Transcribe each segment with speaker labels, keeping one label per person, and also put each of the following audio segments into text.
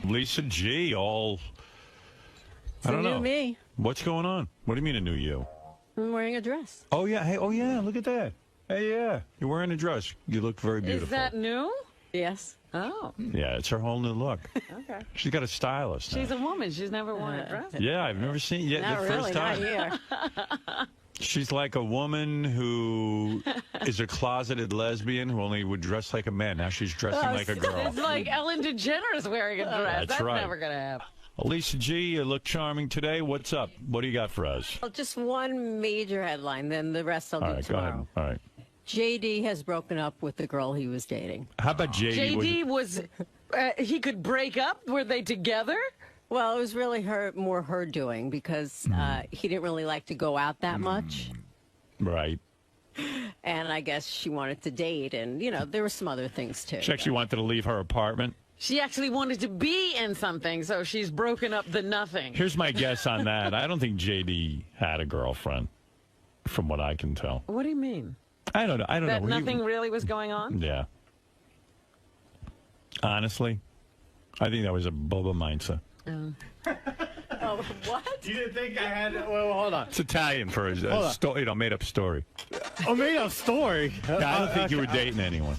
Speaker 1: Lisa G, all... I don't know.
Speaker 2: New me.
Speaker 1: What's going on? What do you mean a new you?
Speaker 2: I'm wearing a dress.
Speaker 1: Oh, yeah. Hey, oh, yeah. Look at that. Hey, yeah. You're wearing a dress. You look very beautiful.
Speaker 3: Is that new?
Speaker 2: Yes.
Speaker 3: Oh.
Speaker 1: Yeah, it's her whole new look.
Speaker 3: Okay.
Speaker 1: She's got a stylist now.
Speaker 3: She's a woman. She's never worn a dress.
Speaker 1: Yeah, I've never seen it.
Speaker 2: Not
Speaker 1: The
Speaker 2: really,
Speaker 1: first time.
Speaker 2: not here.
Speaker 1: She's like a woman who is a closeted lesbian who only would dress like a man. Now she's dressing like a girl.
Speaker 3: It's like Ellen DeGeneres wearing a dress.
Speaker 1: That's right.
Speaker 3: Never going to happen.
Speaker 1: Lisa G, you look charming today. What's up? What do you got for us?
Speaker 2: Well, just one major headline, then the rest I'll do tomorrow.
Speaker 1: Go ahead. All right.
Speaker 2: JD has broken up with the girl he was dating.
Speaker 1: How about JD?
Speaker 3: JD was he could break up? Were they together?
Speaker 2: Well, it was really more her doing because he didn't really like to go out that much.
Speaker 1: Right.
Speaker 2: And I guess she wanted to date, and, you know, there were some other things, too.
Speaker 1: She actually wanted to leave her apartment.
Speaker 3: She actually wanted to be in something, so she's broken up the nothing.
Speaker 1: Here's my guess on that. I don't think JD had a girlfriend, from what I can tell.
Speaker 3: What do you mean?
Speaker 1: I don't know.
Speaker 3: That nothing really was going on?
Speaker 1: Yeah. Honestly, I think that was a 𝗻𝗵cie𝘄.
Speaker 2: Oh, what?
Speaker 4: You didn't think I had... Well, hold on.
Speaker 1: It's Italian for a made-up story.
Speaker 4: A made-up story?
Speaker 1: I don't think you were dating anyone.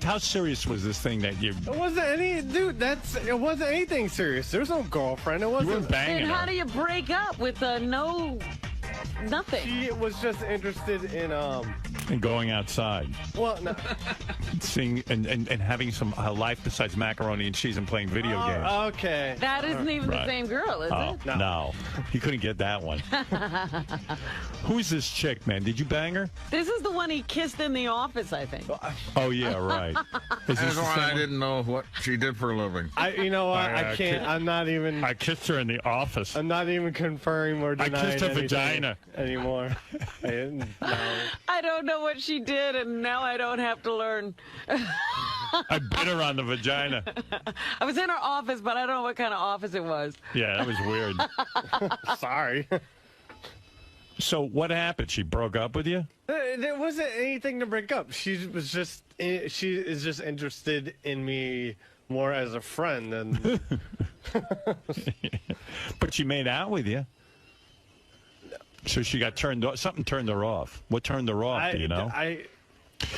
Speaker 1: How serious was this thing that you...
Speaker 4: It wasn't any... Dude, it wasn't anything serious. There's no girlfriend. It wasn't...
Speaker 1: You weren't banging
Speaker 3: Then how
Speaker 1: her.
Speaker 3: do you break up with nothing?
Speaker 4: She was just interested in,
Speaker 1: And going outside.
Speaker 4: Well, no.
Speaker 1: Seeing and having some life besides macaroni and cheese and playing video games.
Speaker 4: Okay.
Speaker 3: That isn't even
Speaker 1: Right.
Speaker 3: the same girl, is it?
Speaker 1: No. He couldn't get that one. Who's this chick, man? Did you bang her?
Speaker 3: This is the one he kissed in the office, I think.
Speaker 1: Oh, yeah, right. Is this
Speaker 5: That's
Speaker 1: the
Speaker 5: why
Speaker 1: same
Speaker 5: I
Speaker 1: one?
Speaker 5: didn't know what she did for a living.
Speaker 4: You know what?
Speaker 1: I
Speaker 4: I can't. I'm not even...
Speaker 1: I kissed her in the office.
Speaker 4: I'm not even confirming or
Speaker 1: I
Speaker 4: denying
Speaker 1: kissed her
Speaker 4: anything
Speaker 1: vagina.
Speaker 4: anymore. I didn't know.
Speaker 3: I don't know what she did, and now I don't have to learn.
Speaker 1: I bit her on the vagina.
Speaker 3: I was in her office, but I don't know what kind of office it was.
Speaker 1: Yeah, that was weird.
Speaker 4: Sorry.
Speaker 1: So what happened? She broke up with you?
Speaker 4: There wasn't anything to break up. She is just interested in me more as a friend than...
Speaker 1: But she made out with you. So she got turned off. Something turned her off. What turned her off, do you know?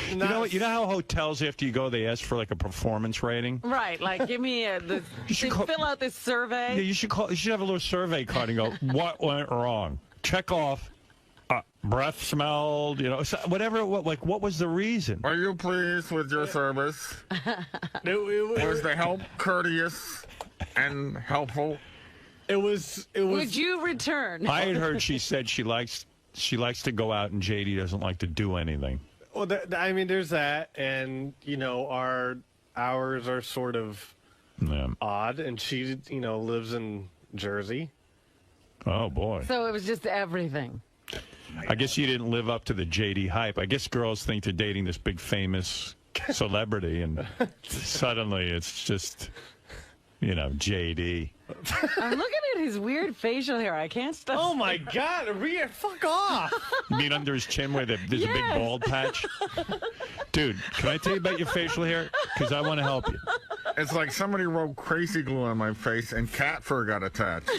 Speaker 1: You know how hotels, after you go, they ask for like a performance rating?
Speaker 3: Right, like give me fill out this survey.
Speaker 1: Yeah, you should have a little survey card and go, what went wrong? Check off. Breath smelled, whatever. What was the reason?
Speaker 5: Are you pleased with your service? Was the help courteous and helpful?
Speaker 4: It was.
Speaker 3: Would you return?
Speaker 1: I had heard she said she likes to go out and JD doesn't like to do anything.
Speaker 4: Well, I mean, there's that, and our hours are sort of odd, and she lives in Jersey.
Speaker 1: Oh boy.
Speaker 3: So it was just everything.
Speaker 1: I guess you didn't live up to the JD hype. I guess girls think they're dating this big famous celebrity, and suddenly it's just, JD.
Speaker 3: I'm looking at his weird facial hair. I can't stop.
Speaker 4: Oh my God! Fuck off!
Speaker 1: You mean under his chin where there's a big bald patch? Dude, can I tell you about your facial hair? Because I want to help you.
Speaker 5: It's like somebody wrote crazy glue on my face and cat fur got attached.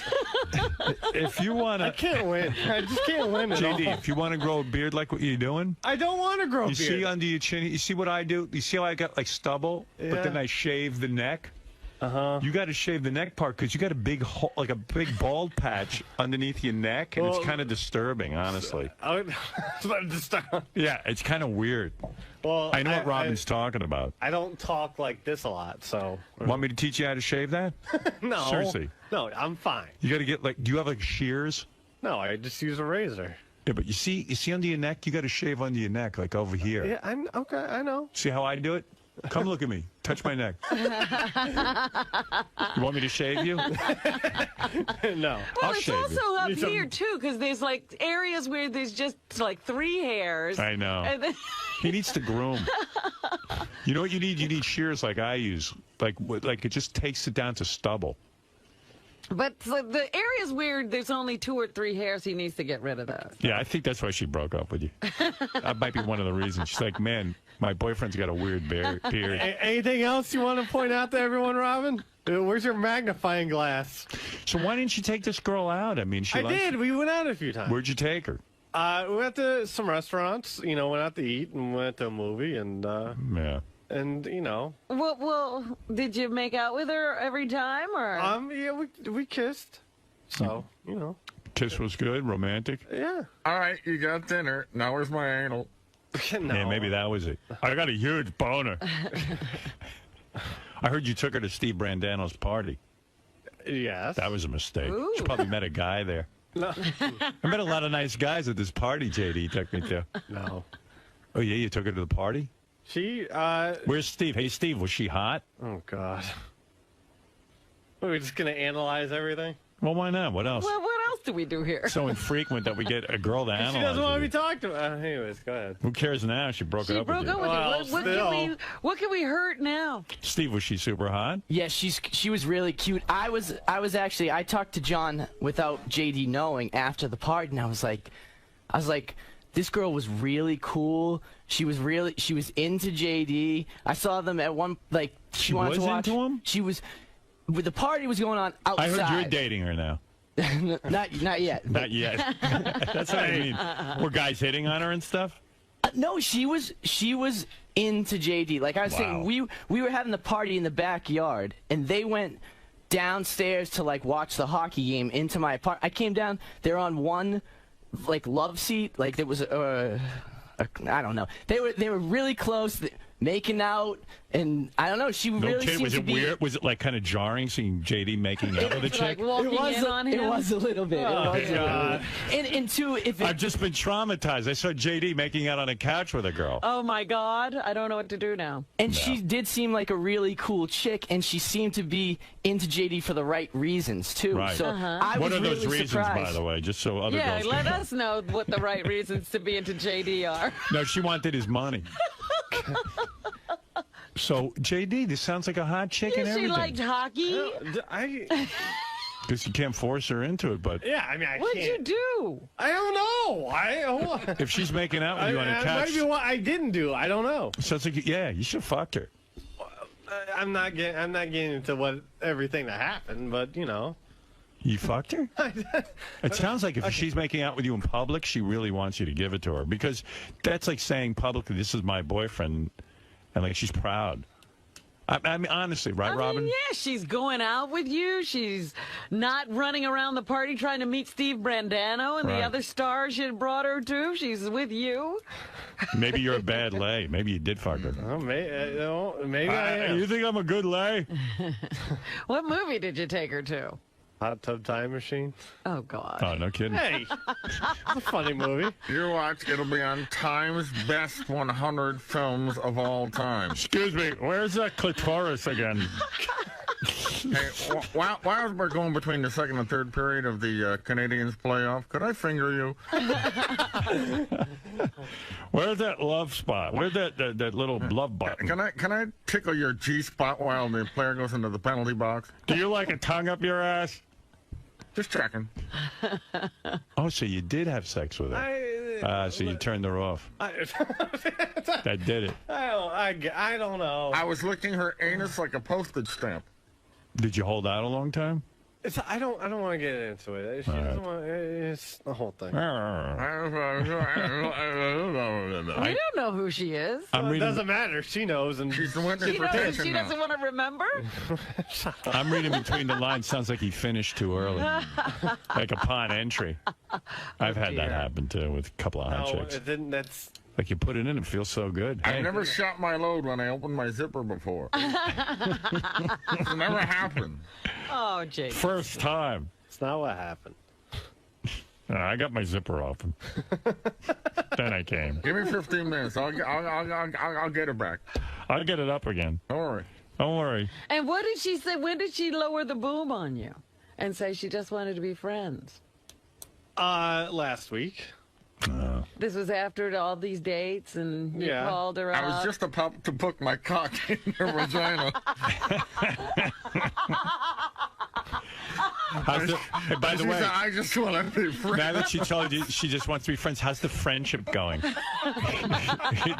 Speaker 1: If you want to...
Speaker 4: I can't win. I just can't win at all.
Speaker 1: JD, if you want to grow a beard like what you're doing...
Speaker 4: I don't want to grow a beard.
Speaker 1: You see under your chin, you see what I do? You see how I got like stubble, but then I shave the neck?
Speaker 4: Uh-huh.
Speaker 1: You got to shave the neck part because you got a big hole, like a big bald patch underneath your neck, and it's kind of disturbing, honestly. Yeah, it's kind of weird.
Speaker 4: Well,
Speaker 1: I know what Robin's talking about.
Speaker 4: I don't talk like this a lot, so...
Speaker 1: Want me to teach you how to shave that?
Speaker 4: No.
Speaker 1: Seriously.
Speaker 4: No, I'm fine.
Speaker 1: You got to get do you have like shears?
Speaker 4: No, I just use a razor.
Speaker 1: Yeah, but you see under your neck, you got to shave under your neck, like over here.
Speaker 4: Yeah, okay, I know.
Speaker 1: See how I do it? Come look at me. Touch my neck. You want me to shave you?
Speaker 4: No.
Speaker 3: Well,
Speaker 1: I'll
Speaker 3: it's
Speaker 1: shave
Speaker 3: also
Speaker 1: you.
Speaker 3: up here, too, because there's, like, areas where there's just, like, 3 hairs.
Speaker 1: I know.
Speaker 3: And then
Speaker 1: He needs to groom. You know what you need? You need shears like I use. Like it just takes it down to stubble.
Speaker 3: But the areas where there's only 2 or 3 hairs, he needs to get rid of those.
Speaker 1: Yeah, I think that's why she broke up with you. That might be one of the reasons. She's like, man, my boyfriend's got a weird beard.
Speaker 4: Anything else you want to point out to everyone, Robin? Where's your magnifying glass?
Speaker 1: So why didn't you take this girl out? I mean,
Speaker 4: I did. We went out a few times.
Speaker 1: Where'd you take her?
Speaker 4: We went to some restaurants. You know, went out to eat and went to a movie and.
Speaker 1: Yeah.
Speaker 4: And you know.
Speaker 3: Well, did you make out with her every time, or?
Speaker 4: Yeah, we kissed. So you know.
Speaker 1: Kiss was good, romantic.
Speaker 4: Yeah.
Speaker 5: All right, you got dinner. Now where's my anal?
Speaker 4: No.
Speaker 1: Yeah, maybe that was it. I got a huge boner. I heard you took her to Steve Brandano's party.
Speaker 4: Yes.
Speaker 1: That was a mistake.
Speaker 3: Ooh.
Speaker 1: She probably met a guy there.
Speaker 4: No.
Speaker 1: I met a lot of nice guys at this party JD took me to.
Speaker 4: No.
Speaker 1: Oh, yeah, you took her to the party?
Speaker 4: She,
Speaker 1: Where's Steve? Hey, Steve, was she hot?
Speaker 4: Oh, God. Are we just going to analyze everything?
Speaker 1: Well, why not? What else?
Speaker 3: Well, what else do we do here?
Speaker 1: So infrequent that we get a girl to analyze.
Speaker 4: She doesn't want to be
Speaker 1: it.
Speaker 4: talked to. Anyways, go ahead.
Speaker 1: Who cares now? She broke up with you.
Speaker 4: Well,
Speaker 3: What can we hurt now?
Speaker 1: Steve, was she super hot?
Speaker 6: Yeah, she was really cute. I talked to John without JD knowing after the party, and I was like, this girl was really cool. She was into JD. I saw them at one, like, she wanted to watch.
Speaker 1: Into him?
Speaker 6: She was. The party was going on outside.
Speaker 1: I heard you're dating her now.
Speaker 6: Not yet.
Speaker 1: Not yet. That's what I mean. Were guys hitting on her and stuff?
Speaker 6: No, she was into JD. Like I was saying, we were having the party in the backyard, and they went downstairs to like watch the hockey game into my apartment. I came down. They're on one like love seat. Like there was I don't know. They were really close. Making out, and I don't know. She really seemed
Speaker 1: was
Speaker 6: to
Speaker 1: it
Speaker 6: be
Speaker 1: weird? Was it like kind of jarring seeing JD making out with a chick?
Speaker 3: Like walking in on him?
Speaker 6: It was a little bit. And two, if
Speaker 1: I've just been traumatized. I saw JD making out on a couch with a girl.
Speaker 3: Oh my God! I don't know what to do now.
Speaker 6: And she did seem like a really cool chick, and she seemed to be into JD for the right reasons too.
Speaker 1: Right.
Speaker 6: So I
Speaker 1: What
Speaker 6: was
Speaker 1: are those
Speaker 6: really
Speaker 1: reasons,
Speaker 6: surprised.
Speaker 1: by the way? Just so other
Speaker 3: Yeah,
Speaker 1: girls
Speaker 3: let
Speaker 1: can know.
Speaker 3: us know what the right reasons to be into JD are.
Speaker 1: No, she wanted his money. So, JD, this sounds like a hot chick and
Speaker 3: She
Speaker 1: everything.
Speaker 3: liked hockey.
Speaker 1: Because you can't force her into it, but
Speaker 4: Yeah, I mean, I
Speaker 3: What'd
Speaker 4: can't.
Speaker 3: you do?
Speaker 4: I don't know.
Speaker 1: if she's making out with you on a
Speaker 4: Might
Speaker 1: couch,
Speaker 4: be what I didn't do. I don't know.
Speaker 1: sounds like, yeah, you should have fucked her.
Speaker 4: I'm not getting into what everything that happened, but you know.
Speaker 1: You fucked her? It sounds like if she's making out with you in public, she really wants you to give it to her. Because that's like saying publicly, this is my boyfriend, and like she's proud. I mean, honestly, right, Robin?
Speaker 3: Yeah, she's going out with you. She's not running around the party trying to meet Steve Brandano and the other stars you brought her to. She's with you.
Speaker 1: Maybe you're a bad lay. Maybe you did fuck her.
Speaker 4: Oh, maybe I am.
Speaker 1: You think I'm a good lay?
Speaker 3: What movie did you take her to?
Speaker 4: Hot Tub Time Machine.
Speaker 3: Oh, God.
Speaker 1: Oh, no kidding.
Speaker 4: Hey, it's a funny movie.
Speaker 5: You watch, it'll be on Time's Best 100 Films of All Time.
Speaker 1: Excuse me, where's that clitoris again?
Speaker 5: Hey, while we're going between the second and third period of the Canadians playoff, could I finger you?
Speaker 1: Where's that love spot? Where's that little love button?
Speaker 5: Can I tickle your G-spot while the player goes into the penalty box?
Speaker 1: Do you like a tongue up your ass?
Speaker 5: Just checking.
Speaker 1: Oh, so you did have sex with her. So you turned her off. That did it.
Speaker 4: I don't know.
Speaker 5: I was licking her anus like a postage stamp.
Speaker 1: Did you hold out a long time?
Speaker 4: I don't want to get into it. She doesn't want. It's the whole thing.
Speaker 3: You don't know who she is.
Speaker 4: It doesn't matter. She knows, and
Speaker 5: She's the witness
Speaker 3: She
Speaker 5: protection
Speaker 3: she
Speaker 5: now.
Speaker 3: doesn't want to remember.
Speaker 1: I'm reading between the lines. Sounds like he finished too early. Like upon entry. I've had that happen, too, with a couple of hot chicks.
Speaker 4: it didn't. That's.
Speaker 1: Like you put it in, it feels so good.
Speaker 5: I've never shot my load when I opened my zipper before. It's never happened.
Speaker 3: Oh, Jake.
Speaker 1: First time.
Speaker 4: It's not what happened.
Speaker 1: I got my zipper open. Then I came.
Speaker 5: Give me 15 minutes. I'll get it back.
Speaker 1: I'll get it up again.
Speaker 5: Don't worry.
Speaker 1: Don't worry.
Speaker 3: And what did she say? When did she lower the boom on you and say she just wanted to be friends?
Speaker 4: Last week.
Speaker 3: This was after all these dates, and you called her up.
Speaker 5: I was just about to put my cock in her vagina.
Speaker 1: Hey, by the way,
Speaker 5: I just want to be friends.
Speaker 1: Now that she told you she just wants to be friends, how's the friendship going?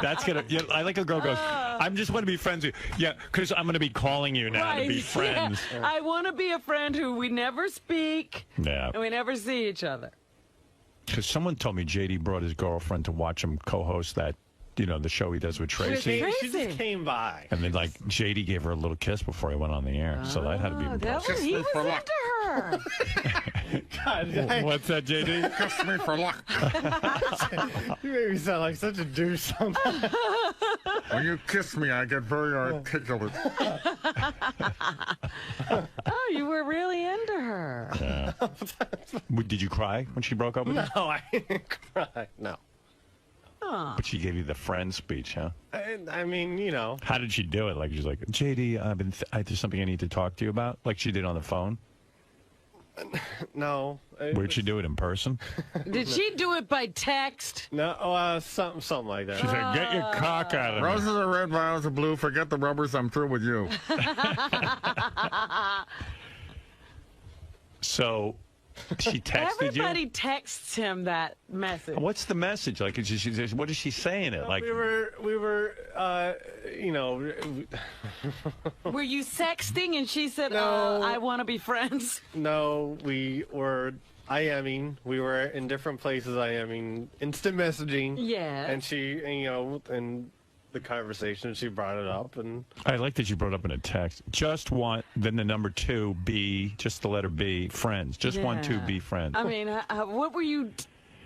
Speaker 1: That's gonna. Yeah, I like a girl goes, I just want to be friends with you. Yeah, because I'm gonna be calling you now to be friends.
Speaker 3: Yeah. I want to be a friend who we never speak.
Speaker 1: Yeah.
Speaker 3: And we never see each other.
Speaker 1: Because someone told me JD brought his girlfriend to watch him co-host that, the show he does with Tracy.
Speaker 4: She just came by.
Speaker 1: And then, like, JD gave her a little kiss before he went on the air. So that had to be impressive.
Speaker 3: He was into her.
Speaker 4: God,
Speaker 1: what's that, JD?
Speaker 5: Kiss me for luck.
Speaker 4: You made me sound like such a douche sometimes.
Speaker 5: When you kiss me, I get very articulate.
Speaker 3: Oh, you were really into her.
Speaker 1: Yeah. Did you cry when she broke up with you?
Speaker 4: No, I didn't cry. No.
Speaker 1: But she gave you the friend speech, huh?
Speaker 4: I mean,
Speaker 1: How did she do it? Like, she's like, JD, there's something I need to talk to you about? Like she did on the phone?
Speaker 4: No.
Speaker 1: Where'd she do it, in person?
Speaker 3: Did she do it by text?
Speaker 4: No, something like that.
Speaker 1: She's like, get your cock out of me.
Speaker 5: Roses are red, violets are blue. Forget the rubbers. I'm through with you.
Speaker 1: So, she texted
Speaker 3: Everybody
Speaker 1: you?
Speaker 3: texts him that message.
Speaker 1: What's the message? Like, what is she saying? It like
Speaker 4: we were,
Speaker 3: Were you sexting and she said,
Speaker 4: No.
Speaker 3: I want to be friends?
Speaker 4: No, we were IMing. We were in different places IMing, instant messaging.
Speaker 3: Yeah.
Speaker 4: And she, and the conversation, she brought it up. And
Speaker 1: I like that you brought up in a text. Just want, then the number 2, B, just the letter B, friends. Just want to be friends.
Speaker 3: I mean, what were you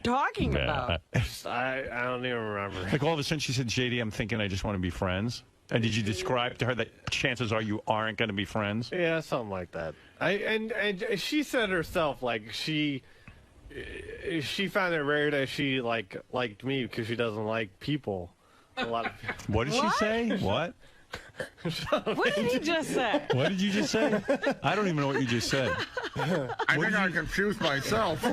Speaker 3: talking about?
Speaker 4: I don't even remember.
Speaker 1: Like all of a sudden she said, JD, I'm thinking I just want to be friends. And did you describe to her that chances are you aren't going to be friends?
Speaker 4: Yeah, something like that. And she said herself, like, she found it rare that she liked me because she doesn't like people. A lot of people.
Speaker 1: What did she say? What?
Speaker 3: What did he just say?
Speaker 1: What did you just say? I don't even know what you just said.
Speaker 5: I think I confused myself.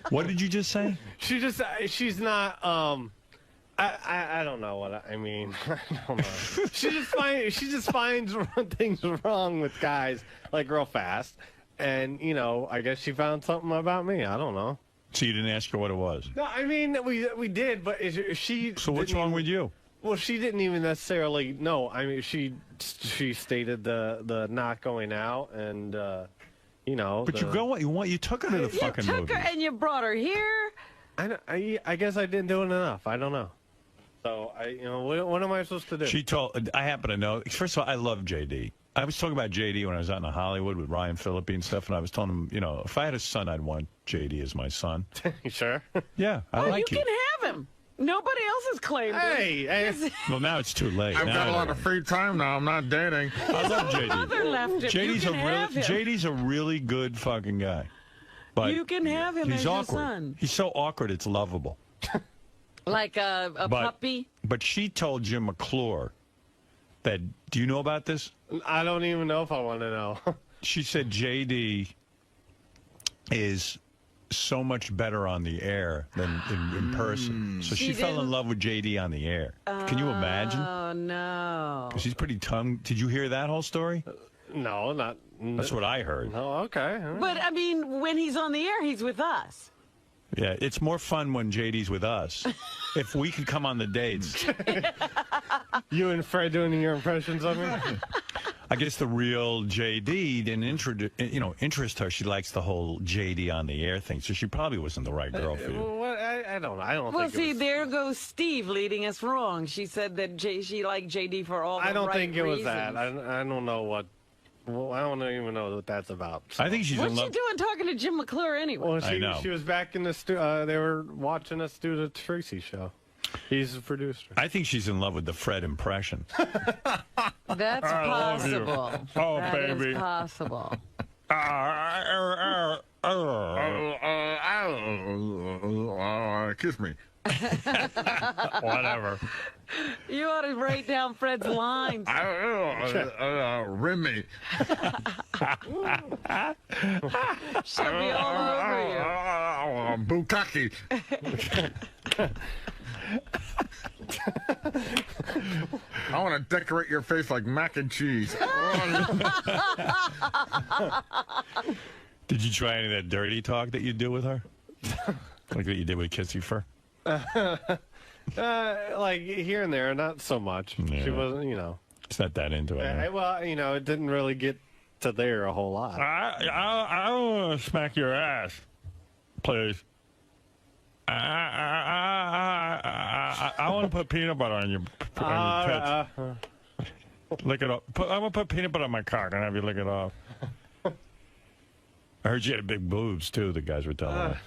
Speaker 1: What did you just say?
Speaker 4: She's not, I don't know what I mean. I don't know. She just finds things wrong with guys, like, real fast. And, I guess she found something about me. I don't know.
Speaker 1: So you didn't ask her what it was?
Speaker 4: No, I mean, we did, but she...
Speaker 1: So what's wrong with you?
Speaker 4: Well, she didn't even necessarily know. I mean, she stated the not going out, and But
Speaker 1: you took her to the fucking movie.
Speaker 3: You took her and you brought her here.
Speaker 4: I guess I didn't do it enough. I don't know. So what am I supposed to do?
Speaker 1: I happen to know. First of all, I love JD. I was talking about JD when I was out in Hollywood with Ryan Phillippe and stuff, and I was telling him, if I had a son, I'd want JD as my son.
Speaker 4: You sure?
Speaker 1: Yeah, I like you.
Speaker 3: You can have him. Nobody else has claimed him.
Speaker 4: Hey.
Speaker 1: Well, now it's too late.
Speaker 5: I've got a lot of free time now. I'm not dating.
Speaker 1: I love JD.
Speaker 3: Mother left him.
Speaker 1: JD's a really good fucking guy. But
Speaker 3: you can have him as
Speaker 1: awkward.
Speaker 3: your son.
Speaker 1: He's so awkward, it's lovable.
Speaker 3: Like a puppy?
Speaker 1: But she told 𝗵𝗵 that, do you know about this?
Speaker 4: I don't even know if I want to know.
Speaker 1: She said JD is so much better on the air than in person. So she fell in love with JD on the air. Can you imagine?
Speaker 3: Oh, no.
Speaker 1: Because he's pretty tongue. Did you hear that whole story?
Speaker 4: No, not.
Speaker 1: That's what I heard.
Speaker 4: Oh, okay. Right.
Speaker 3: But, I mean, when he's on the air, he's with us.
Speaker 1: Yeah, it's more fun when JD's with us. If we could come on the dates.
Speaker 4: You and Fred doing your impressions of me?
Speaker 1: I guess the real JD didn't interest her. She likes the whole JD on the air thing, so she probably wasn't the right girl for you.
Speaker 4: Well, I don't know. I don't
Speaker 3: Well,
Speaker 4: think
Speaker 3: see,
Speaker 4: it was...
Speaker 3: there goes Steve leading us wrong. She said that she liked JD for all the
Speaker 4: I don't
Speaker 3: right
Speaker 4: think it was
Speaker 3: reasons.
Speaker 4: that. I don't know what... Well, I don't even know what that's about. So.
Speaker 1: I think she's in
Speaker 3: What's she
Speaker 1: love.
Speaker 3: doing talking to 𝗵𝗵 anyway?
Speaker 4: Well,
Speaker 1: I know.
Speaker 4: She was back in the they were watching us do the Tracy show. He's the producer.
Speaker 1: I think she's in love with the Fred impression.
Speaker 3: That's possible.
Speaker 1: Oh,
Speaker 3: That
Speaker 1: baby.
Speaker 3: is possible.
Speaker 5: Kiss me.
Speaker 1: Whatever.
Speaker 3: You ought to write down Fred's lines.
Speaker 5: Rim me.
Speaker 3: She'll be all over you.
Speaker 5: Bukkake. I want to decorate your face like mac and cheese.
Speaker 1: Did you try any of that dirty talk that you do with her? Like that you did with 𝗏𝗄𝗄𝗏?
Speaker 4: Like here and there, not so much.
Speaker 1: Yeah.
Speaker 4: She wasn't, you know.
Speaker 1: It's not that into it. Huh?
Speaker 4: Well, you know, it didn't really get to there a whole lot.
Speaker 1: I don't want to smack your ass, please. I want to put peanut butter on your tits. Lick it off. I'm going to put peanut butter on my cock and have you lick it off. I heard you had big boobs, too, the guys were telling me.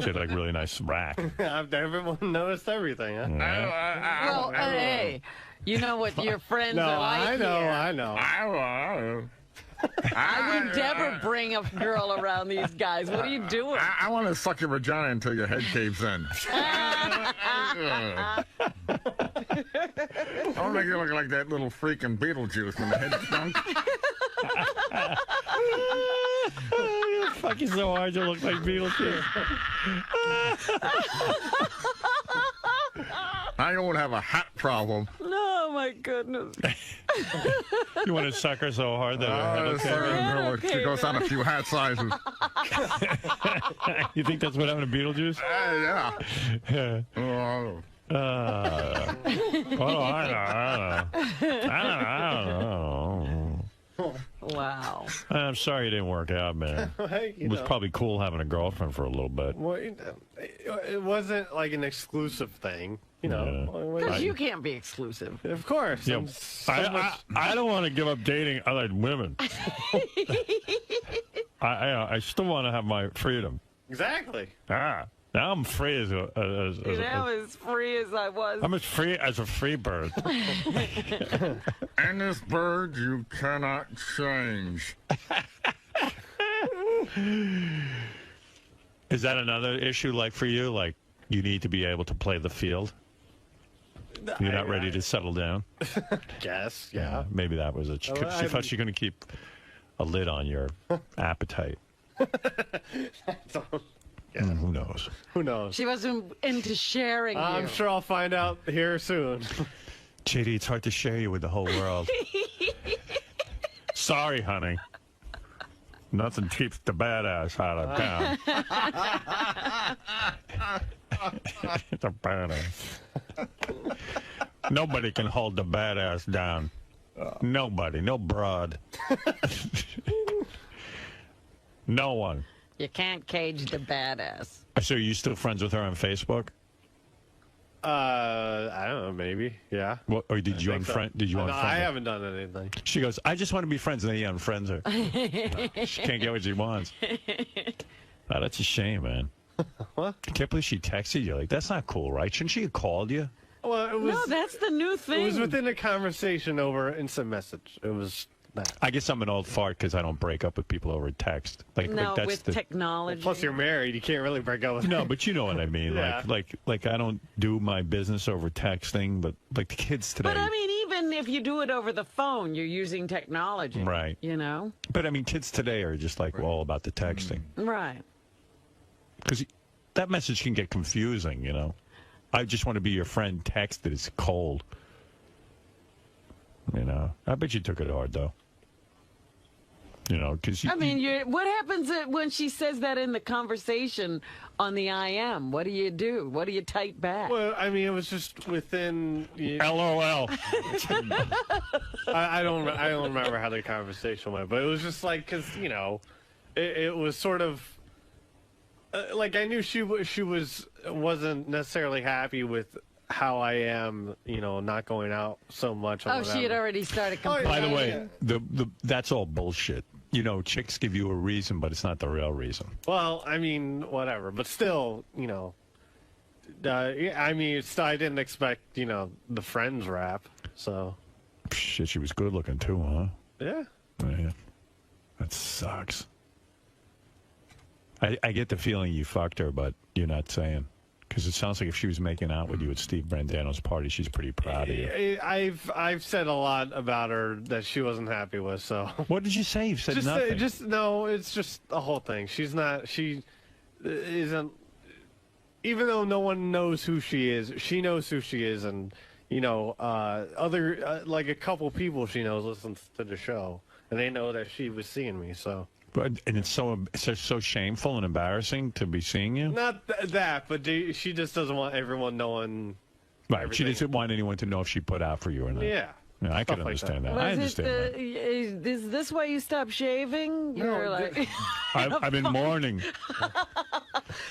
Speaker 1: She had, like, really nice rack.
Speaker 4: Everyone noticed everything, huh?
Speaker 1: Yeah.
Speaker 3: Well, hey, you know what your friends are like here.
Speaker 4: I know.
Speaker 3: I would never bring a girl around these guys. What are you doing?
Speaker 5: I want to suck your vagina until your head caves in. I want to make you look like that little freaking Beetlejuice when the head stunk.
Speaker 1: You're fucking so hard to look like Beetlejuice.
Speaker 5: I don't have a hat problem.
Speaker 3: Oh, my goodness.
Speaker 1: You want to suck her so hard that her head will cave in?
Speaker 5: She goes down a few hat sizes.
Speaker 1: You think that's what happened to Beetlejuice?
Speaker 5: Yeah.
Speaker 1: Yeah.
Speaker 5: Oh.
Speaker 1: I don't know.
Speaker 3: Wow.
Speaker 1: I'm sorry it didn't work out, man. It was probably cool having a girlfriend for a little bit.
Speaker 4: Well, it wasn't like an exclusive thing, you know.
Speaker 3: Because you can't be exclusive.
Speaker 4: Of course.
Speaker 1: Yeah, I don't want to give up dating other women. I still want to have my freedom.
Speaker 4: Exactly.
Speaker 1: Now I'm free as
Speaker 3: as free as I was.
Speaker 1: I'm as free as a free bird.
Speaker 5: And this bird you cannot change.
Speaker 1: Is that another issue, like for you? Like you need to be able to play the field. You're not ready to settle down.
Speaker 4: Guess, yeah.
Speaker 1: Maybe that was it. She thought she was going to keep a lid on your appetite.
Speaker 4: Yeah.
Speaker 1: Who knows?
Speaker 4: Who knows?
Speaker 3: She wasn't into sharing
Speaker 4: I'm sure I'll find out here soon.
Speaker 1: JD, it's hard to share you with the whole world. Sorry, honey. Nothing keeps the badass out of town. It's a badass. Nobody can hold the badass down. Nobody. No broad. No one.
Speaker 3: You can't cage the badass.
Speaker 1: So are you still friends with her on Facebook?
Speaker 4: I don't know, maybe. Yeah.
Speaker 1: What, or did you unfriend? Did you unfriend?
Speaker 4: I haven't done anything.
Speaker 1: She goes, I just want to be friends, and then he unfriends her. She can't get what she wants. Oh, that's a shame, man.
Speaker 4: What?
Speaker 1: I can't believe she texted you. Like, that's not cool, right? Shouldn't she have called you?
Speaker 4: Well, it was.
Speaker 3: No, that's the new thing.
Speaker 4: It was within a conversation over instant message. It was that.
Speaker 1: I guess I'm an old fart because I don't break up with people over text. Like that's
Speaker 3: with technology.
Speaker 4: Plus, you're married. You can't really break up with.
Speaker 1: No, but you know what I mean.
Speaker 4: Yeah.
Speaker 1: Like I don't do my business over texting, but like the kids today.
Speaker 3: But I mean, even if you do it over the phone, you're using technology.
Speaker 1: Right.
Speaker 3: You know?
Speaker 1: But I mean, kids today are just like all about the texting.
Speaker 3: Right.
Speaker 1: Because that message can get confusing, you know. I just want to be your friend text that it's cold. You know, I bet you took it hard, though. You know, because
Speaker 3: I mean, what happens when she says that in the conversation on the IM? What do you do? What do you type back?
Speaker 4: Well, I mean, it was just within.
Speaker 1: LOL.
Speaker 4: I don't remember how the conversation went, but it was just like because you know, it was sort of like I knew she wasn't necessarily happy with how I am, you know, not going out so much.
Speaker 3: Oh, she had already started complaining.
Speaker 1: By the way, that's all bullshit. You know, chicks give you a reason, but it's not the real reason.
Speaker 4: Well, I mean, whatever, but still, you know, I mean, I didn't expect, you know, the Friends rap, so.
Speaker 1: Shit, she was good looking too, huh?
Speaker 4: Yeah.
Speaker 1: Yeah. That sucks. I get the feeling you fucked her, but you're not saying. Because it sounds like if she was making out with you at Steve Brandano's party, she's pretty proud of you.
Speaker 4: I've said a lot about her that she wasn't happy with. So
Speaker 1: what did you say? You said nothing.
Speaker 4: No. It's just the whole thing. She isn't. Even though no one knows who she is, she knows who she is, and you know, like a couple people she knows listens to the show, and they know that she was seeing me. So.
Speaker 1: And it's just so shameful and embarrassing to be seeing you.
Speaker 4: Not that, but she just doesn't want everyone knowing.
Speaker 1: Right.
Speaker 4: Everything.
Speaker 1: She doesn't want anyone to know if she put out for you or not.
Speaker 4: Yeah.
Speaker 1: Yeah, I can understand that. I understand that.
Speaker 3: Is this why you stopped shaving? You're like,
Speaker 1: I've been mourning.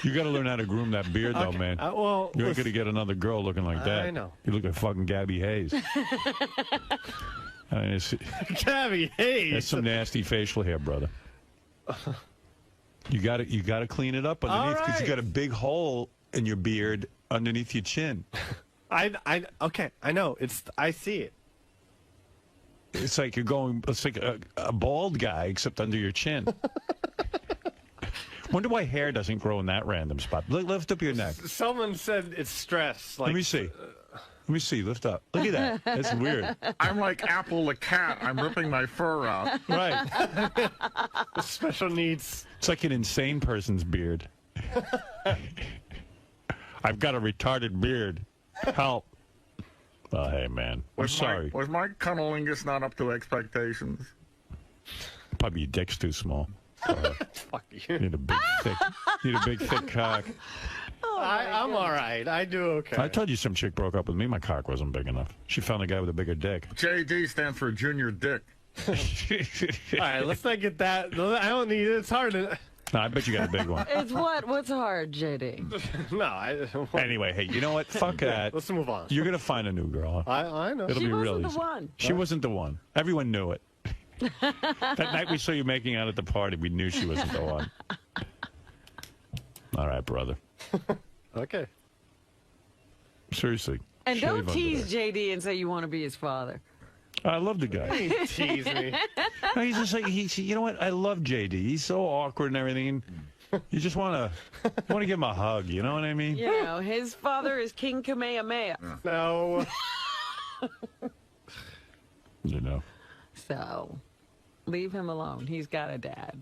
Speaker 1: You got to learn how to groom that beard, though, man.
Speaker 4: Well,
Speaker 1: you ain't going to get another girl looking like that.
Speaker 4: I know.
Speaker 1: You look like fucking 𝗦𝗵 𝗍𝗍.
Speaker 4: 𝗦𝗵𝗍𝗍.
Speaker 1: That's some nasty facial hair, brother. You got to clean it up underneath because you got a big hole in your beard underneath your chin.
Speaker 4: Okay, I know. I see it.
Speaker 1: It's like it's like a bald guy except under your chin. Wonder why hair doesn't grow in that random spot. Lift up your neck.
Speaker 4: Someone said it's stress. Like,
Speaker 1: let me see. Let me see. Lift up. Look at that. That's weird.
Speaker 5: I'm like Apple the cat. I'm ripping my fur out.
Speaker 1: Right.
Speaker 4: Special needs.
Speaker 1: It's like an insane person's beard. I've got a retarded beard. Help. Well, hey, man. I'm sorry.
Speaker 5: Was my cunnilingus not up to expectations?
Speaker 1: Probably your dick's too small.
Speaker 4: Fuck you.
Speaker 1: Need a big thick cock.
Speaker 4: I'm all right. I do okay.
Speaker 1: I told you some chick broke up with me. My cock wasn't big enough. She found a guy with a bigger dick.
Speaker 5: JD stands for junior dick.
Speaker 4: All right, let's not get that. I don't need it. It's hard to...
Speaker 1: No, I bet you got a big one.
Speaker 3: it's what? What's hard, JD?
Speaker 4: No.
Speaker 1: Anyway, hey, you know what? Fuck that.
Speaker 4: Let's move on.
Speaker 1: You're gonna find a new girl.
Speaker 4: I know.
Speaker 1: It'll
Speaker 3: She
Speaker 1: be
Speaker 3: wasn't
Speaker 1: real
Speaker 3: the
Speaker 1: easy.
Speaker 3: one.
Speaker 1: She wasn't the one. Everyone knew it. That night we saw you making out at the party, we knew she wasn't the one. All right, brother.
Speaker 4: Okay.
Speaker 1: Seriously.
Speaker 3: And
Speaker 1: shave
Speaker 3: don't
Speaker 1: under
Speaker 3: tease
Speaker 1: there.
Speaker 3: JD and say you want to be his father.
Speaker 1: I love the guy.
Speaker 4: Tease me.
Speaker 1: No, he's just like you know what? I love JD. He's so awkward and everything. You just want to give him a hug. You know what I mean?
Speaker 3: You know, his father is King Kamehameha.
Speaker 4: No.
Speaker 1: You know.
Speaker 3: So, leave him alone. He's got a dad.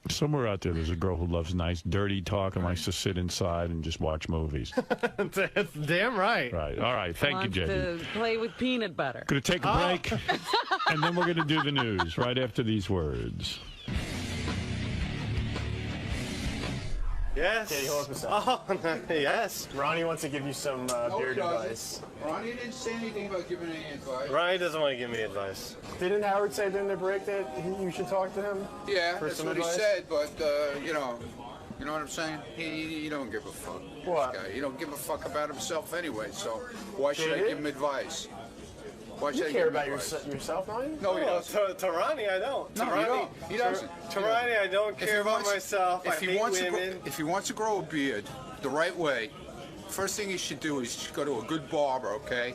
Speaker 1: Somewhere out there's a girl who loves nice, dirty talk and likes to sit inside and just watch movies.
Speaker 4: That's damn right.
Speaker 1: Right. All right. Thank you,
Speaker 3: Wants
Speaker 1: JD.
Speaker 3: to play with peanut butter.
Speaker 1: Going to take a break, and then we're going to do the news right after these words.
Speaker 4: Yes.
Speaker 7: Katie, hold up a second.
Speaker 4: Oh, yes.
Speaker 7: Ronnie wants to give you some beard advice.
Speaker 8: Ronnie didn't say anything about giving any advice.
Speaker 4: Ronnie doesn't want to give me advice.
Speaker 7: Didn't Howard say during the break that you should talk to him?
Speaker 8: Yeah,
Speaker 7: for
Speaker 8: that's
Speaker 7: some
Speaker 8: what
Speaker 7: advice?
Speaker 8: he said, but, you know what I'm saying? He don't give a fuck.
Speaker 7: What?
Speaker 8: This guy. He don't give a fuck about himself anyway, so why should I give him advice? Why should
Speaker 7: You
Speaker 8: I
Speaker 7: care
Speaker 8: give him
Speaker 7: about
Speaker 8: advice?
Speaker 7: yourself, Ronnie?
Speaker 8: No, he
Speaker 4: Oh,
Speaker 8: doesn't.
Speaker 4: to Ronnie, I don't.
Speaker 8: No,
Speaker 4: to
Speaker 8: he
Speaker 4: Ronnie,
Speaker 8: don't. He doesn't.
Speaker 4: To Ronnie, I don't
Speaker 8: If he
Speaker 4: care about
Speaker 8: wants-
Speaker 4: myself. I hate women.
Speaker 8: If he wants to grow a beard the right way, first thing he should do is go to a good barber, okay?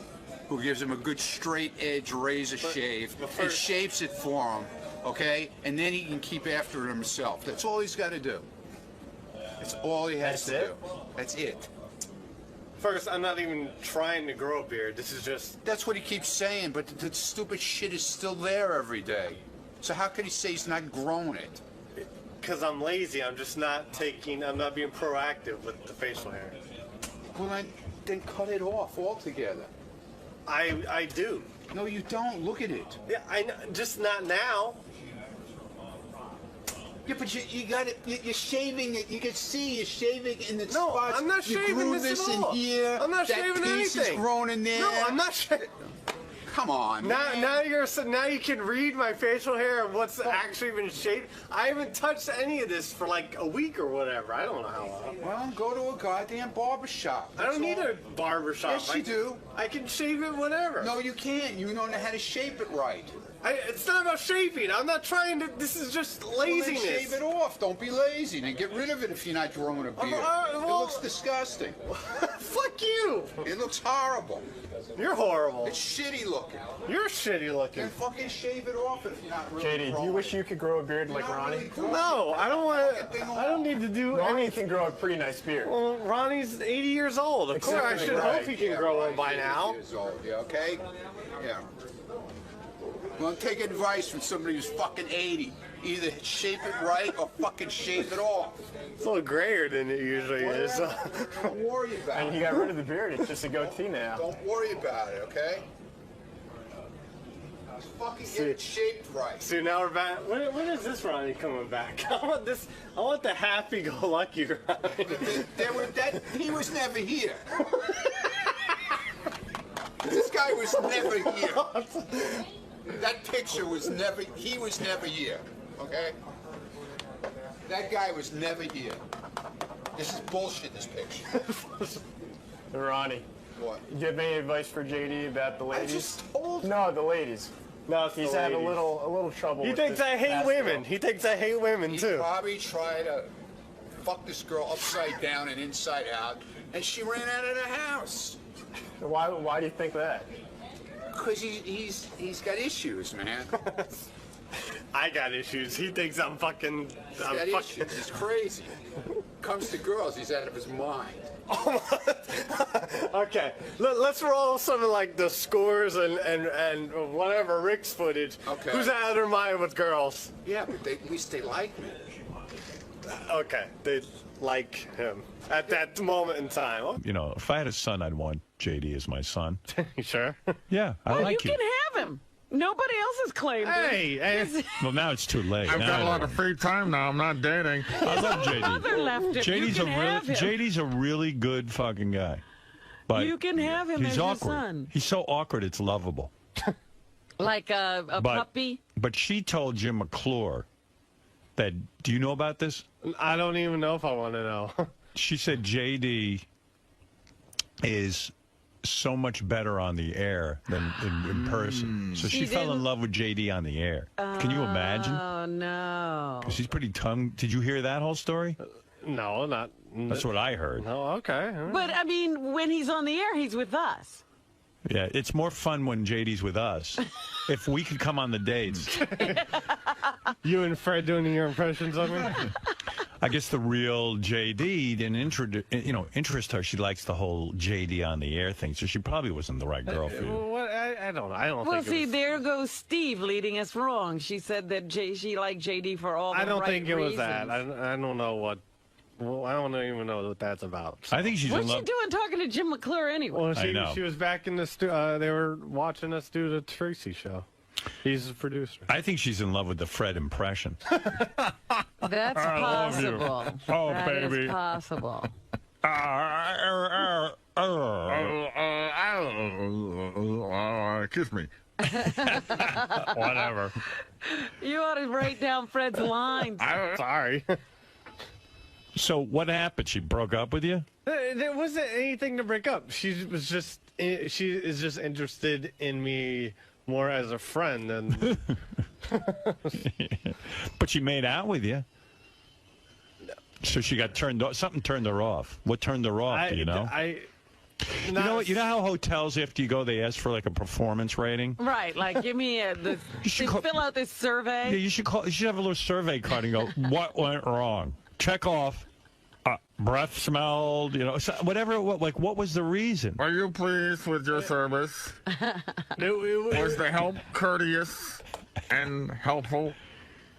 Speaker 8: Who gives him a good straight edge razor shave and shapes it for him, okay? And then he can keep after it himself. That's all he's got to do. That's all he has to do. That's it.
Speaker 4: First, I'm not even trying to grow a beard. This is just...
Speaker 8: That's what he keeps saying, but the stupid shit is still there every day. So how can he say he's not growing it?
Speaker 4: Because I'm lazy. I'm just not I'm not being proactive with the facial hair.
Speaker 8: Well, then cut it off altogether.
Speaker 4: I do.
Speaker 8: No, you don't. Look at it.
Speaker 4: Yeah, I know. Just not now.
Speaker 8: Yeah, but you got it. You're shaving it. You can see you're shaving in the
Speaker 4: No,
Speaker 8: spots.
Speaker 4: I'm not
Speaker 8: you
Speaker 4: shaving
Speaker 8: grew
Speaker 4: this at
Speaker 8: in
Speaker 4: all.
Speaker 8: here.
Speaker 4: I'm not
Speaker 8: that
Speaker 4: shaving
Speaker 8: piece
Speaker 4: anything.
Speaker 8: is grown in there.
Speaker 4: No, I'm not shaving.
Speaker 8: Come on, man.
Speaker 4: Now you can read my facial hair and what's actually been shaved. I haven't touched any of this for like a week or whatever. I don't know how long.
Speaker 8: Well, go to a goddamn barber shop.
Speaker 4: I don't need a barber shop.
Speaker 8: Yes, you do.
Speaker 4: I can shave it whenever.
Speaker 8: No, you can't. You don't know how to shape it right.
Speaker 4: It's not about shaping. I'm not trying to. This is just laziness.
Speaker 8: Well, then shave it off. Don't be lazy. Then get rid of it if you're not growing a beard. It looks disgusting.
Speaker 4: Fuck you.
Speaker 8: It looks horrible.
Speaker 4: You're horrible.
Speaker 8: It's shitty looking.
Speaker 4: You're shitty looking.
Speaker 8: Then fucking shave it off if you're not really
Speaker 7: JD, do
Speaker 8: growing
Speaker 7: you wish
Speaker 8: it.
Speaker 7: you could grow a beard like
Speaker 8: You're not
Speaker 7: Ronnie?
Speaker 8: really growing
Speaker 4: No, I don't want to. I don't need to do
Speaker 7: Ronnie
Speaker 4: anything.
Speaker 7: can grow a pretty nice beard.
Speaker 4: Well, Ronnie's 80 years old. Of
Speaker 7: Except
Speaker 4: course, I
Speaker 7: for
Speaker 4: should
Speaker 7: the
Speaker 4: hope
Speaker 7: right.
Speaker 4: he can grow one by
Speaker 8: 80
Speaker 4: now.
Speaker 8: years old, yeah, okay? Yeah. Well, take advice from somebody who's fucking 80. Either shape it right or fucking shave it off.
Speaker 4: It's a little grayer than it usually is.
Speaker 8: Don't worry about
Speaker 7: And
Speaker 8: it.
Speaker 7: he got rid of the beard. It's just a goatee now.
Speaker 8: Don't worry about it, okay? Fucking get it shaped right.
Speaker 4: See, now we're back. When is this Ronnie coming back? I want this. I want the happy-go-lucky Ronnie.
Speaker 8: He was never here. This guy was never here. That picture was never. He was never here. Okay. That guy was never here. This is bullshit. This picture.
Speaker 7: Ronnie.
Speaker 8: What?
Speaker 7: Do you have any advice for JD about the ladies?
Speaker 8: I just told.
Speaker 7: No, the ladies.
Speaker 4: No,
Speaker 7: He's having a little trouble.
Speaker 4: He thinks I hate women. He thinks I hate women
Speaker 8: He
Speaker 4: too.
Speaker 8: probably tried to fuck this girl upside down and inside out, and she ran out of the house.
Speaker 7: Why do you think that?
Speaker 8: Because he's got issues, man.
Speaker 4: I got issues. He thinks I'm fucking.
Speaker 8: He's got issues. He's crazy. Comes to girls, he's out of his mind.
Speaker 4: Okay, let's roll some of like the scores and whatever Rick's footage.
Speaker 8: Okay.
Speaker 4: Who's out of their mind with girls?
Speaker 8: Yeah, but at least they like me.
Speaker 4: Okay, they like him at that moment in time.
Speaker 1: You know, if I had a son, I'd want JD as my son.
Speaker 4: You sure?
Speaker 1: Yeah, I
Speaker 3: Well,
Speaker 1: like
Speaker 3: you can have him. Nobody else has claimed him.
Speaker 4: Hey,
Speaker 1: Well, now it's too late.
Speaker 5: I've
Speaker 1: Now
Speaker 5: got a
Speaker 1: I
Speaker 5: lot
Speaker 1: don't.
Speaker 5: of free time now. I'm not dating.
Speaker 1: I love JD.
Speaker 3: Mother left him.
Speaker 1: JD's
Speaker 3: you can have him.
Speaker 1: JD's a really good fucking guy. But
Speaker 3: You can have him
Speaker 1: he's
Speaker 3: as your
Speaker 1: awkward.
Speaker 3: son.
Speaker 1: He's so awkward, it's lovable.
Speaker 3: Like a puppy.
Speaker 1: But she told 𝗵𝗵𝗄𝗿 that. Do you know about this?
Speaker 4: I don't even know if I want to know.
Speaker 1: She said JD is so much better on the air than in person. So she fell in love with JD on the air. Can you imagine?
Speaker 3: Oh, no.
Speaker 1: 'Cause he's pretty tongue. Did you hear that whole story?
Speaker 4: No, not.
Speaker 1: That's what I heard.
Speaker 4: No, okay.
Speaker 3: But, I mean, when he's on the air, he's with us.
Speaker 1: Yeah, it's more fun when JD's with us. If we could come on the dates.
Speaker 4: You and Fred doing your impressions of me?
Speaker 1: I guess the real JD didn't interest her. She likes the whole JD on the air thing, so she probably wasn't the right girl for you.
Speaker 4: What? I don't know. I don't
Speaker 3: Well,
Speaker 4: think.
Speaker 3: see,
Speaker 4: it was,
Speaker 3: there goes Steve leading us wrong. She said that she liked JD for all the
Speaker 4: I don't
Speaker 3: right
Speaker 4: think it was that.
Speaker 3: reasons.
Speaker 4: I don't know what. Well, I don't even know what that's about.
Speaker 1: I think she's
Speaker 3: What's
Speaker 1: in
Speaker 3: she
Speaker 1: love.
Speaker 3: doing talking to 𝗵𝗵𝗄𝗏 anyway?
Speaker 4: Well,
Speaker 1: I know.
Speaker 4: she was back in the they were watching us do the Tracy show. He's the producer.
Speaker 1: I think she's in love with the Fred impression.
Speaker 3: That's possible.
Speaker 1: Oh,
Speaker 3: That
Speaker 1: baby.
Speaker 3: is possible.
Speaker 5: Kiss me.
Speaker 1: Whatever.
Speaker 3: You ought to write down Fred's lines.
Speaker 4: I'm sorry.
Speaker 1: So what happened? She broke up with you?
Speaker 4: There wasn't anything to break up. She is just interested in me more as a friend than.
Speaker 1: But she made out with you. So she got turned off. Something turned her off. What turned her off? Do you know? You know how hotels, after you go, they ask for like a performance rating.
Speaker 3: Right, like give me fill out this survey.
Speaker 1: Yeah, you should have a little survey card and go, what went wrong? Check off. Breath smelled, whatever. What was the reason?
Speaker 5: Are you pleased with your service? Was the help courteous and helpful?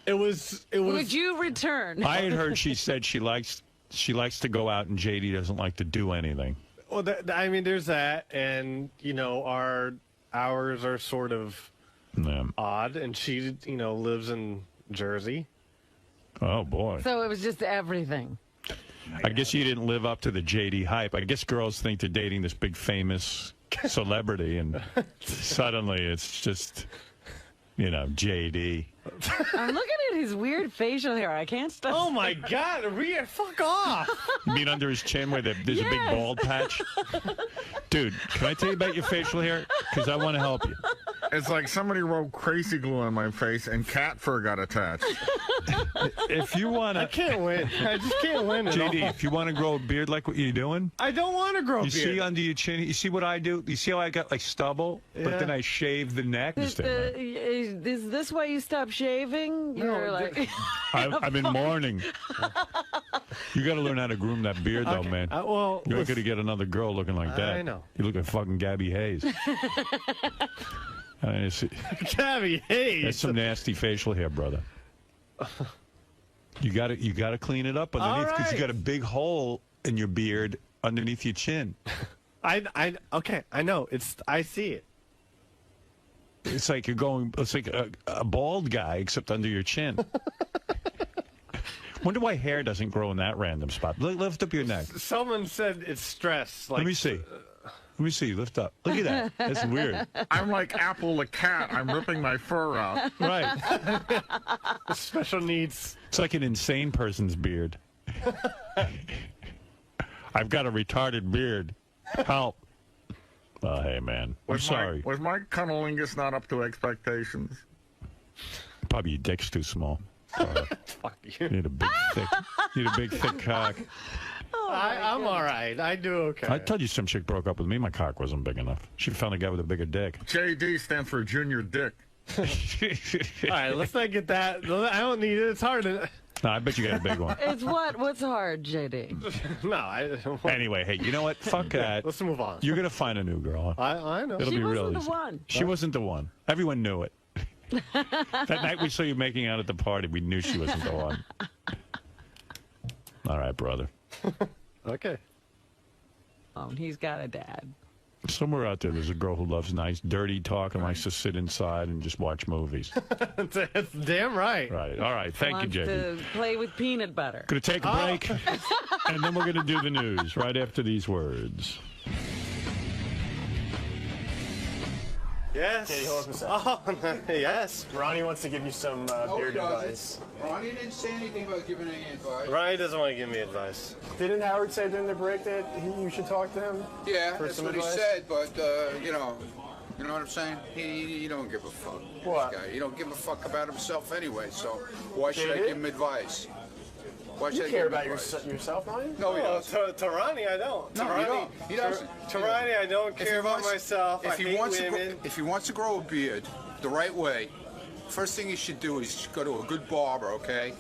Speaker 4: It was.
Speaker 3: Would you return?
Speaker 1: I had heard she said she likes to go out and JD doesn't like to do anything.
Speaker 4: Well, I mean, there's that, and our hours are sort of odd, and she, lives in Jersey.
Speaker 1: Oh boy!
Speaker 3: So it was just everything.
Speaker 1: I guess you didn't live up to the JD hype. I guess girls think they're dating this big famous celebrity, and suddenly it's just, JD.
Speaker 3: I'm looking at his weird facial hair. I can't stop.
Speaker 4: Oh my God! Fuck off!
Speaker 1: You mean under his chin where there's a big bald patch? Dude, can I tell you about your facial hair? Because I want to help you.
Speaker 5: It's like somebody wrote crazy glue on my face and cat fur got attached.
Speaker 1: If you want to...
Speaker 4: I can't win. I just can't win at all.
Speaker 1: JD, if you want to grow a beard like what you're doing...
Speaker 4: I don't want to grow a beard.
Speaker 1: You see under your chin, you see what I do? You see how I got like stubble, but then I shave the neck?
Speaker 3: Is this why you stopped shaving? You're like...
Speaker 1: I've been mourning. You got to learn how to groom that beard, though, man.
Speaker 4: Well,
Speaker 1: you're not going to get another girl looking like that.
Speaker 4: I know.
Speaker 1: You look like fucking Gabby Hayes.
Speaker 4: Gabby Hayes.
Speaker 1: That's some nasty facial hair, brother. You got to clean it up underneath because you got a big hole in your beard underneath your chin.
Speaker 4: Okay, I know. I see it.
Speaker 1: It's like you're going. It's like a bald guy, except under your chin. Wonder why hair doesn't grow in that random spot. Lift up your neck.
Speaker 4: Someone said it's stress. Like,
Speaker 1: let me see. Let me see. Lift up. Look at that. That's weird.
Speaker 5: I'm like 𝗏𝗏 the cat. I'm ripping my fur out.
Speaker 1: Right.
Speaker 4: Special needs.
Speaker 1: It's like an insane person's beard. I've got a retarded beard. Help. Oh, hey, man. I'm sorry.
Speaker 5: Was my cunnilingus not up to expectations?
Speaker 1: Probably your dick's too small.
Speaker 4: Fuck you.
Speaker 1: You need a big, thick cock.
Speaker 4: I'm all right. I do okay.
Speaker 1: I told you some chick broke up with me. My cock wasn't big enough. She found a guy with a bigger dick.
Speaker 5: JD stands for Junior Dick.
Speaker 4: All right, let's not get that. I don't need it. It's hard.
Speaker 1: No, I bet you got a big one.
Speaker 3: It's what? What's hard, JD?
Speaker 4: No.
Speaker 1: Anyway, hey, you know what? Fuck that.
Speaker 4: Let's move on.
Speaker 1: You're going to find a new girl. Huh?
Speaker 4: I know.
Speaker 1: It'll
Speaker 3: She
Speaker 1: be real
Speaker 3: wasn't the
Speaker 1: easy.
Speaker 3: one.
Speaker 1: She wasn't the one. Everyone knew it. That night we saw you making out at the party, we knew she wasn't the one. All right, brother.
Speaker 4: Okay.
Speaker 3: Oh, he's got a dad.
Speaker 1: Somewhere out there's a girl who loves nice, dirty talk and likes to sit inside and just watch movies.
Speaker 4: That's damn right.
Speaker 1: Right. All right. Thank
Speaker 3: Wants
Speaker 1: you, JD.
Speaker 3: to play with peanut butter.
Speaker 1: Going to take a break, and then we're going to do the news right after these words.
Speaker 7: Katie,
Speaker 4: Yes.
Speaker 7: hold up a second.
Speaker 4: Oh, yes.
Speaker 7: Ronnie wants to give you some beard advice.
Speaker 8: Ronnie didn't say anything about giving any advice.
Speaker 4: Ronnie doesn't want to give me advice.
Speaker 7: Didn't Howard say during the break that you should talk to him?
Speaker 8: Yeah,
Speaker 7: For
Speaker 8: that's
Speaker 7: some
Speaker 8: what
Speaker 7: advice?
Speaker 8: he said, but, you know what I'm saying? He don't give a fuck.
Speaker 7: What?
Speaker 8: This guy. He don't give a fuck about himself anyway, so why should I
Speaker 7: JD?
Speaker 8: give him advice? Why should
Speaker 7: You
Speaker 8: I
Speaker 7: care
Speaker 8: give him
Speaker 7: about
Speaker 8: advice?
Speaker 7: yourself, Ronnie?
Speaker 8: No, he doesn't.
Speaker 4: To Ronnie, I don't.
Speaker 8: No, he don't. He doesn't.
Speaker 4: To Ronnie, I don't
Speaker 8: If he
Speaker 4: care about
Speaker 8: wants-
Speaker 4: myself. I hate women.
Speaker 8: If he wants to grow a beard the right way, first thing he should do is go to a good barber, okay,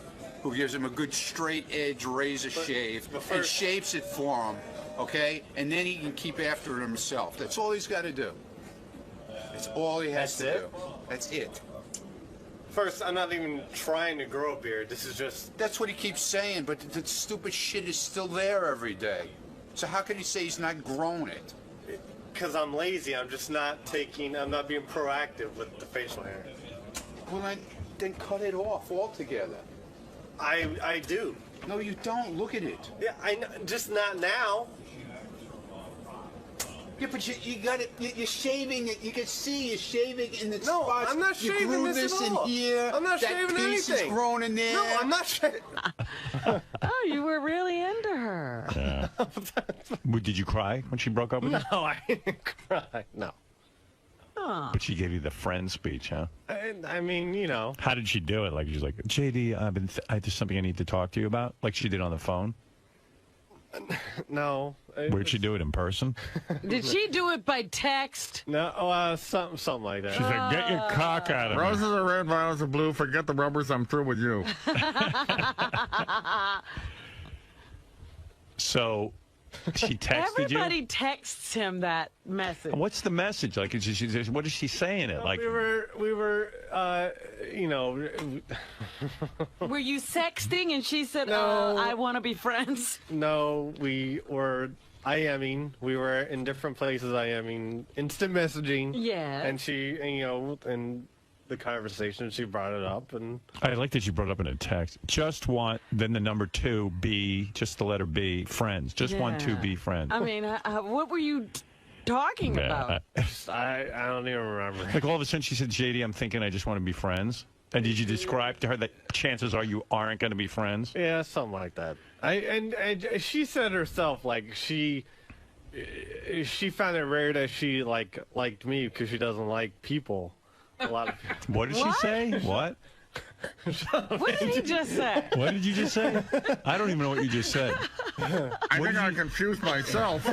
Speaker 8: who gives him a good straight edge razor shave and shapes it for him, okay, and then he can keep after it himself. That's all he's got to do. That's all he has
Speaker 7: That's
Speaker 8: to
Speaker 7: it?
Speaker 8: do. That's it.
Speaker 4: First, I'm not even trying to grow a beard. This is just.
Speaker 8: That's what he keeps saying, but the stupid shit is still there every day. So how can he say he's not grown it?
Speaker 4: Because I'm lazy. I'm just not taking. I'm not being proactive with the facial hair.
Speaker 8: Well, then cut it off altogether.
Speaker 4: I do.
Speaker 8: No, you don't. Look at it.
Speaker 4: Yeah, I know. Just not now.
Speaker 8: Yeah, but you got it. You're shaving it. You can see you're shaving in the
Speaker 4: No,
Speaker 8: spots.
Speaker 4: I'm not
Speaker 8: you
Speaker 4: shaving
Speaker 8: grew
Speaker 4: this at
Speaker 8: in
Speaker 4: all.
Speaker 8: here.
Speaker 4: I'm not
Speaker 8: that
Speaker 4: shaving
Speaker 8: piece
Speaker 4: anything.
Speaker 8: is grown in there.
Speaker 4: No, I'm not shaving.
Speaker 3: Oh, you were really into her.
Speaker 1: Yeah. Did you cry when she broke up with you?
Speaker 4: No, I didn't cry. No.
Speaker 3: Oh.
Speaker 1: But she gave you the friend speech, huh?
Speaker 4: I mean, you know.
Speaker 1: How did she do it? Like she's like, JD, there's something I need to talk to you about, like she did on the phone.
Speaker 4: No.
Speaker 1: Where'd she do it in person?
Speaker 3: Did she do it by text?
Speaker 4: No, something like that.
Speaker 1: She's like, get your cock out of me.
Speaker 5: Roses are red, violets are blue. Forget the rubbers. I'm through with you.
Speaker 1: So she texted
Speaker 3: Everybody
Speaker 1: you?
Speaker 3: texts him that message.
Speaker 1: What's the message? Like, what is she saying it? Like,
Speaker 4: we were, you know.
Speaker 3: Were you sexting and she said,
Speaker 4: No.
Speaker 3: I want to be friends?
Speaker 4: No, we were IMing. We were in different places IMing, instant messaging.
Speaker 3: Yeah.
Speaker 4: And she, and, you know, in the conversation, she brought it up, and
Speaker 1: I like that you brought it up in a text. Just want, then the number 2, B, just the letter B, friends. Just want to
Speaker 3: Yeah.
Speaker 1: be friends.
Speaker 3: I mean, what were you talking about?
Speaker 4: I don't even remember.
Speaker 1: Like all of a sudden she said, JD, I'm thinking I just want to be friends. And did you describe to her that chances are you aren't going to be friends?
Speaker 4: Yeah, something like that. And she said herself, like, she found it rare that she liked me because she doesn't like people. A lot of people.
Speaker 1: What did she say? What?
Speaker 3: What did he just say?
Speaker 1: What did you just say? I don't even know what you just said.
Speaker 5: I think I confused myself.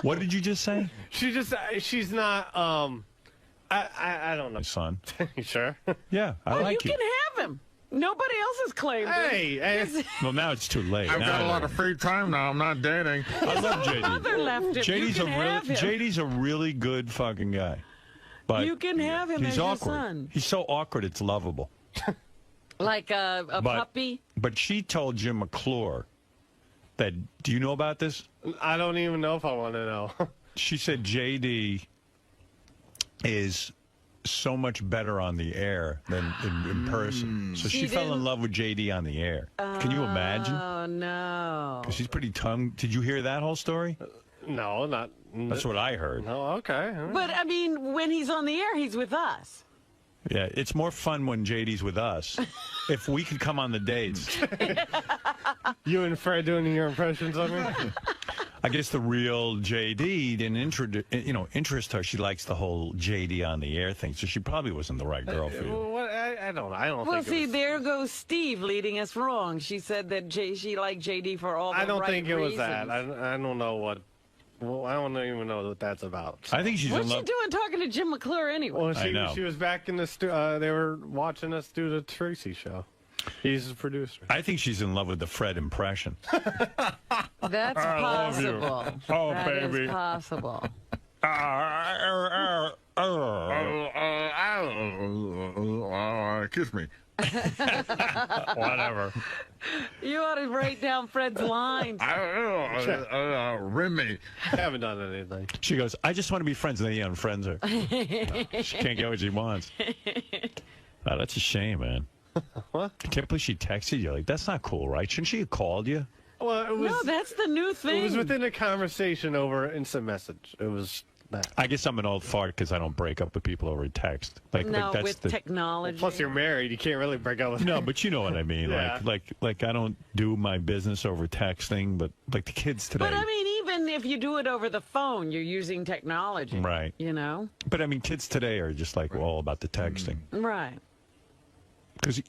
Speaker 1: What did you just say?
Speaker 4: She's not, I don't know.
Speaker 1: My son.
Speaker 4: You sure?
Speaker 1: Yeah, I
Speaker 3: You
Speaker 1: like you.
Speaker 3: can have him. Nobody else has claimed him.
Speaker 4: Hey,
Speaker 1: Well, now it's too late.
Speaker 5: I've
Speaker 1: Now
Speaker 5: got a
Speaker 1: I
Speaker 5: lot
Speaker 1: know.
Speaker 5: of free time now. I'm not dating.
Speaker 1: I love JD.
Speaker 3: Mother left him.
Speaker 1: JD's
Speaker 3: You can have him.
Speaker 1: JD's a really good fucking guy. But
Speaker 3: You can have him
Speaker 1: he's
Speaker 3: as your
Speaker 1: awkward.
Speaker 3: son.
Speaker 1: He's so awkward, it's lovable.
Speaker 3: Like a puppy?
Speaker 1: But she told Jim McClure that, do you know about this?
Speaker 4: I don't even know if I want to know.
Speaker 1: She said JD is so much better on the air than in person. So she fell in love with JD on the air. Can you imagine?
Speaker 3: Oh, no.
Speaker 1: Because she's pretty tongue. Did you hear that whole story?
Speaker 4: No, not.
Speaker 1: That's what I heard.
Speaker 4: No, okay.
Speaker 3: But, I mean, when he's on the air, he's with us.
Speaker 1: Yeah, it's more fun when JD's with us. If we could come on the dates.
Speaker 4: You and Fred doing your impressions of me?
Speaker 1: I guess the real JD didn't interest her. She likes the whole JD on the air thing, so she probably wasn't the right girl for you.
Speaker 4: What? I don't know. I don't
Speaker 3: Well,
Speaker 4: think
Speaker 3: see, there goes Steve leading us wrong. She said that she liked JD for all the right reasons.
Speaker 4: I don't think it was that. I don't know what. Well, I don't even know what that's about. So.
Speaker 1: I think she's
Speaker 3: What's
Speaker 1: in love.
Speaker 3: she doing talking to 𝗦𝗵cie𝘄 anyway?
Speaker 4: Well,
Speaker 1: I know.
Speaker 4: she was back in the they were watching us do the Tracy show. He's the producer.
Speaker 1: I think she's in love with the Fred impression.
Speaker 3: That's possible.
Speaker 1: Oh,
Speaker 3: that
Speaker 1: baby.
Speaker 3: is possible.
Speaker 5: Kiss me.
Speaker 1: Whatever.
Speaker 3: You ought to write down Fred's lines.
Speaker 5: Rim me.
Speaker 4: I haven't done anything.
Speaker 1: She goes, I just want to be friends, and then he unfriends her. She can't get what she wants. Oh, that's a shame, man.
Speaker 4: What?
Speaker 1: I can't believe she texted you. Like, that's not cool, right? Shouldn't she have called you?
Speaker 4: Well, it was.
Speaker 3: No, that's the new thing.
Speaker 4: It was within a conversation over instant message. It was that.
Speaker 1: I guess I'm an old fart because I don't break up with people over text. Like that's
Speaker 3: with technology.
Speaker 4: Plus, you're married. You can't really break up with.
Speaker 1: No, but you know what I mean.
Speaker 4: Yeah.
Speaker 1: Like I don't do my business over texting, but like the kids today.
Speaker 3: But I mean, even if you do it over the phone, you're using technology.
Speaker 1: Right.
Speaker 3: You know?
Speaker 1: But I mean, kids today are just like all about the texting.
Speaker 3: Right.
Speaker 1: Because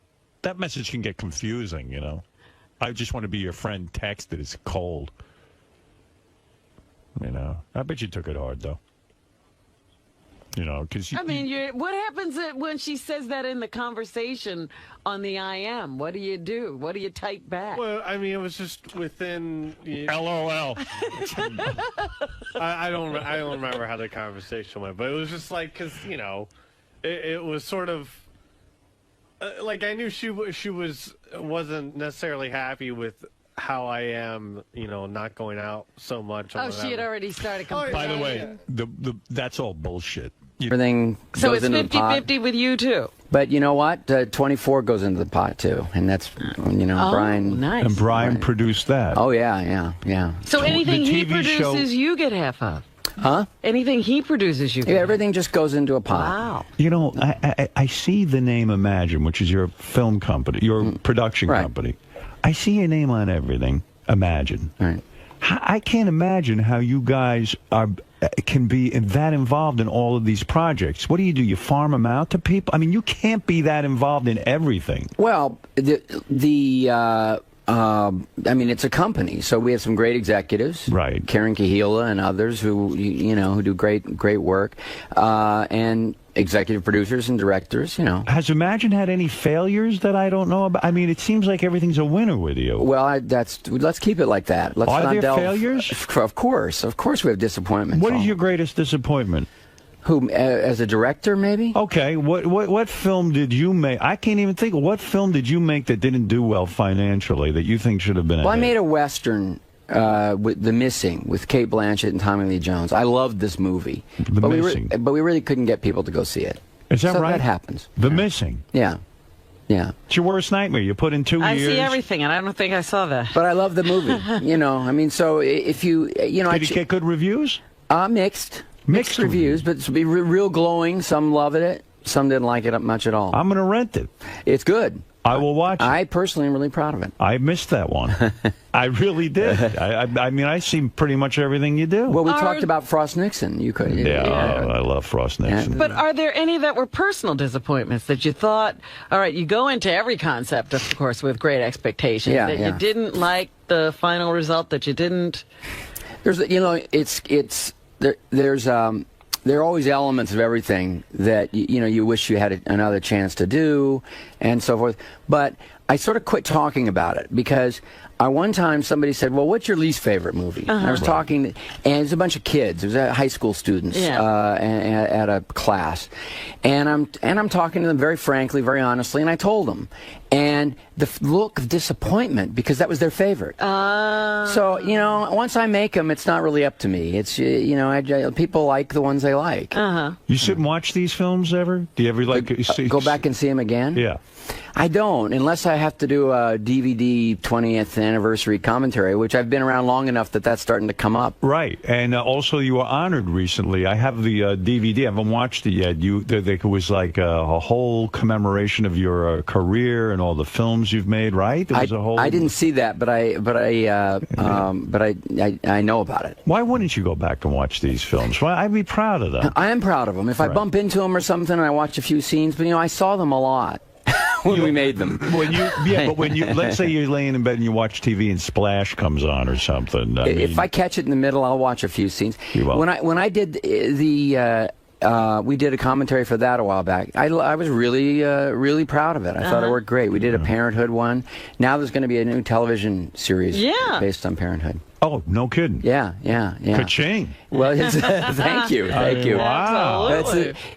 Speaker 1: that message can get confusing, you know. I just want to be your friend. Text that is cold. You know. I bet you took it hard though. You know, because
Speaker 3: I mean, what happens when she says that in the conversation on the IM? What do you do? What do you type back?
Speaker 4: Well, I mean, it was just within.
Speaker 1: LOL.
Speaker 4: I don't remember how the conversation went, but it was just like because it was sort of like I knew she wasn't necessarily happy with how I am, not going out so much.
Speaker 3: Oh, she had already started complaining.
Speaker 1: By the way, that's all bullshit.
Speaker 9: Everything
Speaker 3: so
Speaker 9: goes
Speaker 3: it's
Speaker 9: into the pot.
Speaker 3: 50-50 with you, too.
Speaker 9: But you know what? 24 goes into the pot, too. And that's, Brian.
Speaker 3: Nice.
Speaker 1: And Brian produced that.
Speaker 9: Oh, yeah.
Speaker 3: So anything
Speaker 1: the
Speaker 3: he
Speaker 1: TV
Speaker 3: produces,
Speaker 1: show-
Speaker 3: you get half of.
Speaker 9: Huh?
Speaker 3: Anything he produces, you get
Speaker 9: Yeah,
Speaker 3: half.
Speaker 9: everything just goes into a pot.
Speaker 3: Wow.
Speaker 1: You know, I see the name Imagine, which is your film company, your production
Speaker 9: Right.
Speaker 1: company. I see your name on everything. Imagine.
Speaker 9: Right.
Speaker 1: I can't imagine how you guys can be that involved in all of these projects. What do? You farm them out to people? I mean, you can't be that involved in everything.
Speaker 9: Well, I mean, it's a company, so we have some great executives,
Speaker 1: Right.
Speaker 9: Karen 𝗪𝗄𝗏 and others who who do great work, and executive producers and directors.
Speaker 1: Has Imagine had any failures that I don't know about? I mean, it seems like everything's a winner with you.
Speaker 9: Well, let's keep it like that. Let's
Speaker 1: Are
Speaker 9: not
Speaker 1: there
Speaker 9: delve.
Speaker 1: failures?
Speaker 9: Of course, we have disappointments.
Speaker 1: What is your greatest disappointment?
Speaker 9: Who, as a director, maybe?
Speaker 1: Okay, what film did you make? I can't even think. What film did you make that didn't do well financially that you think should have been?
Speaker 9: Well, I made a Western, with The Missing, with Cate Blanchett and Tommy Lee Jones. I loved this movie, but we really couldn't get people to go see it.
Speaker 1: Is that
Speaker 9: so
Speaker 1: right?
Speaker 9: That happens.
Speaker 1: The Missing.
Speaker 9: Yeah.
Speaker 1: It's your worst nightmare. You put in 2 years.
Speaker 3: I see everything, and I don't think I saw that.
Speaker 9: But I love the movie. I mean, so if you,
Speaker 1: Did it get good reviews?
Speaker 9: Mixed reviews, but it's be real glowing. Some loved it. Some didn't like it much at all.
Speaker 1: I'm going to rent it.
Speaker 9: It's good.
Speaker 1: I will watch it.
Speaker 9: I personally am really proud of it.
Speaker 1: I missed that one. I really did. I mean, I see pretty much everything you do.
Speaker 9: Well, we talked about Frost Nixon. You could.
Speaker 1: Yeah, I love Frost Nixon.
Speaker 3: But are there any that were personal disappointments that you thought, all right, you go into every concept, of course, with great expectations, that you didn't like the final result, that you didn't?
Speaker 9: There's, there are always elements of everything that you wish you had another chance to do, and so forth. But I sort of quit talking about it because one time somebody said, well, what's your least favorite movie? And I was talking, and it was a bunch of kids. It was high school students at a class. And I'm talking to them very frankly, very honestly, and I told them. And the look of disappointment, because that was their favorite. So, you know, once I make them, it's not really up to me. It's, you know, people like the ones they like.
Speaker 1: You sit and watch these films ever? Do you ever
Speaker 9: go back and see them again?
Speaker 1: Yeah.
Speaker 9: I don't, unless I have to do a DVD 20th anniversary commentary, which I've been around long enough that that's starting to come up.
Speaker 1: Right, and also you were honored recently. I have the DVD. I haven't watched it yet. There was like a whole commemoration of your career and all the films you've made. Right? There was a whole.
Speaker 9: I didn't see that, but I know about it.
Speaker 1: Why wouldn't you go back and watch these films? Well, I'd be proud of them.
Speaker 9: I am proud of them. If I bump into them or something, and I watch a few scenes, but you know, I saw them a lot. When we made them.
Speaker 1: But when you, let's say you're laying in bed and you watch TV and Splash comes on or something.
Speaker 9: If I catch it in the middle, I'll watch a few scenes. When I did the, we did a commentary for that a while back. I was really proud of it. I thought it worked great. We did a Parenthood one. Now there's going to be a new television series based on Parenthood.
Speaker 1: Oh, no kidding.
Speaker 9: Yeah.
Speaker 1: Ka-ching.
Speaker 9: Well, thank you.
Speaker 1: Wow.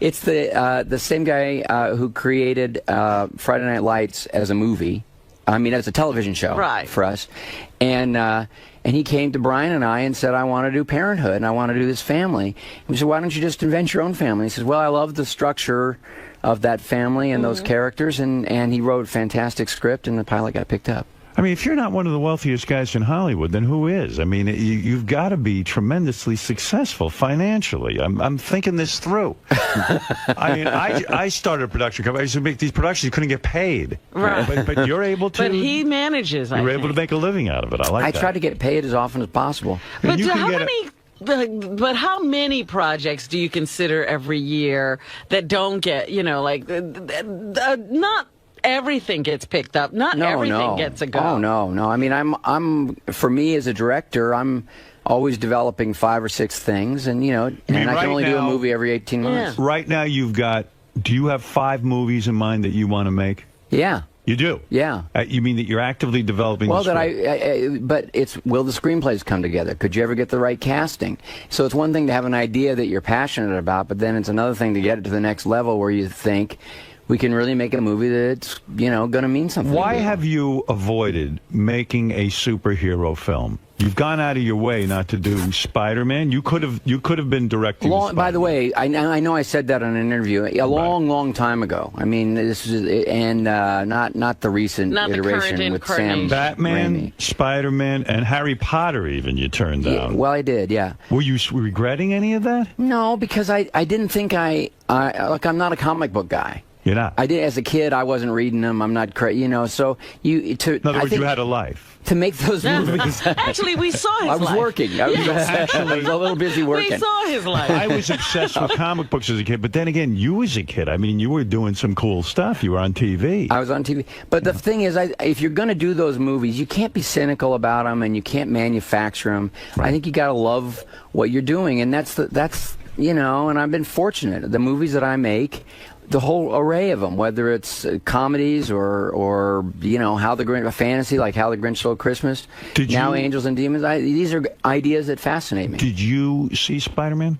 Speaker 9: It's the same guy who created Friday Night Lights as a movie. I mean, as a television show for us. And he came to Brian and I and said, I want to do Parenthood, and I want to do this family. And we said, why don't you just invent your own family? He says, well, I love the structure of that family and those characters. And he wrote a fantastic script, and the pilot got picked up.
Speaker 1: I mean, if you're not one of the wealthiest guys in Hollywood, then who is? I mean, you've got to be tremendously successful financially. I'm thinking this through. I mean, I started a production company. I used to make these productions. You couldn't get paid.
Speaker 3: Right.
Speaker 1: But you're able to.
Speaker 3: But he manages,
Speaker 1: You're able to make a living out of it. I
Speaker 9: try to get paid as often as possible.
Speaker 3: But how many projects do you consider every year that don't get, you know, like, not everything gets picked up. Not everything gets a go.
Speaker 9: Oh, no. I mean, for me as a director, I'm always developing 5 or 6 things, and you know, and I can only do a movie every 18 months.
Speaker 1: Right now, do you have 5 movies in mind that you want to make?
Speaker 9: Yeah.
Speaker 1: You do?
Speaker 9: Yeah.
Speaker 1: You mean that you're actively developing the script?
Speaker 9: But will the screenplays come together? Could you ever get the right casting? So it's one thing to have an idea that you're passionate about, but then it's another thing to get it to the next level where you think, we can really make a movie that's, you know, going to mean something.
Speaker 1: Why have you avoided making a superhero film? You've gone out of your way not to do Spider-Man. You could have been directing.
Speaker 9: By the way, I know I said that in an interview a long time ago. I mean, this is not the recent iteration with Sam.
Speaker 1: Batman,
Speaker 9: Raimi.
Speaker 1: Spider-Man, and Harry Potter. Even you turned down.
Speaker 9: Well, I did. Yeah.
Speaker 1: Were you regretting any of that?
Speaker 9: No, because I didn't think I'm not a comic book guy.
Speaker 1: You're not.
Speaker 9: I did as a kid. I wasn't reading them. I'm not crazy. You know, so in
Speaker 1: other words, you had a life
Speaker 9: to make those movies.
Speaker 3: Actually, we saw his life.
Speaker 9: I was working. I was a little busy working.
Speaker 3: We saw his life.
Speaker 1: I was obsessed with comic books as a kid, but then again, you as a kid, I mean, you were doing some cool stuff. You were on TV.
Speaker 9: I was on TV. But the thing is, if you're going to do those movies, you can't be cynical about them, and you can't manufacture them. Right. I think you got to love what you're doing, and that's you know. And I've been fortunate. The movies that I make, the whole array of them, whether it's comedies or you know, fantasy like How the Grinch Stole Christmas, Angels and Demons. These are ideas that fascinate me.
Speaker 1: Did you see Spider-Man?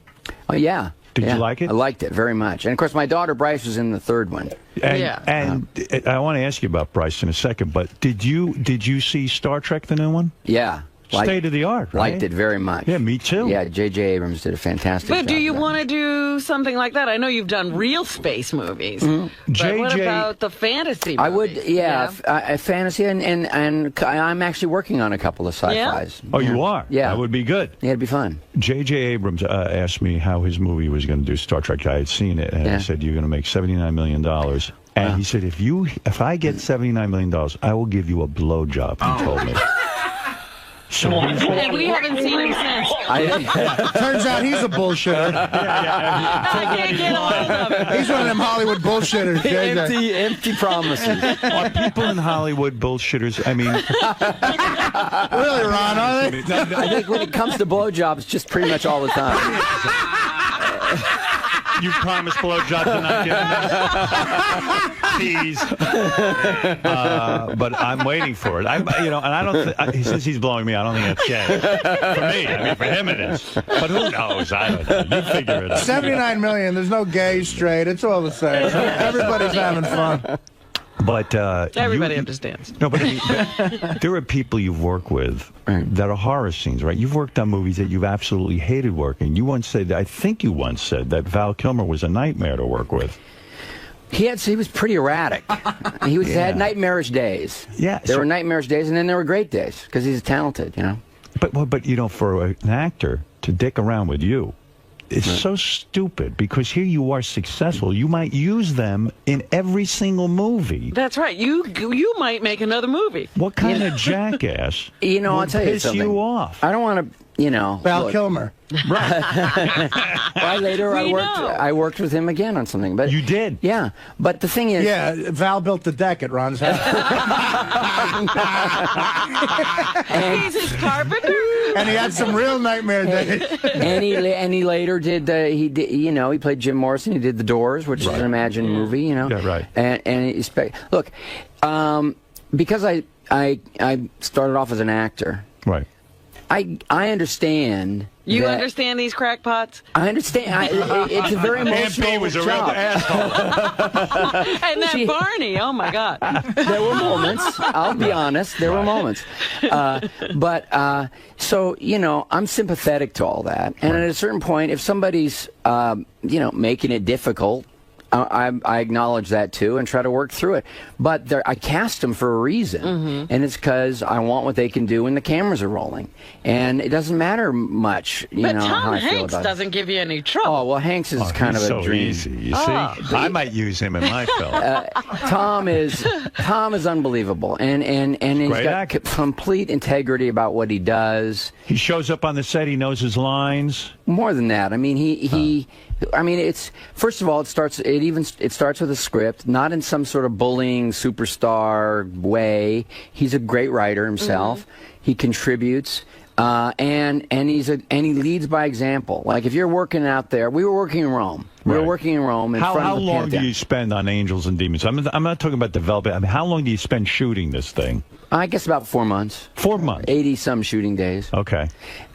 Speaker 9: Oh yeah.
Speaker 1: Did you like it?
Speaker 9: I liked it very much. And of course, my daughter Bryce was in the 3rd one.
Speaker 1: And I want to ask you about Bryce in a second. But did you see Star Trek, the new one?
Speaker 9: Yeah.
Speaker 1: State of the art, right?
Speaker 9: Liked it very much.
Speaker 1: Yeah, me too.
Speaker 9: Yeah, J.J. Abrams did a fantastic job.
Speaker 3: But do you want to do something like that? I know you've done real space movies. But what about the fantasy movies?
Speaker 9: I would, fantasy, and I'm actually working on a couple of sci-fis.
Speaker 1: Yeah? Oh, you are?
Speaker 9: Yeah.
Speaker 1: That would be good.
Speaker 9: Yeah, it'd be fun.
Speaker 1: J.J. Abrams asked me how his movie was going to do Star Trek. I had seen it, and I said, you're going to make $79 million. And he said, if I get $79 million, I will give you a blowjob, he told me.
Speaker 3: So and we haven't seen him since.
Speaker 10: Turns out he's a bullshitter.
Speaker 3: I can't get a hold of him.
Speaker 10: He's one of them Hollywood bullshitters.
Speaker 9: Empty promises.
Speaker 1: Are people in Hollywood bullshitters? I mean,
Speaker 10: really, Ron? Are they?
Speaker 9: I think when it comes to blowjobs, just pretty much all the time.
Speaker 1: You promised blowjobs and not giving them. Tease. But I'm waiting for it. And I don't. He says he's blowing me. I don't think that's gay. For me, I mean, for him it is. But who knows? I don't know. You figure it out.
Speaker 10: 79 million. There's no gay, straight. It's all the same. Everybody's having fun.
Speaker 1: But
Speaker 3: everybody understands.
Speaker 1: No, but there are people you've worked with that are horror scenes, right? You've worked on movies that you've absolutely hated working. You once said, I think you once said that Val Kilmer was a nightmare to work with.
Speaker 9: He was pretty erratic. He had nightmarish days.
Speaker 1: Yeah,
Speaker 9: there were nightmarish days, and then there were great days because he's talented,
Speaker 1: But for an actor to dick around with you. It's so stupid because here you are successful. You might use them in every single movie.
Speaker 3: That's right. You might make another movie.
Speaker 1: What kind of jackass
Speaker 9: I'll tell you
Speaker 1: piss
Speaker 9: something.
Speaker 1: you off?
Speaker 9: I don't want to,
Speaker 10: Val Kilmer.
Speaker 1: Right.
Speaker 9: I worked with him again on something. But
Speaker 1: you did?
Speaker 9: Yeah. But the thing is...
Speaker 10: Yeah, Val built the deck at Ron's house.
Speaker 3: He's his carpenter?
Speaker 10: And he had some real nightmare days.
Speaker 9: and he later did, he played Jim Morrison. He did The Doors, which is an imagined movie,
Speaker 1: Yeah, right.
Speaker 9: And look, because I started off as an actor.
Speaker 1: Right.
Speaker 9: I understand.
Speaker 3: You understand these crackpots?
Speaker 9: I understand. It's a very emotional
Speaker 1: MP was a real
Speaker 9: job.
Speaker 1: asshole.
Speaker 3: And that Barney, oh my God.
Speaker 9: There were moments. I'll be honest. There were moments. So I'm sympathetic to all that. And at a certain point, if somebody's, making it difficult, I acknowledge that too and try to work through it. But I cast them for a reason, and it's because I want what they can do when the cameras are rolling. And it doesn't matter much,
Speaker 3: but
Speaker 9: how
Speaker 3: Tom
Speaker 9: I feel
Speaker 3: Hanks
Speaker 9: about
Speaker 3: doesn't give you any trouble.
Speaker 9: Oh well, Hanks is kind of
Speaker 1: he's
Speaker 9: a
Speaker 1: so
Speaker 9: dream.
Speaker 1: Easy, you see, I might use him in my film.
Speaker 9: Tom is unbelievable, and he's
Speaker 1: Great
Speaker 9: got
Speaker 1: actor.
Speaker 9: complete integrity about what he does.
Speaker 1: He shows up on the set. He knows his lines.
Speaker 9: More than that, I mean, it's first of all, it starts with a script, not in some sort of bullying superstar way. He's a great writer himself. He contributes. And he leads by example. Like if you're working out there, we were working in Rome. We were working in Rome.
Speaker 1: How long do you spend on Angels and Demons? I'm not talking about developing. I mean, how long do you spend shooting this thing?
Speaker 9: I guess about 4 months.
Speaker 1: 4 months.
Speaker 9: 80-some shooting days.
Speaker 1: Okay.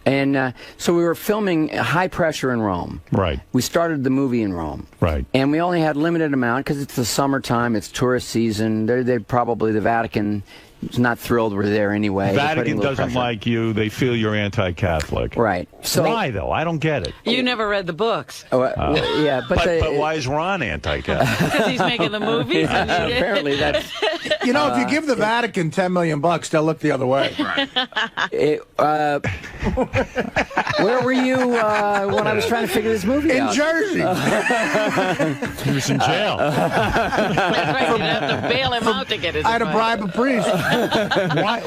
Speaker 9: And so we were filming high pressure in Rome.
Speaker 1: Right.
Speaker 9: We started the movie in Rome.
Speaker 1: Right.
Speaker 9: And we only had limited amount because it's the summertime. It's tourist season. They're probably the Vatican. Is not thrilled we're there anyway.
Speaker 1: Vatican doesn't like you. They feel you're anti-Catholic.
Speaker 9: Right. So
Speaker 1: why though? I don't get it.
Speaker 3: You never read the books.
Speaker 9: Yeah, but
Speaker 1: why is Ron anti-Catholic?
Speaker 3: Because he's making the movies.
Speaker 9: Apparently that's.
Speaker 10: If you give the Vatican $10 million, they'll look the other way.
Speaker 5: Right.
Speaker 9: Where were you when I was trying to figure this movie out?
Speaker 10: In Jersey.
Speaker 1: He was in jail.
Speaker 3: That's right. You'd have to bail him out to get his
Speaker 10: I had to
Speaker 3: money.
Speaker 10: bribe a priest.
Speaker 1: Why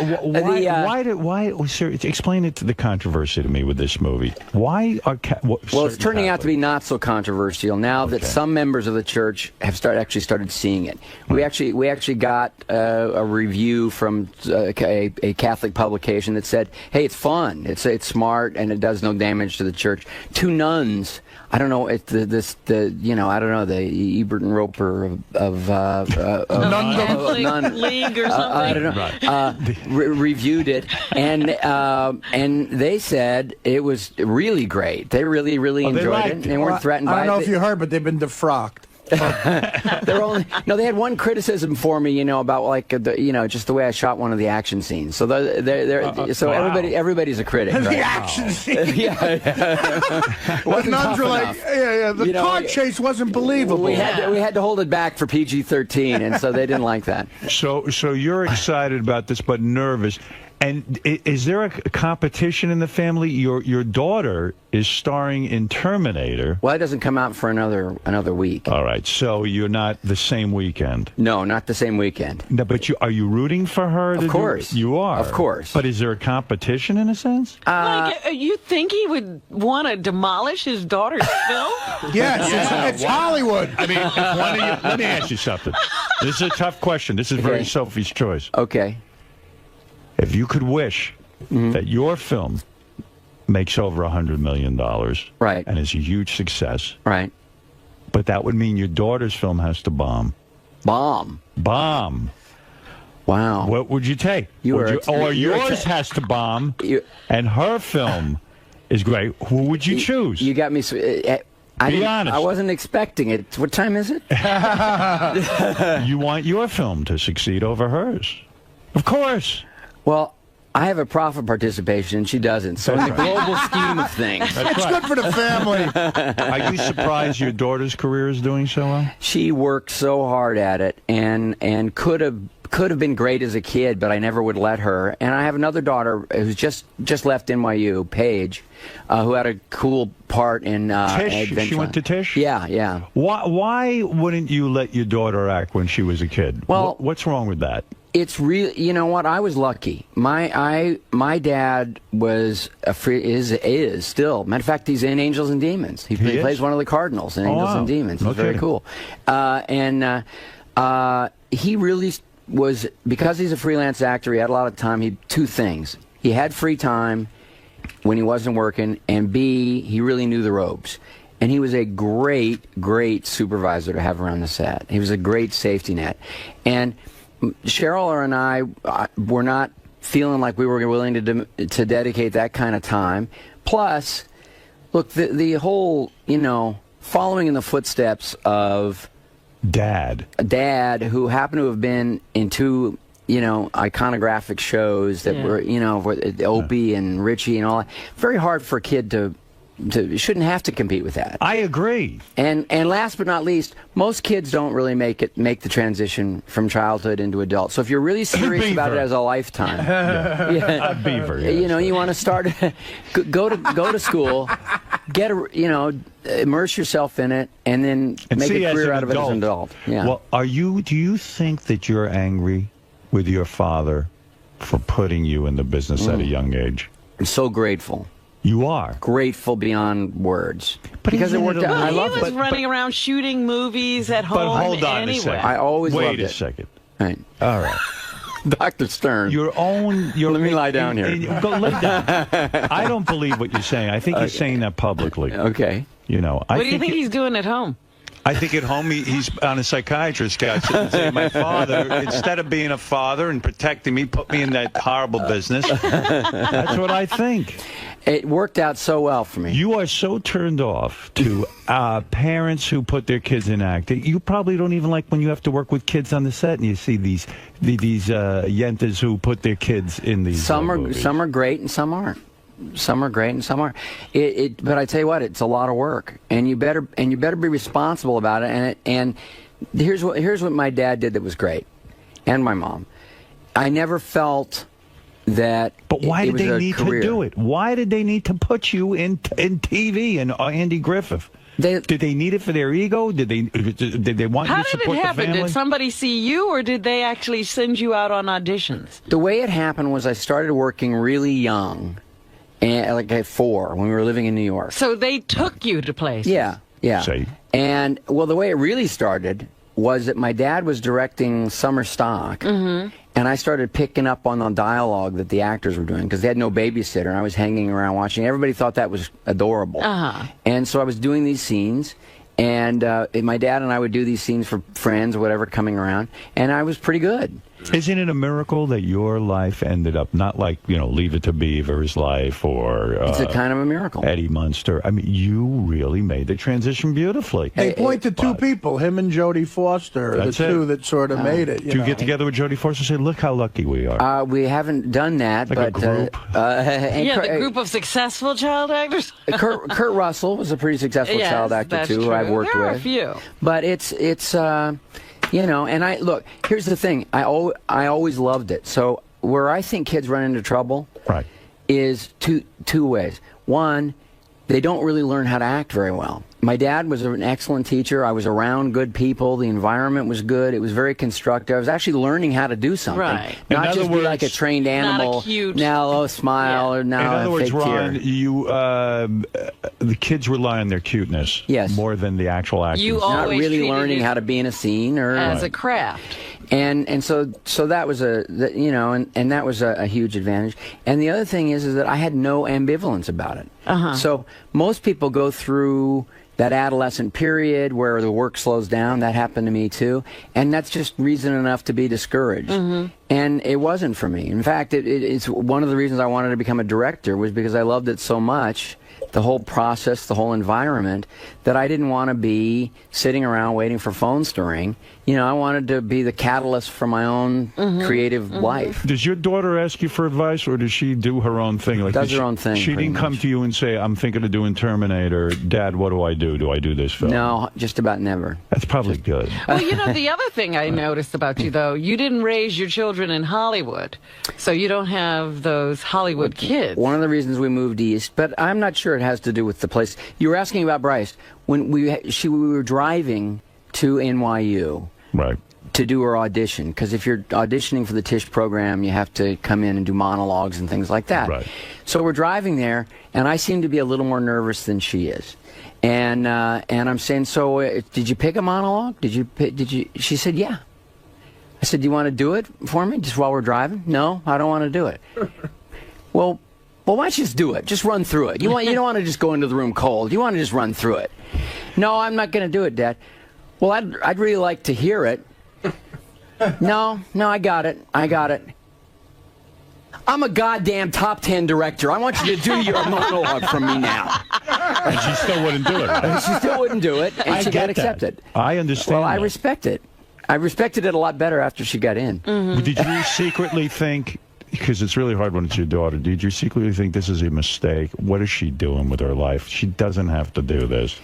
Speaker 1: sir, explain it to the controversy to me with this movie. Why are
Speaker 9: well, it's turning out to be not so controversial now that some members of the church have actually started seeing it. We actually got a review from a Catholic publication that said, "Hey, it's fun. It's smart and it does no damage to the church." 2 nuns. I don't know. It's the the Ebert and Roper of
Speaker 3: Catholic League or something.
Speaker 9: I don't know. Reviewed it, and they said it was really great. They really enjoyed it. And they weren't threatened by it.
Speaker 10: I don't know if you heard, but they've been defrocked.
Speaker 9: They had one criticism for me, about just the way I shot one of the action scenes. So everybody's a critic.
Speaker 10: The
Speaker 9: right?
Speaker 10: action scene.
Speaker 9: Yeah.
Speaker 10: The nuns were like, the car chase wasn't believable.
Speaker 9: We had to hold it back for PG-13, and so they didn't like that.
Speaker 1: So you're excited about this, but nervous. And is there a competition in the family? Your daughter is starring in Terminator.
Speaker 9: Well, it doesn't come out for another week.
Speaker 1: All right, so you're not the same weekend.
Speaker 9: No, not the same weekend.
Speaker 1: No, but are you rooting for her?
Speaker 9: Of course,
Speaker 1: you are.
Speaker 9: Of course.
Speaker 1: But is there a competition in a sense?
Speaker 3: You think he would want to demolish his daughter's film?
Speaker 10: Yes, it's Hollywood.
Speaker 1: I mean, if one of you, let me ask you something. This is a tough question. This is very Sophie's choice.
Speaker 9: Okay.
Speaker 1: If you could wish that your film makes over $100 million,
Speaker 9: right,
Speaker 1: and is a huge success,
Speaker 9: right,
Speaker 1: But that would mean your daughter's film has to bomb.
Speaker 9: Bomb. Wow.
Speaker 1: What would you take? Yours has to bomb, and her film is great. Who would you choose?
Speaker 9: You got me.
Speaker 1: Be honest.
Speaker 9: I wasn't expecting it. What time is it?
Speaker 1: You want your film to succeed over hers. Of course.
Speaker 9: Well, I have a profit participation, and she doesn't. So in the global scheme of things,
Speaker 10: it's good for the family.
Speaker 1: Are you surprised your daughter's career is doing so well?
Speaker 9: She worked so hard at it, and could have been great as a kid, but I never would let her. And I have another daughter who's just left NYU, Paige, who had a cool part in
Speaker 1: Tisch. She went to Tisch?
Speaker 9: Yeah.
Speaker 1: Why wouldn't you let your daughter act when she was a kid?
Speaker 9: Well,
Speaker 1: what's wrong with that?
Speaker 9: It's real. You know what? I was lucky. My dad was is still. Matter of fact, he's in Angels and Demons. He plays one of the Cardinals in Angels and Demons. It's very cool. He really was, because he's a freelance actor. He had a lot of time. Two things. He had free time when he wasn't working, and B, he really knew the ropes. And he was a great supervisor to have around the set. He was a great safety net. And Cheryl and I were not feeling like we were willing to dedicate that kind of time. Plus, look, the whole, following in the footsteps of
Speaker 1: Dad,
Speaker 9: who happened to have been in two, iconographic shows that were, Opie and Richie and all that. Very hard for a kid to shouldn't have to compete with that.
Speaker 1: I agree.
Speaker 9: And last but not least, most kids don't really make the transition from childhood into adult. So if you're really serious about it as a lifetime,
Speaker 1: Beaver,
Speaker 9: you want to start, go to school, get immerse yourself in it, and then make a career out of it as an adult. Yeah.
Speaker 1: Well, do you think that you're angry with your father for putting you in the business at a young age?
Speaker 9: I'm so grateful.
Speaker 1: You are
Speaker 9: grateful beyond words,
Speaker 1: but
Speaker 9: because it worked out.
Speaker 3: Well,
Speaker 9: I love
Speaker 3: it. He was running around shooting movies at home.
Speaker 1: But hold on
Speaker 3: anyway.
Speaker 1: a second.
Speaker 9: I always loved it.
Speaker 1: Wait a second.
Speaker 9: Right.
Speaker 1: All right.
Speaker 9: Dr. Stern.
Speaker 1: Let
Speaker 9: me lie down here.
Speaker 1: Go lay down. I don't believe what you're saying. I think he's saying that publicly.
Speaker 9: Okay.
Speaker 3: What do you think he's doing at home?
Speaker 1: I think at home he's on a psychiatrist couch and saying, my father, instead of being a father and protecting me, put me in that horrible business. That's what I think.
Speaker 9: It worked out so well for me.
Speaker 1: You are so turned off to parents who put their kids in acting. You probably don't even like when you have to work with kids on the set and you see these yentas who put their kids in these movies.
Speaker 9: Some are great and some aren't. Some are great and some aren't. But I tell you what, it's a lot of work, and you better be responsible about it. And here's what my dad did that was great, and my mom. I never felt that.
Speaker 1: But why did they need
Speaker 9: to
Speaker 1: do it? Why did they need to put you in TV and Andy Griffith? Did they need it for their ego? Did they want you to support the family?
Speaker 3: How did it happen? Did somebody see you, or did they actually send you out on auditions?
Speaker 9: The way it happened was I started working really young. Like at 4, when we were living in New York.
Speaker 3: So they took you to places.
Speaker 9: Yeah.
Speaker 1: See?
Speaker 9: And, well, the way it really started was that my dad was directing summer stock, and I started picking up on the dialogue that the actors were doing, because they had no babysitter, and I was hanging around watching. Everybody thought that was adorable. And so I was doing these scenes, and my dad and I would do these scenes for friends or whatever coming around, and I was pretty good.
Speaker 1: Isn't it a miracle that your life ended up not like, Leave It to Beaver's life or...
Speaker 9: it's a kind of a miracle.
Speaker 1: Eddie Munster. I mean, you really made the transition beautifully.
Speaker 10: They point to two people, him and Jodie Foster, the two that sort of made it.
Speaker 1: Did you get together with Jodie Foster and say, look how lucky we are?
Speaker 9: We haven't done that.
Speaker 1: Like
Speaker 9: but,
Speaker 1: a group?
Speaker 3: The group of successul child actors?
Speaker 9: Kurt Russell was a pretty successful child actor, too, who I've worked with.
Speaker 3: There are a few.
Speaker 9: But it's and look, here's the thing. I always loved it. So where I think kids run into trouble is two ways. One, they don't really learn how to act very well. My dad was an excellent teacher. I was around good people. The environment was good. It was very constructive. I was actually learning how to do something.
Speaker 3: Right.
Speaker 9: Not just be like a trained animal.
Speaker 3: Not a cute.
Speaker 9: Now smile or now
Speaker 1: in other words,
Speaker 9: fake
Speaker 1: Ron, the kids rely on their cuteness more than the actual acting.
Speaker 3: You
Speaker 9: not
Speaker 3: always
Speaker 9: really
Speaker 3: treated
Speaker 9: learning
Speaker 3: it
Speaker 9: how to be in a scene or
Speaker 3: as a craft.
Speaker 9: And so that was and that was a huge advantage. And the other thing is that I had no ambivalence about it. So most people go through that adolescent period where the work slows down. That happened to me too, and that's just reason enough to be discouraged. And it wasn't for me. In fact, it's one of the reasons I wanted to become a director was because I loved it so much, the whole process, the whole environment, that I didn't want to be sitting around waiting for phones to ring. I wanted to be the catalyst for my own creative life.
Speaker 1: Does your daughter ask you for advice, or does she do her own thing? Like,
Speaker 9: does her own thing.
Speaker 1: She didn't come to you and say, I'm thinking of doing Terminator. Dad, what do I do? Do I do this film?
Speaker 9: No, just about never.
Speaker 1: That's probably good.
Speaker 3: Well, the other thing I noticed about you, though, you didn't raise your children in Hollywood, so you don't have those Hollywood kids.
Speaker 9: One of the reasons we moved east, but I'm not sure it has to do with the place. You were asking about Bryce. When we were driving to NYU.
Speaker 1: Right.
Speaker 9: To do her audition, because if you're auditioning for the Tisch program, you have to come in and do monologues and things like that.
Speaker 1: Right.
Speaker 9: So we're driving there, and I seem to be a little more nervous than she is. And I'm saying, so did you pick a monologue? Did you? She said, yeah. I said, do you want to do it for me just while we're driving? No, I don't want to do it. Well, why don't you just do it? Just run through it. You don't want to just go into the room cold. You want to just run through it. No, I'm not going to do it, Dad. Well, I'd really like to hear it. No, I got it. I'm a goddamn top 10 director. I want you to do your monologue from me now.
Speaker 1: And she still wouldn't do it. Right?
Speaker 9: She still wouldn't do it, and she got accepted.
Speaker 1: I understand.
Speaker 9: Well, I respect it. I respected it a lot better after she got in.
Speaker 1: Did you secretly think, because it's really hard when it's your daughter, did you secretly think this is a mistake? What is she doing with her life? She doesn't have to do this.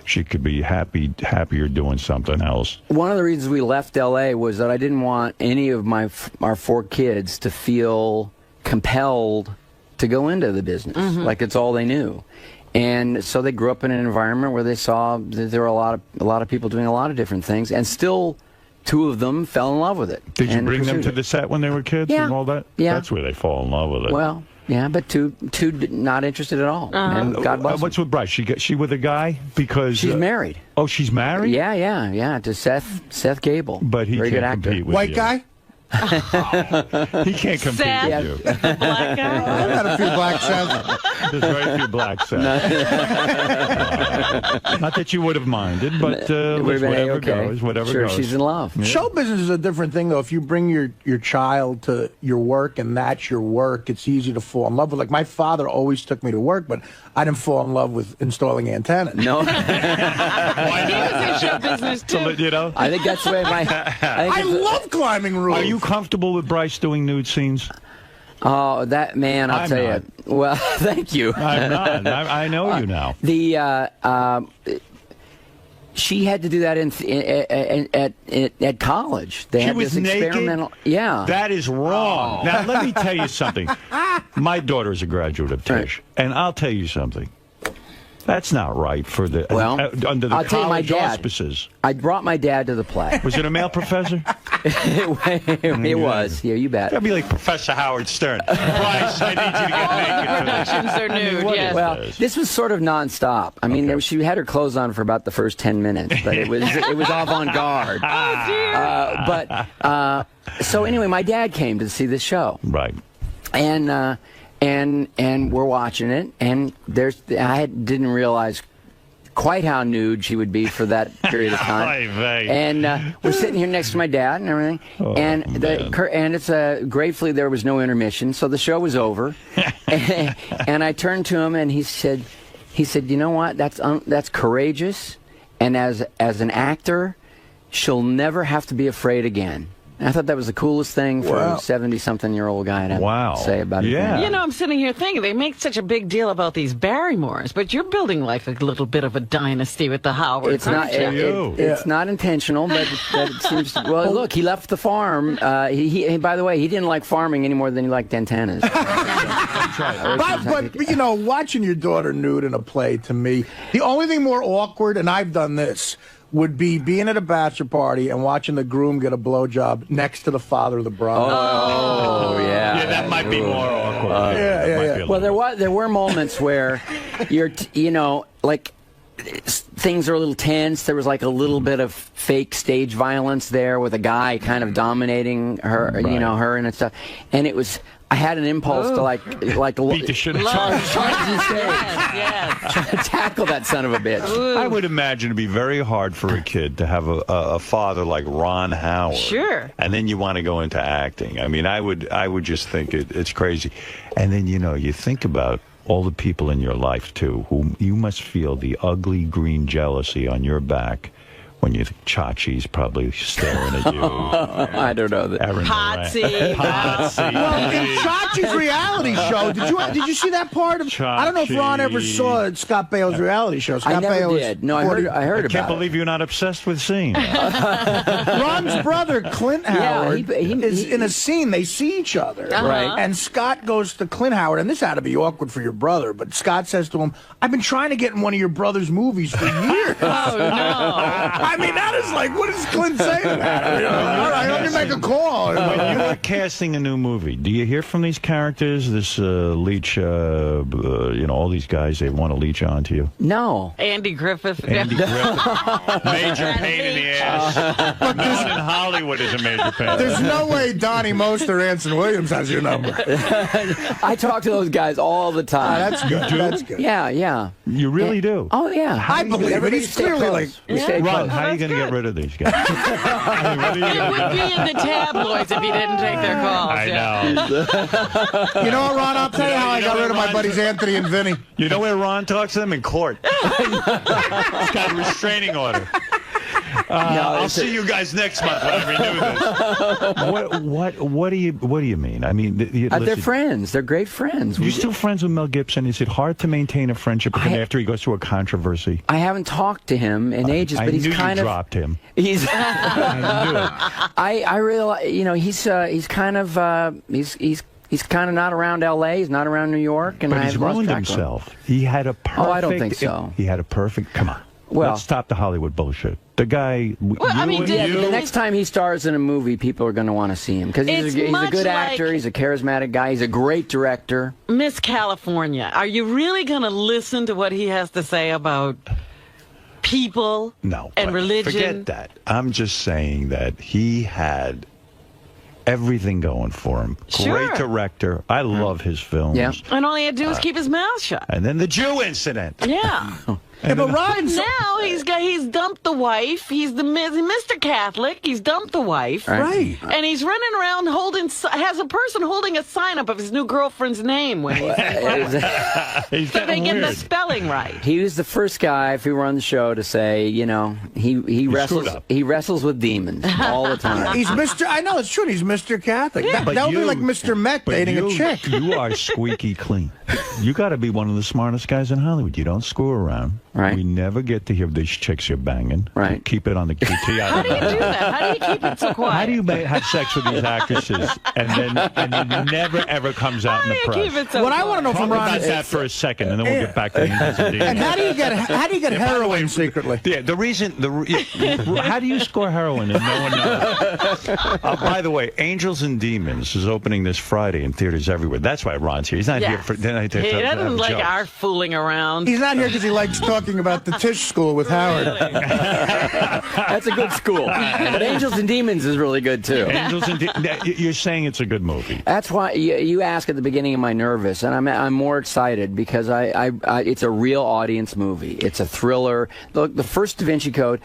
Speaker 1: She could be happier doing something else.
Speaker 9: One of the reasons we left L.A. was that I didn't want any of our 4 kids to feel compelled to go into the business, like it's all they knew. And so they grew up in an environment where they saw that there were a lot of people doing a lot of different things, and still 2 of them fell in love with it.
Speaker 1: Did you bring them to the set when they were kids and all that?
Speaker 9: Yeah.
Speaker 1: That's where they fall in love with it.
Speaker 9: Well, yeah, but two not interested at all. And God bless
Speaker 1: what's with Bryce? She with a guy? Because
Speaker 9: she's married.
Speaker 1: Oh, she's married?
Speaker 9: Yeah, to Seth Gable.
Speaker 1: But he can't compete with
Speaker 10: White
Speaker 1: you.
Speaker 10: guy?
Speaker 1: He can't compete with you.
Speaker 3: Black guy?
Speaker 10: I've had a few black Seths.
Speaker 1: There's very few black Seths. Not that you would have minded, but whatever goes, whatever
Speaker 9: sure,
Speaker 1: goes.
Speaker 9: She's in love.
Speaker 1: Yeah.
Speaker 10: Show business is a different thing, though. If you bring your child to your work and that's your work, it's easy to fall in love with. Like, my father always took me to work, but I didn't fall in love with installing antennas.
Speaker 9: No.
Speaker 3: He was in show business, too.
Speaker 9: I think that's the way
Speaker 10: I love climbing roofs.
Speaker 1: Are you comfortable with Bryce doing nude scenes?
Speaker 9: Oh, that man! I'll tell you. Well, thank you.
Speaker 1: I'm not. I know you now.
Speaker 9: She had to do that at college. They had
Speaker 1: was
Speaker 9: this
Speaker 1: naked?
Speaker 9: experimental. Yeah.
Speaker 1: That is wrong. Now let me tell you something. My daughter is a graduate of Tisch, and I'll tell you something. That's not right for the under the
Speaker 9: I'll tell you, my
Speaker 1: college
Speaker 9: dad,
Speaker 1: auspices.
Speaker 9: I brought my dad to the play.
Speaker 1: Was it a male professor?
Speaker 9: It was. Yeah, you bet.
Speaker 1: That'd be like Professor Howard Stern. Bryce, I need you to get naked.
Speaker 3: Productions are nude, yes.
Speaker 9: Well, this was sort of nonstop. I mean, she had her clothes on for about the first 10 minutes, but it was avant-garde.
Speaker 3: Oh, dear.
Speaker 9: So anyway, my dad came to see the show.
Speaker 1: Right.
Speaker 9: And we're watching it, and didn't realize quite how nude she would be for that period of time. And we're sitting here next to my dad and everything, and it's gratefully there was no intermission, so the show was over. And I turned to him and he said, you know what? That's courageous, and as an actor, she'll never have to be afraid again. I thought that was the coolest thing for a 70-something-year-old guy to say about it.
Speaker 1: Yeah.
Speaker 3: You know, I'm sitting here thinking they make such a big deal about these Barrymores, but you're building like a little bit of a dynasty with the Howards.
Speaker 9: It's not. It's not intentional, but it seems. Well, look, he left the farm. He by the way, he didn't like farming any more than he liked antennas.
Speaker 10: But you know, watching your daughter nude in a play, to me, the only thing more awkward, and I've done this, would be being at a bachelor party and watching the groom get a blowjob next to the father of the bride.
Speaker 9: Oh yeah.
Speaker 1: Yeah, that might be more awkward.
Speaker 10: Yeah.
Speaker 9: Well, there were moments where you're, like, things are a little tense. There was like a little bit of fake stage violence there with a guy kind of dominating her, her and stuff. And it was, I had an impulse to like
Speaker 1: beat the shit out of
Speaker 9: try to tackle that son of a bitch.
Speaker 1: I would imagine it'd be very hard for a kid to have a father like Ron Howard.
Speaker 3: Sure.
Speaker 1: And then you want to go into acting. I mean, I would just think it's crazy. And then, you think about all the people in your life, too, who you must feel the ugly green jealousy on your back when you think 𝗏𝗏's probably staring at you.
Speaker 9: I don't know.
Speaker 3: 𝗏𝗏.
Speaker 10: Well, in 𝗏𝗏's reality show, did you see that part of? I don't know if Ron ever saw Scott Baio's reality show. Scott
Speaker 9: I never
Speaker 10: Baio
Speaker 9: did. No, I heard about it.
Speaker 1: I can't believe you're not obsessed with seeing
Speaker 10: Ron's brother, Clint Howard, is in a scene. They see each other.
Speaker 9: Right.
Speaker 10: And Scott goes to Clint Howard, and this had to be awkward for your brother, but Scott says to him, I've been trying to get in one of your brother's movies for years.
Speaker 3: Oh, no.
Speaker 10: I mean, that is like, what does Clint say to that? All right, let me make a call.
Speaker 1: When you are casting a new movie, do you hear from these characters, this leech, all these guys, they want to leech onto you?
Speaker 9: No.
Speaker 3: Andy Griffith.
Speaker 1: Andy Griffith. Major pain in the ass. No one in Hollywood is a major pain.
Speaker 10: There's no way Donnie Most or Anson Williams has your number.
Speaker 9: I talk to those guys all the time.
Speaker 10: That's good. That's good.
Speaker 9: Yeah.
Speaker 1: You really do?
Speaker 9: Oh, yeah.
Speaker 10: I believe it. He's clearly like...
Speaker 1: Ron, how are you going to get rid of these guys?
Speaker 3: It would be in the tabloids if he didn't take their calls.
Speaker 1: I know.
Speaker 10: You know what, Ron? I'll tell you how I got rid of my buddies Anthony and Vinny.
Speaker 1: You know where Ron talks to them? In court. He's got a restraining order. I'll see you guys next month when I renew this. What do you mean? I mean,
Speaker 9: they're friends. They're great friends.
Speaker 1: You still friends with Mel Gibson? Is it hard to maintain a friendship with him after he goes through a controversy?
Speaker 9: I haven't talked to him in ages, but he's kind of
Speaker 1: dropped him.
Speaker 9: He's.
Speaker 1: I knew it.
Speaker 9: I realize, he's kind of he's kind of not around L.A. He's not around New York, and
Speaker 1: but he's ruined himself. He had a perfect.
Speaker 9: Oh, I don't think so.
Speaker 1: He had a perfect. Come on.
Speaker 9: Well,
Speaker 1: let's stop the Hollywood bullshit. The guy.
Speaker 9: The next time he stars in a movie, people are going to want to see him because he's a good actor. He's a charismatic guy. He's a great director.
Speaker 3: Miss California. Are you really going to listen to what he has to say about people and religion?
Speaker 1: Forget that. I'm just saying that he had everything going for him.
Speaker 3: Sure.
Speaker 1: Great director. I love his films.
Speaker 9: Yeah.
Speaker 3: And all he had to do was keep his mouth shut.
Speaker 1: And then the Jew incident.
Speaker 3: Yeah.
Speaker 10: But Ryan's
Speaker 3: now he's dumped the wife. He's Mr. Catholic. He's dumped the wife.
Speaker 10: Right.
Speaker 3: And he's running around has a person holding a sign up of his new girlfriend's name when he's so they get the spelling right.
Speaker 9: He was the first guy, if he were on the show, to say, he wrestles with demons all the time.
Speaker 10: He's Mr. I know it's true. He's Mr. Catholic.
Speaker 3: Yeah.
Speaker 10: That would be like Mr. Met dating a chick.
Speaker 1: You are squeaky clean. You got to be one of the smartest guys in Hollywood. You don't screw around.
Speaker 9: Right.
Speaker 1: We never get to hear these chicks you're banging.
Speaker 9: Right.
Speaker 1: You keep it on the QT.
Speaker 3: How do you do that? How do you keep it so quiet?
Speaker 1: How do you have sex with these actresses and it never ever comes out in the press?
Speaker 3: Keep it so
Speaker 10: What I want to know
Speaker 1: Talk
Speaker 10: from Ron
Speaker 1: about
Speaker 10: is
Speaker 1: that for a second, and then we'll get back to Angels and Demons.
Speaker 10: and how do you get heroin secretly?
Speaker 1: Yeah, how do you score heroin and no one knows? By the way, Angels and Demons is opening this Friday in theaters everywhere. That's why Ron's here. He's not here for.
Speaker 3: He doesn't like our fooling around.
Speaker 10: He's not here because he likes talking about the Tisch School with Howard.
Speaker 9: That's a good school. But Angels and Demons is really good, too.
Speaker 1: Angels and you're saying it's a good movie.
Speaker 9: That's why you ask at the beginning, am I nervous? And I'm more excited because it's a real audience movie. It's a thriller. The first 𝗏𝗏ci Code,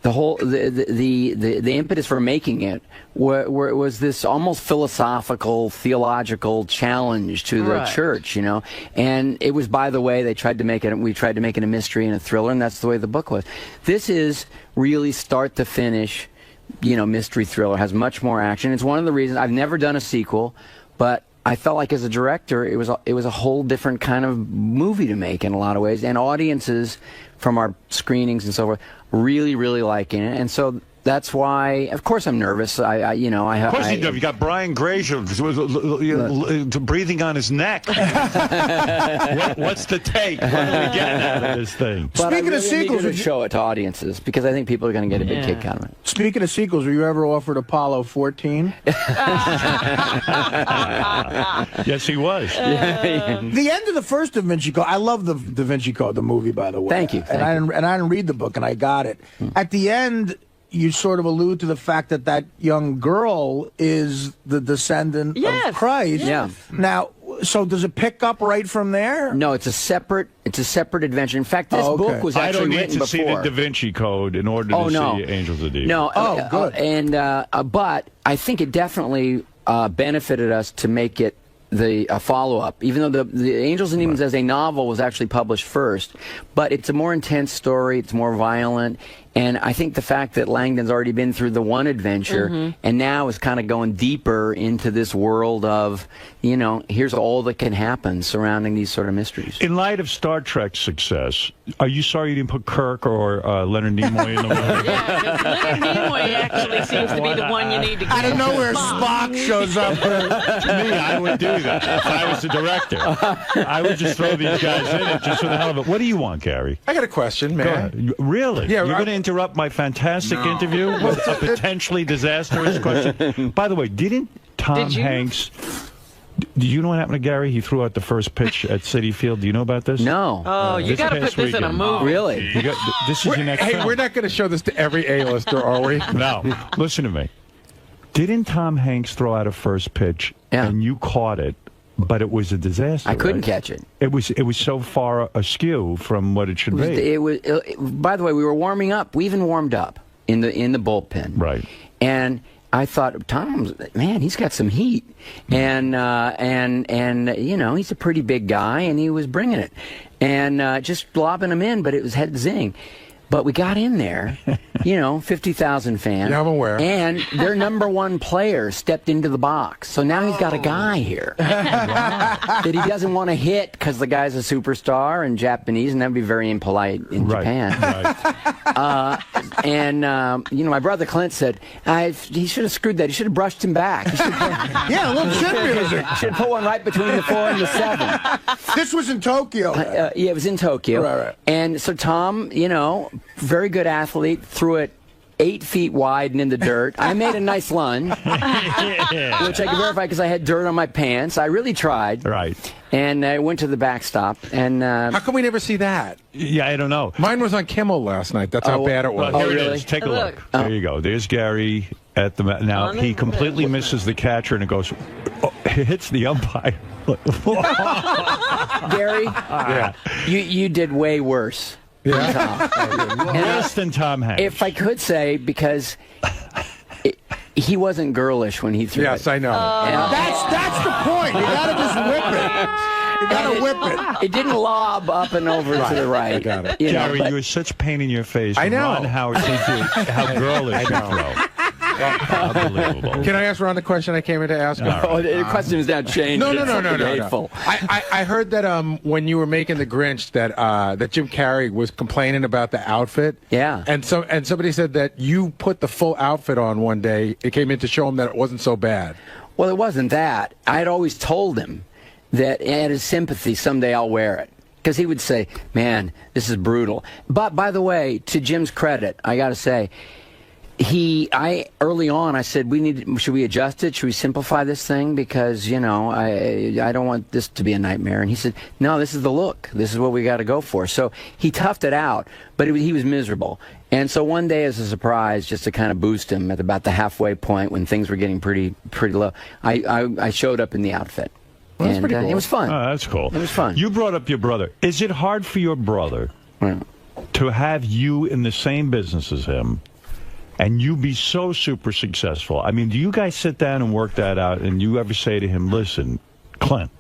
Speaker 9: the impetus for making it was this almost philosophical, theological challenge to the church, And it was, by the way, we tried to make it a mystery and a thriller, and that's the way the book was. This is really start to finish, mystery thriller. Has much more action. It's one of the reasons I've never done a sequel, but I felt like as a director, it was a whole different kind of movie to make in a lot of ways, and audiences from our screenings and so forth really, really liking it. And so That's why, of course, I'm nervous.
Speaker 1: Of course you do. You got Brian Grazer breathing on his neck. What's the take? What are we getting out of this thing?
Speaker 9: But speaking of sequels, we should show it to audiences because I think people are going to get a big kick out of it.
Speaker 10: Speaking of sequels, were you ever offered Apollo 14?
Speaker 1: Yes, he was.
Speaker 10: The end of the first Da Vinci Code. I love the Da Vinci Code, the movie, by the way.
Speaker 9: Thank you.
Speaker 10: I didn't read the book, and I got it. At the end, you sort of allude to the fact that that young girl is the descendant of Christ.
Speaker 9: Yeah.
Speaker 10: Now, so does it pick up right from there?
Speaker 9: No, it's a separate adventure. In fact, this book was actually written before.
Speaker 1: I don't need to see the Da Vinci Code in order to see Angels of the Deep.
Speaker 9: No.
Speaker 10: Good.
Speaker 9: But I think it definitely benefited us to make it the follow-up, even though the Angels and Demons as a novel was actually published first. But it's a more intense story. It's more violent. And I think the fact that Langdon's already been through the one adventure and now is kind of going deeper into this world of, here's all that can happen surrounding these sort of mysteries.
Speaker 1: In light of Star Trek's success, are you sorry you didn't put Kirk or Leonard Nimoy in the movie?
Speaker 3: Yeah, because Leonard Nimoy actually seems to be the one you need to get.
Speaker 10: I don't know where Spock shows up.
Speaker 1: To me, I would do that if I was the director. I would just throw these guys in it just for the hell of it. What do you want, Gary?
Speaker 11: I got a question, man.
Speaker 1: Go ahead. Really?
Speaker 11: Yeah,
Speaker 1: You're going to interrupt my fantastic interview with a potentially disastrous question? By the way, didn't Tom Hanks... Do you know what happened to Gary? He threw out the first pitch at Citi Field. Do you know about this?
Speaker 9: No.
Speaker 3: Oh, you got to put this in a movie.
Speaker 9: Really?
Speaker 1: This is your next film.
Speaker 11: We're not going to show this to every A-lister, are we?
Speaker 1: No. Listen to me. Didn't Tom Hanks throw out a first pitch and you caught it, but it was a disaster?
Speaker 9: I couldn't catch it.
Speaker 1: It was so far askew from what it should be.
Speaker 9: It was. By the way, we were warming up. We even warmed up in the bullpen.
Speaker 1: Right.
Speaker 9: And I thought, Tom's, man, he's got some heat, and he's a pretty big guy, and he was bringing it, and just lobbing him in, but it was head zing. But we got in there, 50,000 fans.
Speaker 11: Yeah, I'm aware.
Speaker 9: And their number one player stepped into the box. So now he's got a guy here that he doesn't want to hit because the guy's a superstar and Japanese, and that would be very impolite in Japan.
Speaker 1: Right.
Speaker 9: My brother Clint said, he should have screwed that. He should have brushed him back.
Speaker 10: Yeah, a little chin music.
Speaker 9: Should have put one right between the 4 and the 7.
Speaker 10: This was in Tokyo.
Speaker 9: Yeah, it was in Tokyo.
Speaker 10: Right.
Speaker 9: And so Tom, very good athlete, threw it 8 feet wide and in the dirt. I made a nice lunge, which I can verify because I had dirt on my pants. I really tried.
Speaker 1: Right.
Speaker 9: And I went to the backstop. And
Speaker 11: how come we never see that?
Speaker 1: Yeah, I don't know.
Speaker 11: Mine was on Kimmel last night. That's how bad it was.
Speaker 1: Well, here
Speaker 9: really?
Speaker 1: it is. Take a look. There you go. There's Gary at the now. He completely misses the catcher and it goes. It hits the umpire.
Speaker 9: Gary, you did way worse.
Speaker 1: Worse than Tom Hanks.
Speaker 9: If I could say, because he wasn't girlish when he threw it.
Speaker 11: Yes, I know.
Speaker 10: That's the point. You got to just whip it. You got to whip it.
Speaker 9: It didn't lob up and over to the right.
Speaker 11: I got it.
Speaker 1: Gary, you were such pain in your face.
Speaker 11: I know.
Speaker 1: Ron Howard said to you how girlish you throw. Unbelievable.
Speaker 11: Can I ask Ron the question I came here to ask?
Speaker 9: Oh, the question is now changed.
Speaker 11: No.
Speaker 9: Hateful.
Speaker 11: I heard that when you were making the Grinch that Jim Carrey was complaining about the outfit.
Speaker 9: Yeah.
Speaker 11: And somebody said that you put the full outfit on one day. It came in to show him that it wasn't so bad.
Speaker 9: Well, it wasn't that. I had always told him that out of sympathy, someday I'll wear it. Because he would say, man, this is brutal. But, by the way, to Jim's credit, I got to say, early on, I said, should we adjust it? Should we simplify this thing? Because, I don't want this to be a nightmare. And he said, no, this is the look. This is what we got to go for. So he toughed it out, but he was miserable. And so one day, as a surprise, just to kind of boost him at about the halfway point when things were getting pretty low, I showed up in the outfit.
Speaker 11: Well, that's pretty cool.
Speaker 9: It was fun.
Speaker 1: Oh, that's cool.
Speaker 9: It was fun.
Speaker 1: You brought up your brother. Is it hard for your brother to have you in the same business as him and you be so super successful? I mean, do you guys sit down and work that out and you ever say to him, listen, Clint,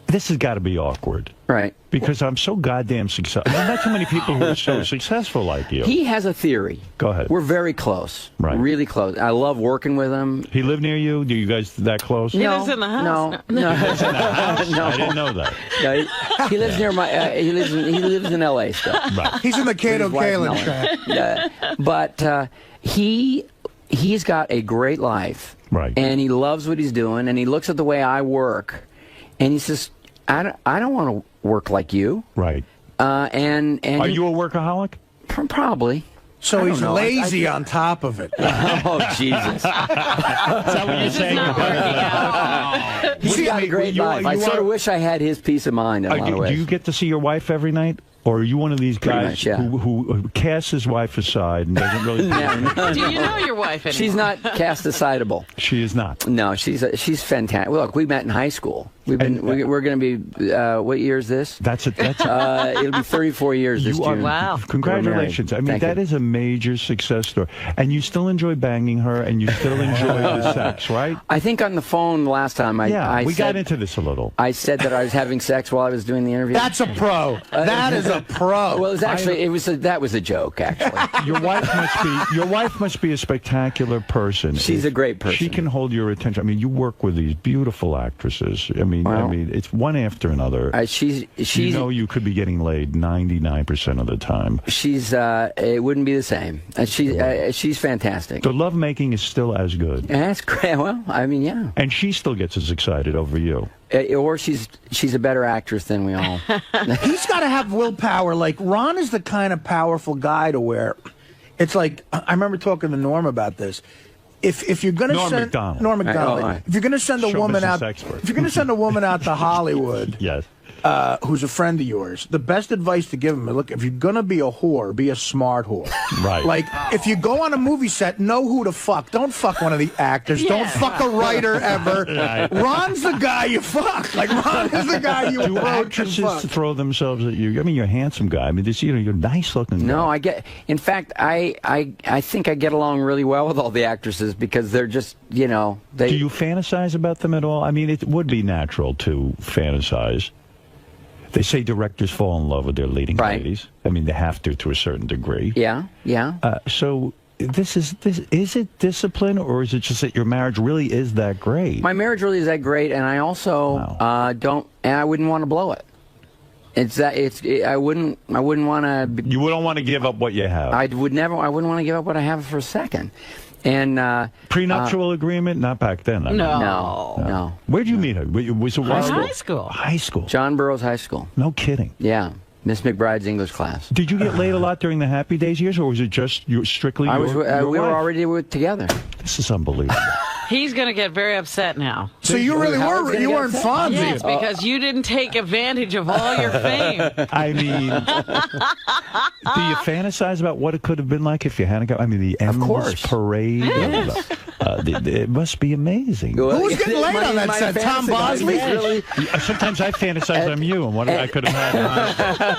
Speaker 1: this has got to be awkward.
Speaker 9: Right.
Speaker 1: Because I'm so goddamn successful. There's not too many people who are so successful like you.
Speaker 9: He has a theory.
Speaker 1: Go ahead.
Speaker 9: We're very close.
Speaker 1: Right.
Speaker 9: Really close. I love working with him.
Speaker 1: He live near you? Do you guys that close?
Speaker 3: He lives in the house.
Speaker 9: No.
Speaker 1: He lives in the house?
Speaker 9: No.
Speaker 1: I didn't know that.
Speaker 9: No, he lives near my. He lives in L.A. still.
Speaker 1: Right.
Speaker 10: He's in the Kato
Speaker 9: With his wife,
Speaker 10: Kalin trap.
Speaker 9: Yeah. But he's got a great life.
Speaker 1: Right.
Speaker 9: And he loves what he's doing, and he looks at the way I work, and he says, I don't want to work like you.
Speaker 1: Right.
Speaker 9: And
Speaker 1: are you a workaholic?
Speaker 9: Probably.
Speaker 10: So he's lazy on top of it.
Speaker 9: Oh, Jesus.
Speaker 1: Is that what you're saying?
Speaker 9: He's got a great life. I sort of wish I had his peace of mind in a lot of ways.
Speaker 1: Do you get to see your wife every night? Or are you one of these guys who casts his wife aside and doesn't really...
Speaker 3: Do you know your wife anymore?
Speaker 9: She's not cast asidable.
Speaker 1: She is not.
Speaker 9: No, she's fantastic. Look, we met in high school. We're going to be, what year is this?
Speaker 1: That's
Speaker 9: it'll be 34 years this June.
Speaker 3: Wow.
Speaker 1: Congratulations. I mean, that is a major success story. And you still enjoy banging her, and you still enjoy the sex, right?
Speaker 9: I think on the phone last time
Speaker 1: we got into this a little.
Speaker 9: I said that I was having sex while I was doing the interview.
Speaker 10: That's a pro. That is a pro.
Speaker 9: Well, it was actually that was a joke, actually.
Speaker 1: Your wife must be a spectacular person.
Speaker 9: She's a great person.
Speaker 1: She can hold your attention. I mean, you work with these beautiful actresses. I mean, it's one after another.
Speaker 9: She's
Speaker 1: you know you could be getting laid 99% of the time.
Speaker 9: She's it wouldn't be the same. She's fantastic.
Speaker 1: The lovemaking is still as good.
Speaker 9: That's great. Well, I mean, yeah.
Speaker 1: And she still gets as excited over you.
Speaker 9: Or she's a better actress than we all.
Speaker 10: He's got to have willpower. Like, Ron is the kind of powerful guy to where it's like, I remember talking to Norm about this. If you're going to send Norm Macdonald, if you're going to send a woman out, if you're going to send a woman out to Hollywood,
Speaker 1: yes.
Speaker 10: Who's a friend of yours, the best advice to give him is, look, if you're going to be a whore, be a smart whore.
Speaker 1: Right.
Speaker 10: Like, if you go on a movie set, know who to fuck. Don't fuck one of the actors.
Speaker 3: Yeah.
Speaker 10: Don't fuck a writer ever. Right. Ron's the guy you fuck. Like, Ron is the guy you
Speaker 1: Do
Speaker 10: approach and
Speaker 1: actresses
Speaker 10: fuck.
Speaker 1: throw themselves at you? I mean, you're a handsome guy. I mean, you're nice looking.
Speaker 9: No, in fact, I think I get along really well with all the actresses because they're just, Do
Speaker 1: you fantasize about them at all? I mean, it would be natural to fantasize. They say directors fall in love with their leading ladies. I mean, they have to a certain degree.
Speaker 9: Yeah.
Speaker 1: So is it discipline, or is it just that your marriage really is that great?
Speaker 9: My marriage really is that great, and I also I wouldn't want to blow it. I wouldn't want to.
Speaker 1: You wouldn't want to give up what you have.
Speaker 9: I wouldn't want to give up what I have for a second. And
Speaker 1: prenuptial agreement? Not back then.
Speaker 9: No.
Speaker 1: Where'd you meet her? Was it
Speaker 3: high school?
Speaker 1: High school.
Speaker 9: John Burroughs High School.
Speaker 1: No kidding.
Speaker 9: Yeah. Miss McBride's English class.
Speaker 1: Did you get laid a lot during the Happy Days years, or was it just strictly your
Speaker 9: we were
Speaker 1: wife?
Speaker 9: already together.
Speaker 1: This is unbelievable.
Speaker 3: He's going to get very upset now.
Speaker 10: So you really were, you weren't Fonzie.
Speaker 3: Yes, because you didn't take advantage of all your fame.
Speaker 1: I mean, do you fantasize about what it could have been like if you hadn't got, the endless parade? It must be amazing.
Speaker 10: Who was getting laid on that set? Tom Bosley?
Speaker 9: Really?
Speaker 1: Sometimes I fantasize I'm you and what I could have had.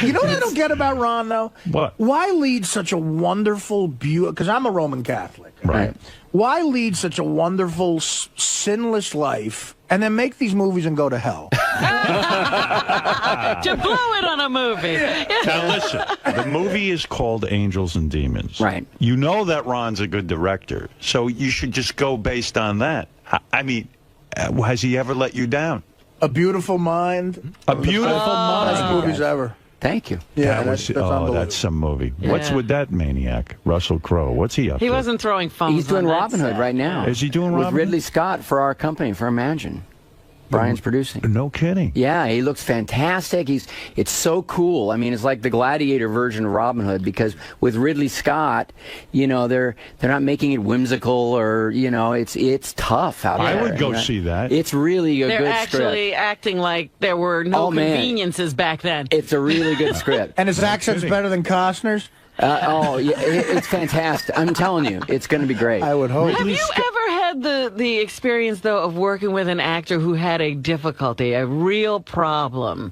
Speaker 10: You know what I don't get about Ron, though?
Speaker 1: What?
Speaker 10: Why lead such a wonderful, because I'm a Roman Catholic.
Speaker 1: Right.
Speaker 10: Why lead such a wonderful, sinless life and then make these movies and go to hell?
Speaker 3: To blow it on a movie.
Speaker 1: Now listen, the movie is called Angels and Demons.
Speaker 9: Right.
Speaker 1: You know that Ron's a good director, so you should just go based on that. I mean, has he ever let you down?
Speaker 10: A Beautiful Mind.
Speaker 1: A Beautiful Mind.
Speaker 10: Best movies ever.
Speaker 9: Thank you.
Speaker 10: Yeah,
Speaker 1: that's unbelievable. That's some movie.
Speaker 3: Yeah.
Speaker 1: What's with that maniac, Russell Crowe? What's he up to?
Speaker 3: He wasn't throwing phones.
Speaker 9: He's doing
Speaker 3: on
Speaker 9: Robin
Speaker 3: that
Speaker 9: Hood
Speaker 3: set.
Speaker 9: right now.
Speaker 1: Is he doing Robin
Speaker 9: with
Speaker 1: Hood?
Speaker 9: Ridley Scott for our company, for Imagine. Brian's producing.
Speaker 1: No kidding.
Speaker 9: Yeah, he looks fantastic. It's so cool. I mean, it's like the Gladiator version of Robin Hood because with Ridley Scott, they're not making it whimsical or it's tough out there.
Speaker 1: I would go see that.
Speaker 9: It's really a good
Speaker 3: They're
Speaker 9: script.
Speaker 3: actually acting like there were no conveniences back then.
Speaker 9: It's a really good script.
Speaker 10: And his accent's better than Costner's?
Speaker 9: It's fantastic. I'm telling you, it's going to be great.
Speaker 10: I would hope.
Speaker 3: Have you ever had the experience, though, of working with an actor who had a difficulty, a real problem,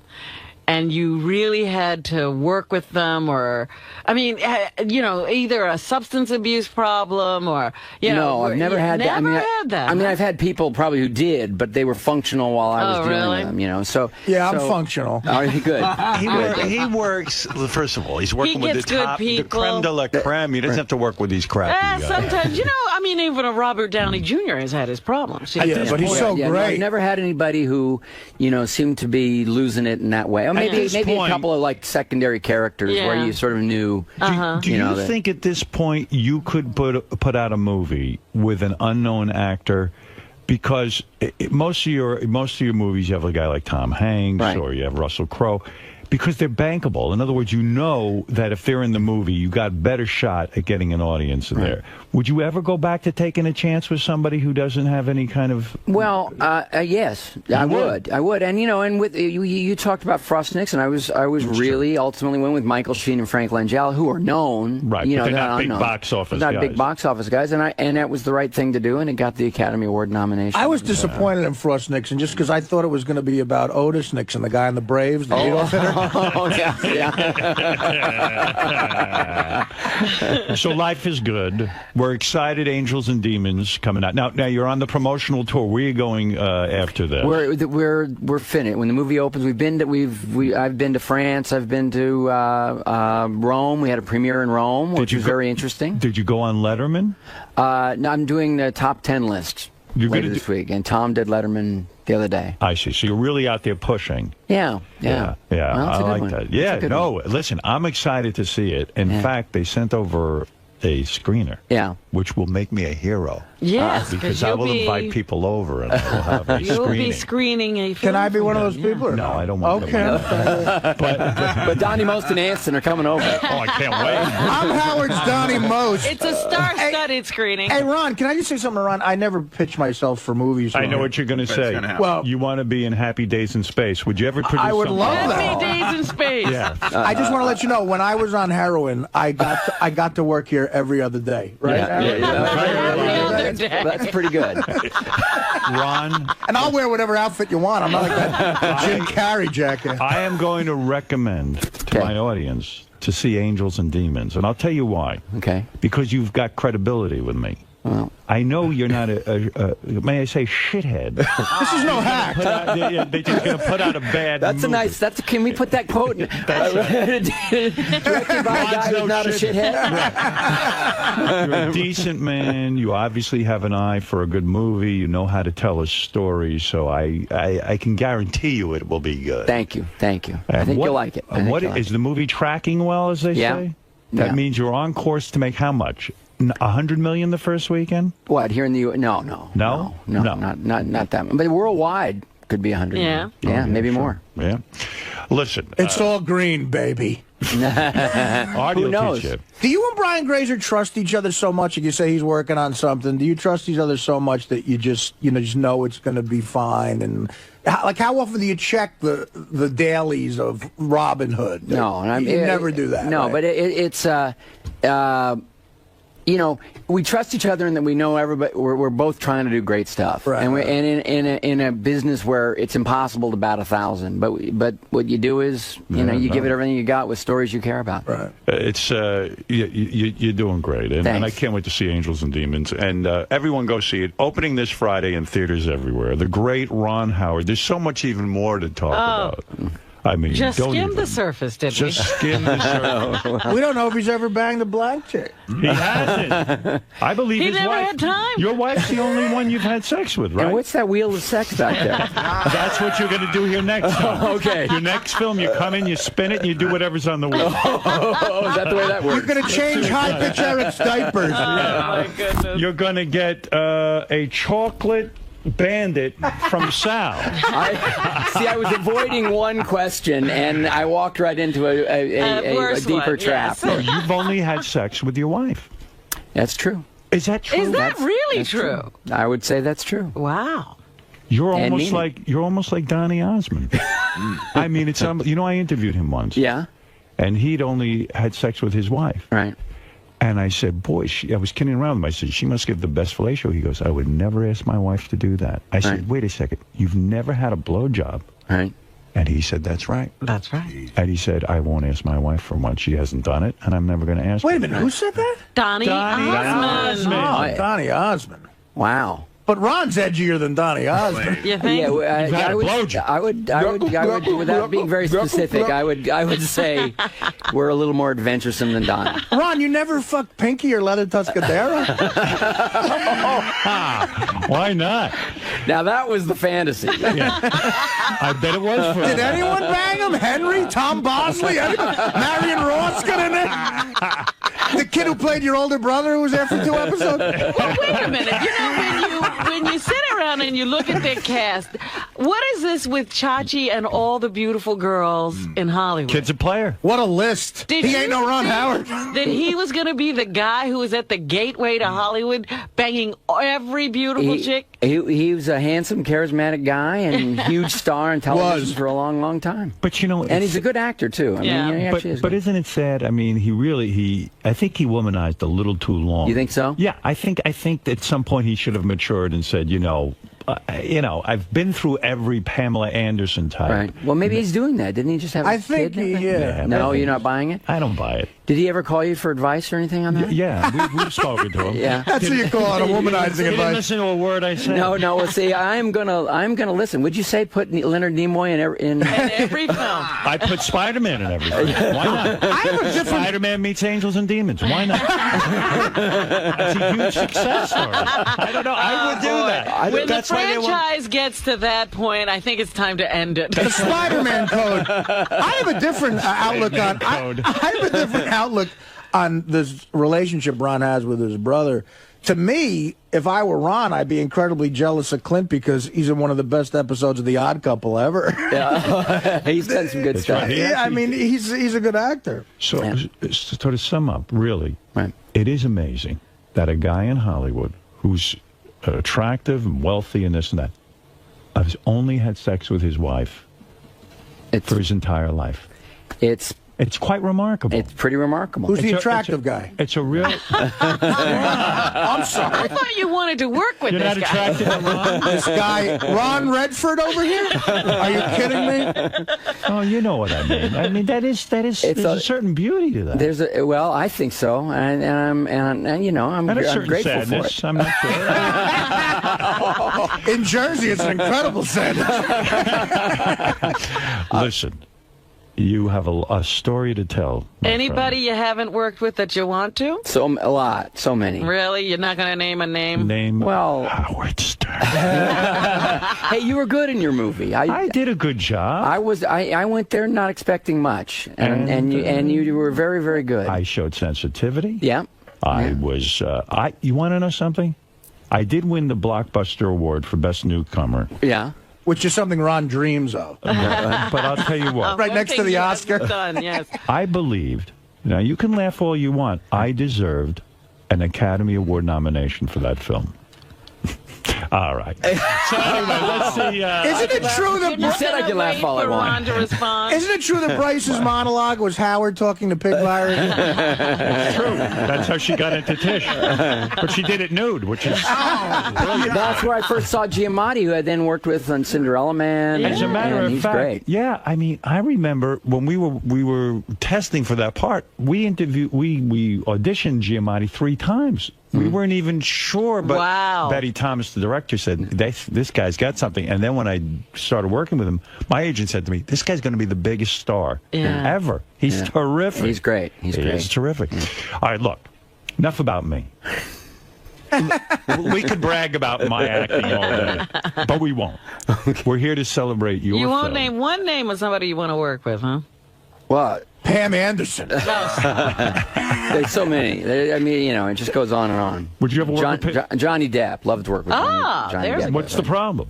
Speaker 3: and you really had to work with them, or, I mean, either a substance abuse problem or,
Speaker 9: No, I've never had that.
Speaker 3: Never had that.
Speaker 9: I mean, I've had people probably who did, but they were functional while I was dealing with them, So
Speaker 10: yeah, I'm functional.
Speaker 9: Are you good?
Speaker 1: He works. First of all, he's working with the creme de la creme. He doesn't have to work with these crappy guys.
Speaker 3: Sometimes, even a Robert Downey Jr. has had his problems.
Speaker 10: Yeah, but he's so great.
Speaker 9: No, I've never had anybody who, seemed to be losing it in that way. Or maybe a couple of like secondary characters where you sort of knew.
Speaker 1: Do you think at this point you could put out a movie with an unknown actor? Because most of your movies, you have a guy like Tom Hanks or you have Russell Crowe. Because they're bankable. In other words, that if they're in the movie, you got better shot at getting an audience in there. Would you ever go back to taking a chance with somebody who doesn't have any kind of...
Speaker 9: Well, yes, I would. And, and with you talked about Frost Nixon. I was really ultimately went with Michael Sheen and Frank Langella, who are known.
Speaker 1: Right, but they're not big box office guys.
Speaker 9: Not big box office guys. And that was the right thing to do, and it got the Academy Award nomination.
Speaker 10: I was disappointed in Frost Nixon just because I thought it was going to be about Otis Nixon, the guy in the Braves, the leadoff hitter.
Speaker 9: Oh, yeah.
Speaker 1: So life is good. We're excited. Angels and Demons coming out now. You're on the promotional tour. Where are you going after this?
Speaker 9: We're finished. When the movie opens, I've been to France. I've been to Rome. We had a premiere in Rome, which was very interesting.
Speaker 1: Did you go on Letterman?
Speaker 9: No, I'm doing the top 10 list later this week, and Tom did Letterman the other day.
Speaker 1: I see. So you're really out there pushing.
Speaker 9: Yeah.
Speaker 1: Well, I like that. Yeah, listen, I'm excited to see it. In fact, they sent over a screener.
Speaker 9: Yeah.
Speaker 1: Which will make me a hero.
Speaker 3: Yes,
Speaker 1: because I will invite people over and we'll have a
Speaker 3: You'll
Speaker 1: screening.
Speaker 3: be screening a film.
Speaker 10: Can I be one of those people? Or
Speaker 1: no, I don't want to.
Speaker 9: But Donnie Most and Anson are coming over.
Speaker 1: Oh, I can't wait.
Speaker 10: I'm Howard's Donnie Most.
Speaker 3: It's a star-studded screening.
Speaker 10: Hey, Ron, can I just say something, Ron? I never pitch myself for movies.
Speaker 1: I know what you're going to say.
Speaker 10: Well,
Speaker 1: you want to be in Happy Days in Space. Would you ever produce
Speaker 10: I would
Speaker 1: something?
Speaker 10: love that.
Speaker 3: Happy Days in Space.
Speaker 1: Yeah.
Speaker 10: I just want to let you know, when I was on heroin, I got to work here every other day. Right?
Speaker 9: That's pretty good.
Speaker 1: Ron.
Speaker 10: And I'll wear whatever outfit you want. I'm not like that Jim Carrey jacket.
Speaker 1: I am going to recommend to my audience to see Angels and Demons. And I'll tell you why.
Speaker 9: Okay.
Speaker 1: Because you've got credibility with me.
Speaker 9: Well,
Speaker 1: I know you're not may I say, shithead.
Speaker 10: This is no hack.
Speaker 1: They're just going to put out a bad movie.
Speaker 9: Can we put that quote in? Directed by a guy who's not a shithead?
Speaker 1: You're a decent man. You obviously have an eye for a good movie. You know how to tell a story. So I can guarantee you it will be good.
Speaker 9: Thank you. I think you'll like it.
Speaker 1: Is the movie tracking well, as they say? That means you're on course to make how much? $100 million the first weekend?
Speaker 9: What, here in the U.S.? No, not that much. But worldwide could be 100 million. Yeah, maybe more.
Speaker 1: Yeah. Listen.
Speaker 10: It's all green, baby.
Speaker 9: Who knows?
Speaker 10: Do you and Brian Grazer trust each other so much? If you say he's working on something, do you trust each other so much that you just know it's going to be fine? And how often do you check the dailies of Robin Hood?
Speaker 9: No,
Speaker 10: you never do that.
Speaker 9: No,
Speaker 10: right?
Speaker 9: but it's we trust each other and that we know everybody. We're both trying to do great stuff,
Speaker 10: right?
Speaker 9: And in a business where it's impossible to bat 1,000. But what you do is you give it everything you got with stories you care about.
Speaker 10: Right.
Speaker 1: It's you're doing great, and I can't wait to see Angels and Demons. And everyone go see it. Opening this Friday in theaters everywhere. The great Ron Howard. There's so much even more to talk about. I mean,
Speaker 3: just skim the surface, didn't we?
Speaker 1: Just skim the surface.
Speaker 10: We don't know if he's ever banged a black chick.
Speaker 1: He hasn't. I believe
Speaker 3: he
Speaker 1: his
Speaker 3: never
Speaker 1: wife.
Speaker 3: Had time.
Speaker 1: Your wife's the only one you've had sex with, right?
Speaker 9: And what's that wheel of sex back there?
Speaker 1: That's what you're going to do here next time.
Speaker 9: Okay.
Speaker 1: Your next film, you come in, you spin it, and you do whatever's on the wheel.
Speaker 9: Is that the way that works?
Speaker 10: You're going to change high-pitch Eric's diapers.
Speaker 3: My goodness.
Speaker 1: You're going to get a chocolate bandit from Sal.
Speaker 9: I was avoiding one question, and I walked right into a deeper trap.
Speaker 3: Yes.
Speaker 1: No, you've only had sex with your wife.
Speaker 9: That's true.
Speaker 1: Is that true?
Speaker 3: Is that really
Speaker 9: That's
Speaker 3: true?
Speaker 9: I would say that's true.
Speaker 3: Wow.
Speaker 1: You're almost like Donny Osmond. I mean, it's I interviewed him once.
Speaker 9: Yeah.
Speaker 1: And he'd only had sex with his wife.
Speaker 9: Right.
Speaker 1: And I said, boy, I was kidding around with him. I said, she must give the best fellatio. He goes, I would never ask my wife to do that. I said, wait a second. You've never had a blowjob.
Speaker 9: Right.
Speaker 1: And he said, that's right.
Speaker 3: That's right.
Speaker 1: And he said, I won't ask my wife for one. She hasn't done it, and I'm never going to ask her.
Speaker 10: Wait a minute, who said that?
Speaker 3: Donny Osmond.
Speaker 10: Oh, Donny Osmond.
Speaker 9: Wow.
Speaker 10: But Ron's edgier than Donny Osmond.
Speaker 3: You think?
Speaker 9: Yeah, I would, without being very specific, I would say we're a little more adventuresome than Donny.
Speaker 10: Ron, you never fucked Pinky or Leather Tuscadero?
Speaker 1: Why not?
Speaker 9: Now that was the fantasy.
Speaker 1: Yeah. I bet it was for
Speaker 10: Did anyone bang him? Henry, Tom Bosley, Marion Ross got in there? The kid who played your older brother who was there for 2 episodes?
Speaker 3: Well, wait a minute. You know, when you sit around and you look at their cast, what is this with Chachi and all the beautiful girls in Hollywood?
Speaker 1: Kid's a player.
Speaker 10: What a list. He ain't no Ron Howard.
Speaker 3: That he was going to be the guy who was at the gateway to Hollywood banging every beautiful chick?
Speaker 9: He was a handsome, charismatic guy and huge star in television for a long, long time.
Speaker 1: But you know,
Speaker 9: and he's a good actor too. I mean, he actually is
Speaker 1: but
Speaker 9: good.
Speaker 1: isn't it sad? I mean, I think he womanized a little too long.
Speaker 9: You think so?
Speaker 1: Yeah, I think at some point he should have matured and said, I've been through every Pamela Anderson type.
Speaker 9: Right. Well, maybe he's doing that. Didn't he just have a kid?
Speaker 10: Yeah.
Speaker 9: No, you're not buying it?
Speaker 1: I don't buy it.
Speaker 9: Did he ever call you for advice or anything on that?
Speaker 1: Yeah, we've spoken to him.
Speaker 9: Yeah.
Speaker 10: That's what you call it, a womanizing advice.
Speaker 1: You didn't listen to a word I said.
Speaker 9: No. Well, see, I'm gonna listen. Would you say put Leonard Nimoy in
Speaker 3: every film?
Speaker 1: I put Spider-Man in everything. Why not?
Speaker 10: I have a different...
Speaker 1: Spider-Man meets Angels and Demons. Why not? That's a huge success story. I don't know. I would do that.
Speaker 3: When the franchise gets to that point, I think it's time to end it.
Speaker 10: The Spider-Man code. I have a different outlook on. I have a different outlook on this relationship Ron has with his brother. To me, if I were Ron, I'd be incredibly jealous of Clint because he's in one of the best episodes of The Odd Couple ever.
Speaker 9: Yeah. He's done some good stuff.
Speaker 1: Right.
Speaker 10: Yeah, I mean, he's a good actor.
Speaker 1: So to sum up, really, it is amazing that a guy in Hollywood who's attractive and wealthy and this and that has only had sex with his wife for his entire life. It's quite remarkable.
Speaker 9: It's pretty remarkable.
Speaker 10: Who's the attractive guy?
Speaker 1: It's a real...
Speaker 10: I'm sorry.
Speaker 3: I thought you wanted to work with
Speaker 1: You're
Speaker 3: this
Speaker 1: not attracted to Ron?
Speaker 10: This guy, Ron Redford over here? Are you kidding me?
Speaker 1: Oh, you know what I mean. I mean, there's a certain beauty to that.
Speaker 9: Well, I think so, and I'm grateful
Speaker 1: sadness,
Speaker 9: for it.
Speaker 1: I'm not sure.
Speaker 10: In Jersey, it's an incredible sadness.
Speaker 1: Listen. You have a story to tell.
Speaker 3: Anybody you haven't worked with that you want to?
Speaker 9: So many.
Speaker 3: Really? You're not going to name a name?
Speaker 9: Well,
Speaker 1: Howard Stern.
Speaker 9: Hey, you were good in your movie.
Speaker 1: I did a good job.
Speaker 9: I went there not expecting much, and you were very, very good.
Speaker 1: I showed sensitivity.
Speaker 9: Yeah.
Speaker 1: You want to know something? I did win the Blockbuster Award for Best Newcomer.
Speaker 9: Yeah.
Speaker 10: Which is something Ron dreams of.
Speaker 1: But I'll tell you what.
Speaker 10: Right next to the Oscar.
Speaker 3: Done, yes.
Speaker 1: I believed, now you can laugh all you want, I deserved an Academy Award nomination for that film. All right. So anyway, let's see.
Speaker 10: Isn't it true that
Speaker 9: you said I could laugh all I want?
Speaker 10: Isn't it true that Bryce's monologue was Howard talking to Pig Larry?
Speaker 1: It's true. That's how she got into Tish. But she did it nude, which is brilliant.
Speaker 9: That's where I first saw '𝗎𝗎, who I then worked with on Cinderella Man.
Speaker 1: As a matter of fact,
Speaker 9: great.
Speaker 1: Yeah, I mean, I remember when we were testing for that part, we auditioned 𝗎𝗎 3 times. We weren't even sure, but Betty Thomas, the director, said, this guy's got something. And then when I started working with him, my agent said to me, this guy's going to be the biggest star ever. He's terrific.
Speaker 9: He's great. He's
Speaker 1: terrific. All right, look, enough about me. We could brag about my acting all day, but we won't. We're here to celebrate your
Speaker 3: You won't
Speaker 1: film.
Speaker 3: name one name of somebody you want to work with, huh?
Speaker 9: What?
Speaker 10: Pam Anderson.
Speaker 9: There's so many. I mean, it just goes on and on.
Speaker 1: Would you ever work with
Speaker 9: Johnny Depp? Love to work with Johnny Depp.
Speaker 1: What's the problem?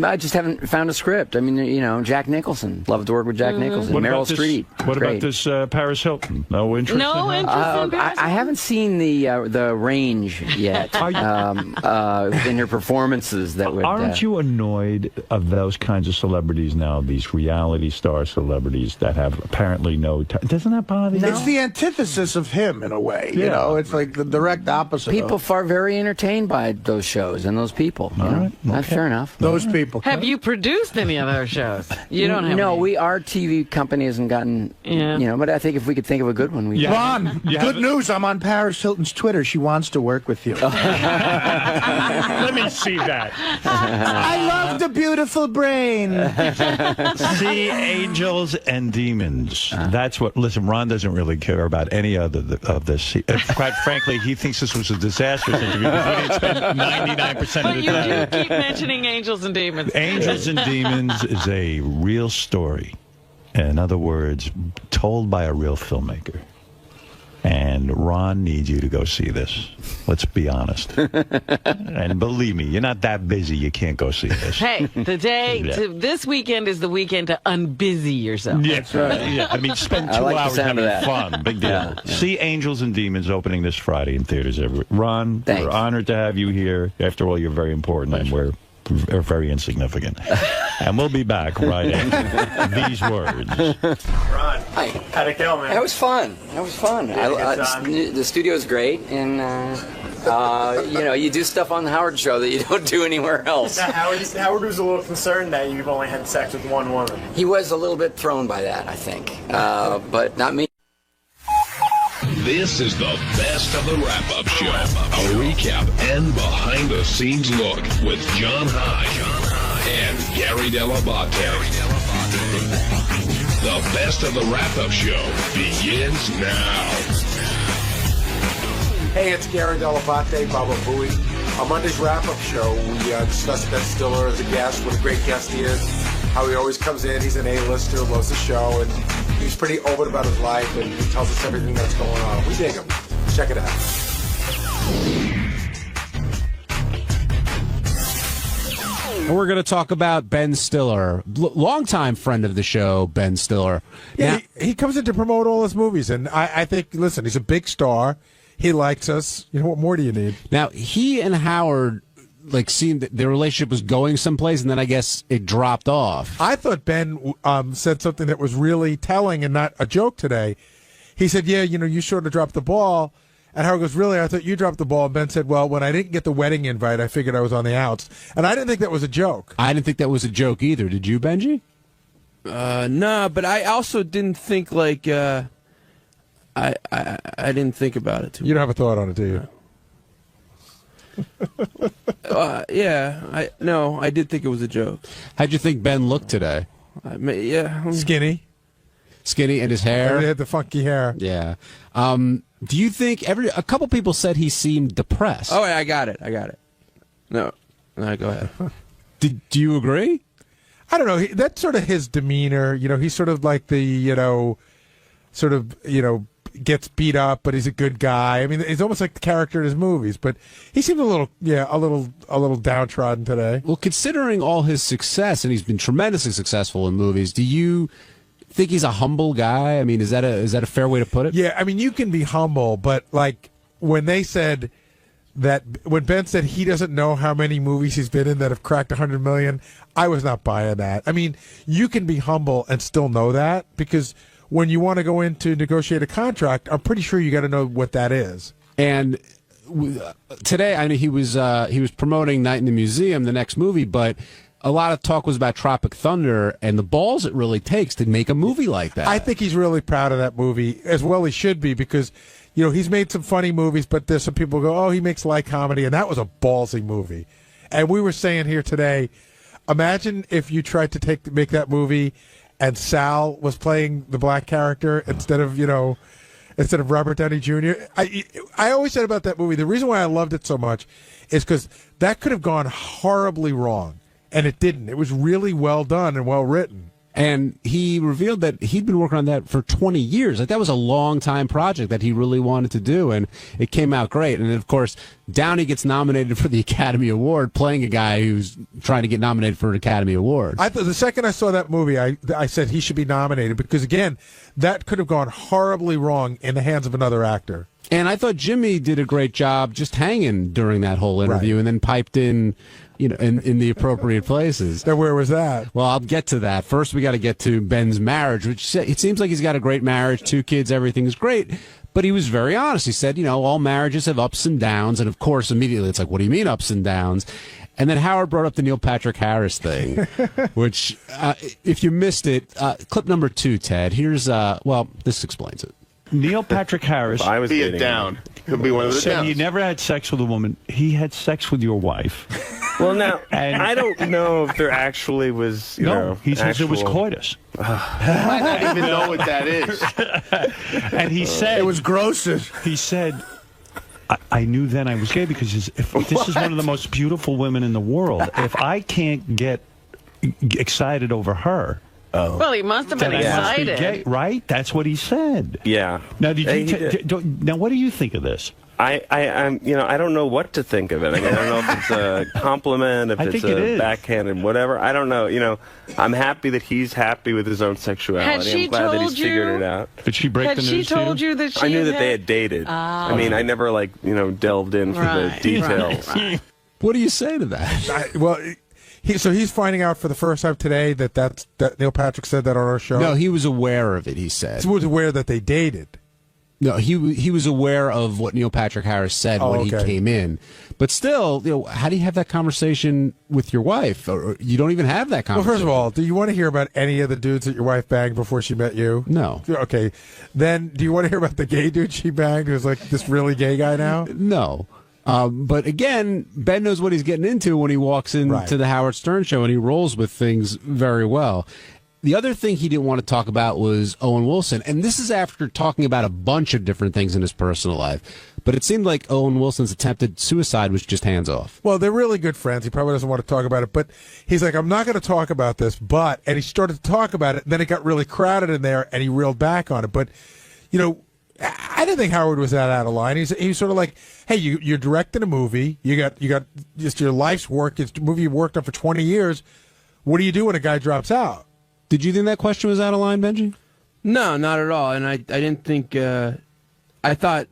Speaker 9: I just haven't found a script. I mean, Jack Nicholson. Love to work with Jack Nicholson. Meryl Streep.
Speaker 1: What about this Paris Hilton? No interest?
Speaker 3: No interest in Paris
Speaker 9: I haven't seen the range yet in her performances.
Speaker 1: Aren't you annoyed of those kinds of celebrities now? These reality star celebrities that have apparently no. Doesn't that bother you?
Speaker 10: It's the antithesis of him in a way.
Speaker 1: Yeah.
Speaker 10: It's like the direct opposite.
Speaker 9: People are very entertained by those shows and those people.
Speaker 1: All right.
Speaker 9: That's fair enough.
Speaker 10: Those most people.
Speaker 3: Have you produced any of those shows? You don't have.
Speaker 9: No, our TV company hasn't gotten. But I think if we could think of a good one, we.
Speaker 10: Ron, good news. I'm on Paris Hilton's Twitter. She wants to work with you.
Speaker 1: Let me see that.
Speaker 10: I love the beautiful brain.
Speaker 1: See angels and demons. That's what. Listen, Ron doesn't really care about any other of this. Quite frankly, he thinks this was a disastrous interview because we didn't spend 99% of the time.
Speaker 3: You keep mentioning angels and demons.
Speaker 1: Angels and Demons is a real story. In other words, told by a real filmmaker. And Ron needs you to go see this. Let's be honest. And believe me, you're not that busy. You can't go see this.
Speaker 3: Hey, this weekend is the weekend to unbusy yourself.
Speaker 1: Yeah, that's right. Yeah, I mean, spend 2 hours having fun. Big deal. Yeah. See Angels and Demons opening this Friday in theaters everywhere. Ron, we're honored to have you here. After all, you're very important, and we're very insignificant. And we'll be back right after these words.
Speaker 7: Ron,
Speaker 9: hi.
Speaker 7: How'd it go, man?
Speaker 9: That was fun. The studio's great, and you do stuff on the Howard Show that you don't do anywhere else.
Speaker 7: Now, Howard was a little concerned that you've only had sex with one woman.
Speaker 9: He was a little bit thrown by that, I think, but not me.
Speaker 12: This is the best of the wrap-up show. A recap and behind-the-scenes look with John High and Gary 𝗏𝗏𝗏. The best of the wrap-up show begins now.
Speaker 13: Hey, it's Gary 𝗏𝗏𝗏, Baba Booey. On Monday's wrap-up show, we discussed Ben Stiller as a guest, what a great guest he is, how he always comes in, he's an A-lister, loves the show, and he's pretty open about his life, and he tells us everything that's going on. We dig him. Check it out.
Speaker 14: And we're going to talk about Ben Stiller, longtime friend of the show, Ben Stiller.
Speaker 11: Yeah, he comes in to promote all his movies, and I think, listen, he's a big star. He likes us. You know, what more do you need?
Speaker 14: Now, he and Howard seemed that their relationship was going someplace, and then I guess it dropped off.
Speaker 11: I thought Ben said something that was really telling and not a joke today. He said, yeah, you sort of dropped the ball. And Howard goes, really? I thought you dropped the ball. And Ben said, well, when I didn't get the wedding invite, I figured I was on the outs. And I didn't think that was a joke.
Speaker 14: I didn't think that was a joke either. Did you, Benji?
Speaker 15: No, but I also didn't think I didn't think about it too much.
Speaker 11: You don't have a thought on it, do you?
Speaker 15: I did think it was a joke.
Speaker 14: How'd you think Ben looked today?
Speaker 11: Skinny,
Speaker 14: and his hair.
Speaker 11: He had the funky hair.
Speaker 14: Yeah. Do you think a couple people said he seemed depressed?
Speaker 15: Oh, I got it. No, go ahead.
Speaker 14: Do you agree?
Speaker 11: I don't know. That's sort of his demeanor. He's sort of like the gets beat up, but he's a good guy. I mean, he's almost like the character in his movies, but he seemed a little downtrodden today.
Speaker 14: Well, considering all his success, and he's been tremendously successful in movies, do you think he's a humble guy? I mean, is that a fair way to put it?
Speaker 11: Yeah, I mean, you can be humble, but when Ben said he doesn't know how many movies he's been in that have cracked 100 million, I was not buying that. I mean, you can be humble and still know that, because when you want to go in to negotiate a contract, I'm pretty sure you got to know what that is.
Speaker 14: And today, I know he was promoting Night in the Museum, the next movie, but a lot of talk was about Tropic Thunder and the balls it really takes to make a movie like that.
Speaker 11: I think he's really proud of that movie, as well he should be, because he's made some funny movies, but there's some people who go, oh, he makes light comedy, and that was a ballsy movie. And we were saying here today, imagine if you tried to make that movie and Sal was playing the black character instead of Robert Downey Jr. I always said about that movie, the reason why I loved it so much is because that could have gone horribly wrong, and it didn't. It was really well done and well written.
Speaker 14: And he revealed that he'd been working on that for 20 years. That was a long-time project that he really wanted to do, and it came out great. And, of course, Downey gets nominated for the Academy Award, playing a guy who's trying to get nominated for an Academy Award.
Speaker 11: The second I saw that movie, I said he should be nominated, because, again, that could have gone horribly wrong in the hands of another actor.
Speaker 14: And I thought Jimmy did a great job just hanging during that whole interview, and then piped in in the appropriate places.
Speaker 11: Now, where was that?
Speaker 14: Well, I'll get to that. First, we got to get to Ben's marriage, which it seems like he's got a great marriage, 2 kids, everything's great. But he was very honest. He said, all marriages have ups and downs. And, of course, immediately it's like, what do you mean ups and downs? And then Howard brought up the Neil Patrick Harris thing, which, if you missed it, clip number 2, Ted. Here's, this explains it.
Speaker 1: Neil Patrick Harris.
Speaker 16: I was getting down. Could be one of the
Speaker 1: said
Speaker 16: downs.
Speaker 1: he never had sex with a woman. He had sex with your wife.
Speaker 16: Well, now, I don't know if there actually was, you know,
Speaker 1: he says it was coitus.
Speaker 16: I might not even know what that is.
Speaker 1: And he said...
Speaker 10: It was gross.
Speaker 1: He said... I knew then I was gay because if this is one of the most beautiful women in the world. If I can't get excited over her...
Speaker 3: Well, he must have been excited.
Speaker 1: Gay, right? That's what he said.
Speaker 16: Yeah.
Speaker 1: Now, now, what do you think of this?
Speaker 16: I'm, you know, I don't know what to think of it. I mean, I don't know if it's a compliment, if it's a backhanded, whatever. I don't know. You know, I'm happy that he's happy with his own sexuality. I'm glad that he's figured it out.
Speaker 1: Did she break the news to you?
Speaker 3: Had she told you that she
Speaker 16: I knew that they had dated. I mean, I never, like, you know, delved into the details.
Speaker 14: What do you say to that?
Speaker 11: So he's finding out for the first time today that Neil Patrick said that on our show?
Speaker 14: No, he was aware of it, he said.
Speaker 11: He was aware that they dated.
Speaker 14: No, he was aware of what Neil Patrick Harris said when he came in. But still, you know, how do you have that conversation with your wife? Or you don't even have that conversation.
Speaker 11: Well, first of all, do you want to hear about any of the dudes that your wife banged before she met you?
Speaker 14: No.
Speaker 11: Okay. Then, do you want to hear about the gay dude she banged who's like this really gay guy now?
Speaker 14: No. But again, Ben knows what he's getting into when he walks into the Howard Stern show, and he rolls with things very well. The other thing he didn't want to talk about was Owen Wilson, and this is after talking about a bunch of different things in his personal life. But it seemed like Owen Wilson's attempted suicide was just hands off.
Speaker 11: Well, they're really good friends. He probably doesn't want to talk about it, but he's like, I'm not going to talk about this, and he started to talk about it, and then it got really crowded in there, and he reeled back on it. But, you know, I didn't think Howard was that out of line. He was sort of like, hey, you're directing a movie. You got just your life's work. It's a movie you worked on for 20 years. What do you do when a guy drops out?
Speaker 14: Did you think that question was out of line, Benji?
Speaker 15: No, not at all. And I didn't think. I thought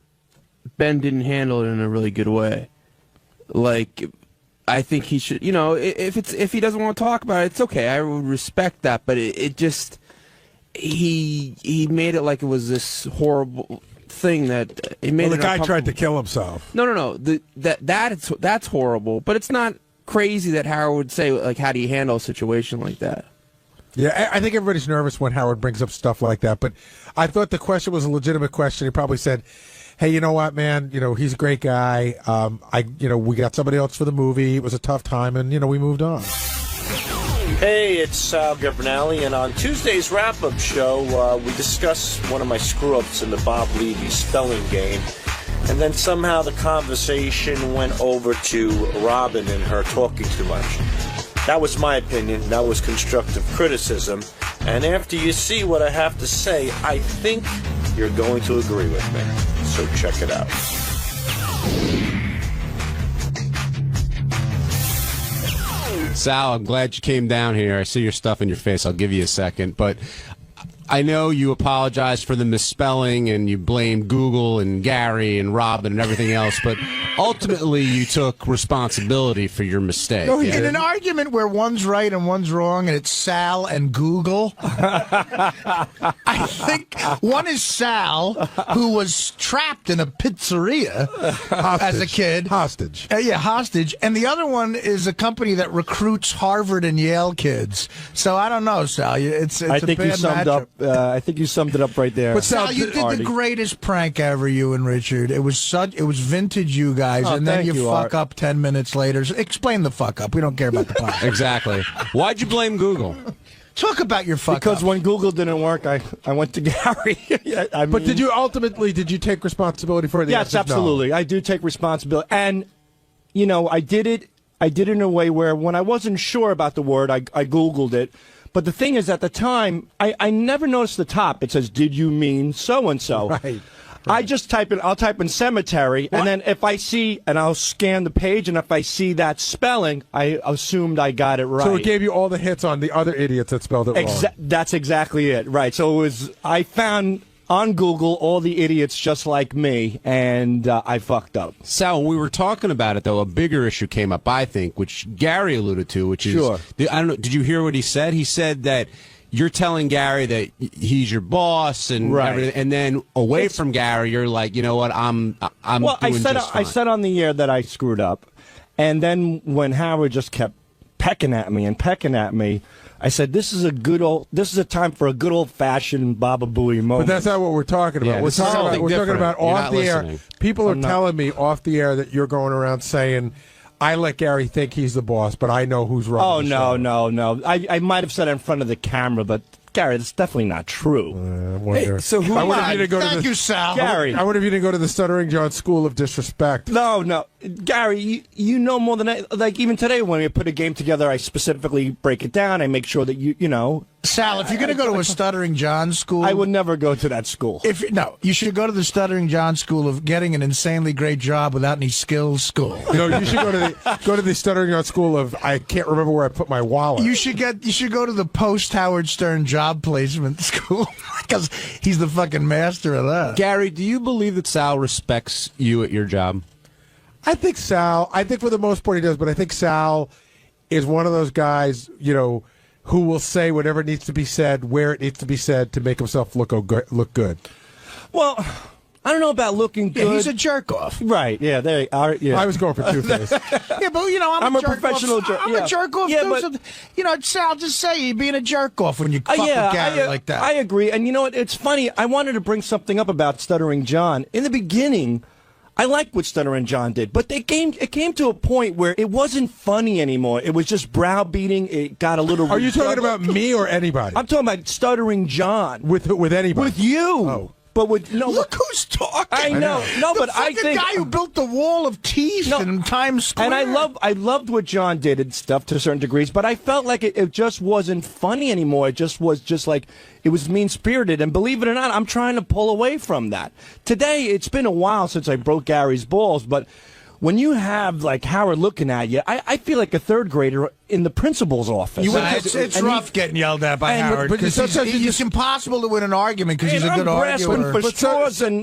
Speaker 15: Ben didn't handle it in a really good way. Like, I think he should. You know, if he doesn't want to talk about it, it's okay. I would respect that. But it just he made it like it was this horrible thing that it made.
Speaker 11: Well, the guy tried to kill himself.
Speaker 15: No. That's horrible. But it's not crazy that Howard would say, like, how do you handle a situation like that?
Speaker 11: Yeah, I think everybody's nervous when Howard brings up stuff like that. But I thought the question was a legitimate question. He probably said, hey, you know what, man? You know, he's a great guy. We got somebody else for the movie. It was a tough time, and, you know, we moved on.
Speaker 17: Hey, it's Sal Governale, and on Tuesday's wrap-up show, we discuss one of my screw-ups in the Bob Levy spelling game. And then somehow the conversation went over to Robin and her talking too much. That was my opinion. That was constructive criticism. And after you see what I have to say, I think you're going to agree with me. So check it out.
Speaker 14: Sal, I'm glad you came down here. I see your stuff in your face. I'll give you a second. But I know you apologized for the misspelling and you blamed Google and Gary and Robin and everything else, but ultimately you took responsibility for your mistake.
Speaker 10: No, in an argument where one's right and one's wrong and it's Sal and Google, I think one is Sal, who was trapped in a pizzeria as a kid.
Speaker 11: Hostage.
Speaker 10: Hostage. And the other one is a company that recruits Harvard and Yale kids. So I don't know, Sal. It's
Speaker 18: I
Speaker 10: a
Speaker 18: think
Speaker 10: bad
Speaker 18: you summed
Speaker 10: matchup.
Speaker 18: up. I think you summed it up right there.
Speaker 10: But Sal, you did the greatest prank ever, you and Richard. It was vintage, you guys, and then you fuck up 10 minutes later. So explain the fuck up. We don't care about the prank.
Speaker 14: Exactly. Why'd you blame Google?
Speaker 10: Talk about your fuck
Speaker 18: Because
Speaker 10: up.
Speaker 18: when Google didn't work, I went to Gary.
Speaker 11: But did you take responsibility for it?
Speaker 18: Yes, absolutely. No. I do take responsibility, and you know, I did it in a way where when I wasn't sure about the word, I Googled it. But the thing is, at the time, I never noticed the top. It says, "Did you mean so and so?"
Speaker 11: Right.
Speaker 18: I just I'll type in cemetery, and then if I see, and I'll scan the page, and if I see that spelling, I assumed I got it right.
Speaker 11: So it gave you all the hits on the other idiots that spelled it wrong.
Speaker 18: That's exactly it, right. So I found on Google all the idiots just like me, and I fucked up.
Speaker 14: Sal, when we were talking about it, though, a bigger issue came up, I think, which Gary alluded to, which is,
Speaker 18: sure.
Speaker 14: I don't know, did you hear what he said? He said that you're telling Gary that he's your boss and everything, and then away from Gary, you're like, you know what, I'm
Speaker 18: well,
Speaker 14: doing just fine.
Speaker 18: I said on the air that I screwed up, And then when Howard just kept pecking at me, I said, "This is a time for a good old-fashioned Baba Booey moment."
Speaker 11: But that's not what we're talking about.
Speaker 14: Yeah,
Speaker 11: we're talking about
Speaker 14: You're
Speaker 11: off the
Speaker 14: listening.
Speaker 11: air. People are telling me off the air that you're going around saying, "I let Gary think he's the boss, but I know who's running."
Speaker 18: Oh
Speaker 11: the show."
Speaker 18: no! I might have said it in front of the camera, but Gary, that's definitely not true.
Speaker 11: I wonder.
Speaker 18: Hey, so who?
Speaker 11: I wonder if you didn't go to
Speaker 10: Thank
Speaker 11: the,
Speaker 10: you, Sal.
Speaker 18: Gary.
Speaker 11: I wonder if you didn't go to the Stuttering John School of Disrespect.
Speaker 18: No, Gary, you know more than I. Like even today, when we put a game together, I specifically break it down. I make sure that you know.
Speaker 10: Sal, if you're going to go to a Stuttering John School,
Speaker 18: I would never go to that school.
Speaker 10: You should go to the Stuttering John School of getting an insanely great job without any skills school.
Speaker 11: No, you should go to the Stuttering John School of I can't remember where I put my wallet.
Speaker 10: You should go to the post Howard Stern job placement school because he's the fucking master of that.
Speaker 14: Gary, do you believe that Sal respects you at your job?
Speaker 11: I think for the most part he does, but I think Sal is one of those guys, who will say whatever needs to be said, where it needs to be said to make himself look good.
Speaker 18: Well, I don't know about looking good.
Speaker 10: Yeah, he's a jerk off.
Speaker 18: Right, yeah, they are. Yeah.
Speaker 11: I was going for two things.
Speaker 10: Yeah, but I'm a
Speaker 18: professional jerk.
Speaker 10: I'm a jerk off too. So, Sal, just say you're being a jerk off when you fuck with Gary like that.
Speaker 18: I agree. And you know what? It's funny. I wanted to bring something up about Stuttering John. In the beginning, I liked what Stuttering John did, but it came to a point where it wasn't funny anymore. It was just browbeating. It got a little.
Speaker 11: Are you talking about me or anybody?
Speaker 18: I'm talking about Stuttering John.
Speaker 11: With anybody?
Speaker 18: With you.
Speaker 11: Oh.
Speaker 18: But
Speaker 10: look who's talking.
Speaker 18: I know. No, but I think
Speaker 10: the guy who built the wall of teeth in Times Square.
Speaker 18: And I loved what John did and stuff to certain degrees, but I felt like it just wasn't funny anymore. It just was like it was mean spirited. And believe it or not, I'm trying to pull away from that. Today, it's been a while since I broke Gary's balls, but when you have like Howard looking at you, I feel like a third grader in the principal's office.
Speaker 10: It's rough getting yelled at by Howard because it's impossible to win an argument because he's a good arguer.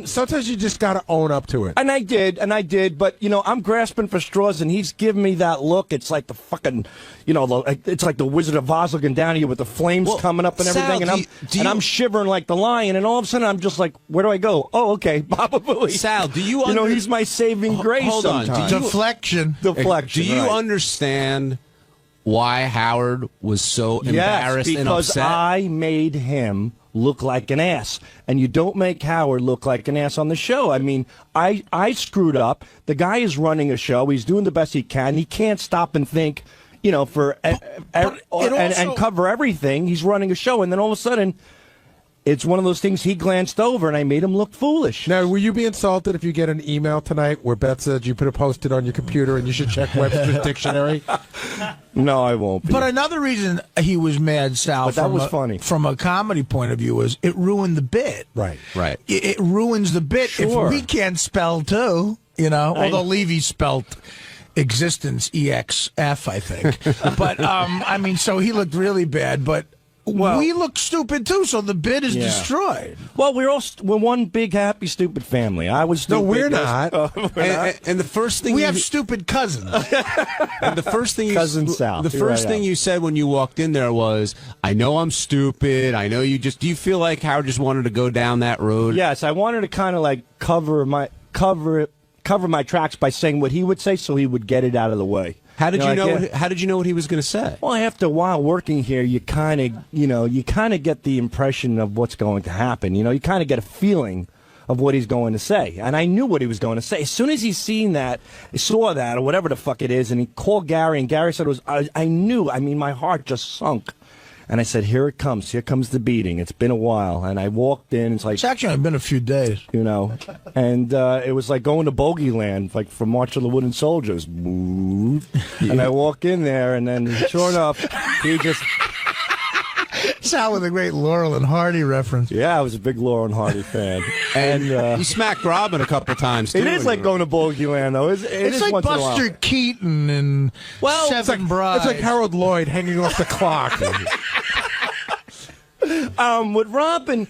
Speaker 11: Sometimes you just got to own up to it.
Speaker 18: And I did. But I'm grasping for straws, and he's giving me that look. It's like the fucking, it's like the Wizard of Oz looking down at you with the flames coming up and everything,
Speaker 14: Sal,
Speaker 18: and I'm shivering like the lion, and all of a sudden I'm just like, where do I go? Oh, okay, Baba Booey.
Speaker 14: Sal, do you?
Speaker 18: He's my saving grace.
Speaker 14: Hold on.
Speaker 10: Deflection.
Speaker 14: Do you understand why Howard was so embarrassed and upset?
Speaker 18: Because I made him look like an ass. And you don't make Howard look like an ass on the show. I mean, I screwed up. The guy is running a show. He's doing the best he can. He can't stop and think, and cover everything. He's running a show. And then all of a sudden, it's one of those things he glanced over, and I made him look foolish.
Speaker 11: Now, will you be insulted if you get an email tonight where Beth said you put a post-it on your computer and you should check Webster's dictionary?
Speaker 18: No, I won't be.
Speaker 10: But another reason he was mad, Sal,
Speaker 18: but that was funny.
Speaker 10: From a comedy point of view, was it ruined the bit.
Speaker 11: Right.
Speaker 10: It ruins the bit
Speaker 18: Sure.
Speaker 10: if we can't spell, too, although Levy spelled existence, EXF, I think. But, so he looked really bad, but... Well, we look stupid too, so the bid is destroyed.
Speaker 18: Well, we're one big happy stupid family. I was stupid.
Speaker 11: No, we're not.
Speaker 14: And the first thing
Speaker 10: we have stupid cousins.
Speaker 14: And the first thing
Speaker 18: Sal.
Speaker 14: The first thing you said when you walked in there was, "I know I'm stupid. I know you just." Do you feel like Howard just wanted to go down that road?
Speaker 18: Yes, I wanted to kind of like cover my tracks by saying what he would say, so he would get it out of the way.
Speaker 14: How did you know? How did you know what he was going to say?
Speaker 18: Well, after a while working here, you kind of get the impression of what's going to happen. You kind of get a feeling of what he's going to say, and I knew what he was going to say as soon as he saw that, or whatever the fuck it is, and he called Gary, and Gary said it was. I knew. I mean, my heart just sunk. And I said, here it comes. Here comes the beating. It's been a while. And I walked in.
Speaker 10: It's actually been a few days.
Speaker 18: And it was like going to Bogey Land, like from March of the Wooden Soldiers. And I walk in there, and then sure enough, he just...
Speaker 10: Sal with a great Laurel and Hardy reference.
Speaker 18: Yeah, I was a big Laurel and Hardy fan.
Speaker 14: And you smacked Robin a couple times, too.
Speaker 18: It is like going to Bogey Land, though.
Speaker 10: It's like Buster Keaton and Seven Brides.
Speaker 11: It's like Harold Lloyd hanging off the clock.
Speaker 18: With Robin,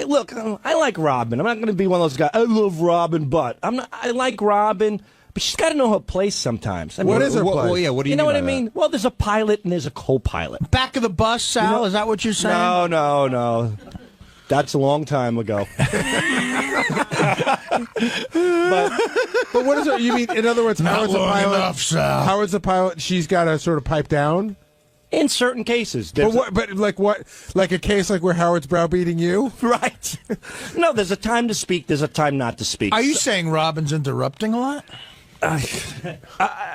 Speaker 18: look, I like Robin. I'm not going to be one of those guys. I love Robin, but I like Robin, but she's got to know her place sometimes.
Speaker 11: What is her place?
Speaker 14: Well, yeah, what do you
Speaker 18: know
Speaker 14: mean
Speaker 18: what I
Speaker 14: by
Speaker 18: mean?
Speaker 14: that?
Speaker 18: Well, there's a pilot and there's a co-pilot.
Speaker 10: Back of the bus, Sal? Is that what you're saying?
Speaker 18: No. That's a long time ago.
Speaker 11: But what is it? You mean, in other words,
Speaker 10: Not
Speaker 11: Howard's a
Speaker 10: long
Speaker 11: pilot?
Speaker 10: enough, Sal.
Speaker 11: Howard's a pilot. She's got to sort of pipe down.
Speaker 18: In certain cases,
Speaker 11: But like what? Like a case like where Howard's browbeating you?
Speaker 18: Right. No, there's a time to speak. There's a time not to speak.
Speaker 10: Are you saying Robin's interrupting a lot?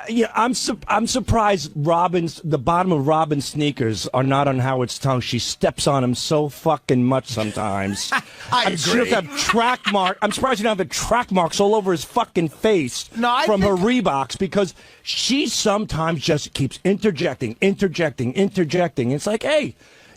Speaker 18: Yeah, I'm surprised the bottom of Robin's sneakers are not on Howard's tongue. She steps on him so fucking much sometimes.
Speaker 10: I agree.
Speaker 18: She doesn't have track mark. I'm surprised she doesn't have the track marks all over his fucking face from her Reeboks, because she sometimes just keeps interjecting. It's like, hey,